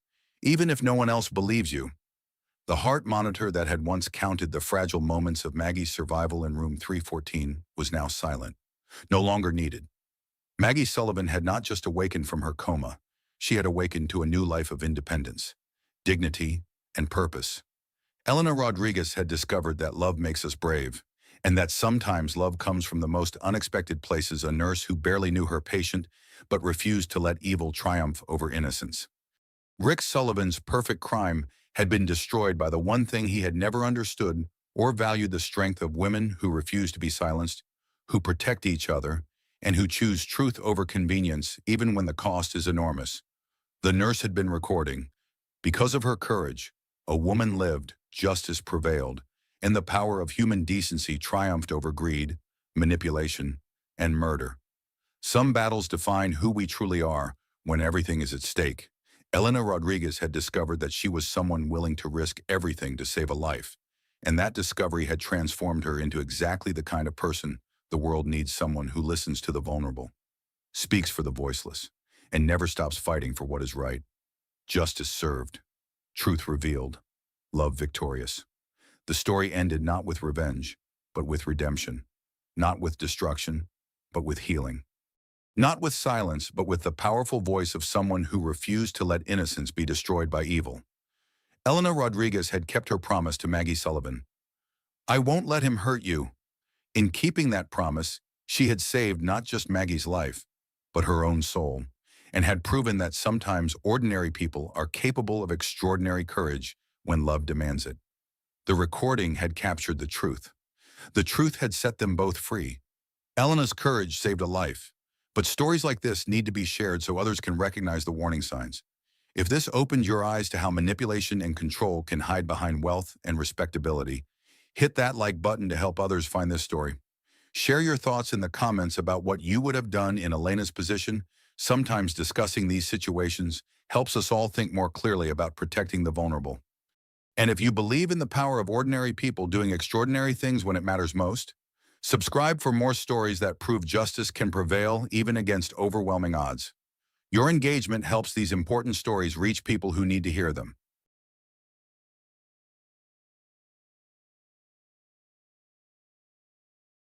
even if no one else believes you. The heart monitor that had once counted the fragile moments of Maggie's survival in room 314 was now silent, no longer needed. Maggie Sullivan had not just awakened from her coma, she had awakened to a new life of independence, dignity, and purpose. Elena Rodriguez had discovered that love makes us brave, and that sometimes love comes from the most unexpected places. A nurse who barely knew her patient, but refused to let evil triumph over innocence. Rick Sullivan's perfect crime had been destroyed by the one thing he had never understood or valued: the strength of women who refuse to be silenced, who protect each other, and who choose truth over convenience even when the cost is enormous. The nurse had been recording. Because of her courage, a woman lived, justice prevailed, and the power of human decency triumphed over greed, manipulation, and murder. Some battles define who we truly are when everything is at stake. Elena Rodriguez had discovered that she was someone willing to risk everything to save a life, and that discovery had transformed her into exactly the kind of person the world needs: someone who listens to the vulnerable, speaks for the voiceless, and never stops fighting for what is right. Justice served, truth revealed, love victorious. The story ended not with revenge, but with redemption. Not with destruction, but with healing. Not with silence, but with the powerful voice of someone who refused to let innocence be destroyed by evil. Elena Rodriguez had kept her promise to Maggie Sullivan. "I won't let him hurt you." In keeping that promise, she had saved not just Maggie's life, but her own soul, and had proven that sometimes ordinary people are capable of extraordinary courage when love demands it. The recording had captured the truth. The truth had set them both free. Elena's courage saved a life, but stories like this need to be shared so others can recognize the warning signs. If this opened your eyes to how manipulation and control can hide behind wealth and respectability, hit that like button to help others find this story. Share your thoughts in the comments about what you would have done in Elena's position. Sometimes discussing these situations helps us all think more clearly about protecting the vulnerable. And if you believe in the power of ordinary people doing extraordinary things when it matters most, subscribe for more stories that prove justice can prevail even against overwhelming odds. Your engagement helps these important stories reach people who need to hear them.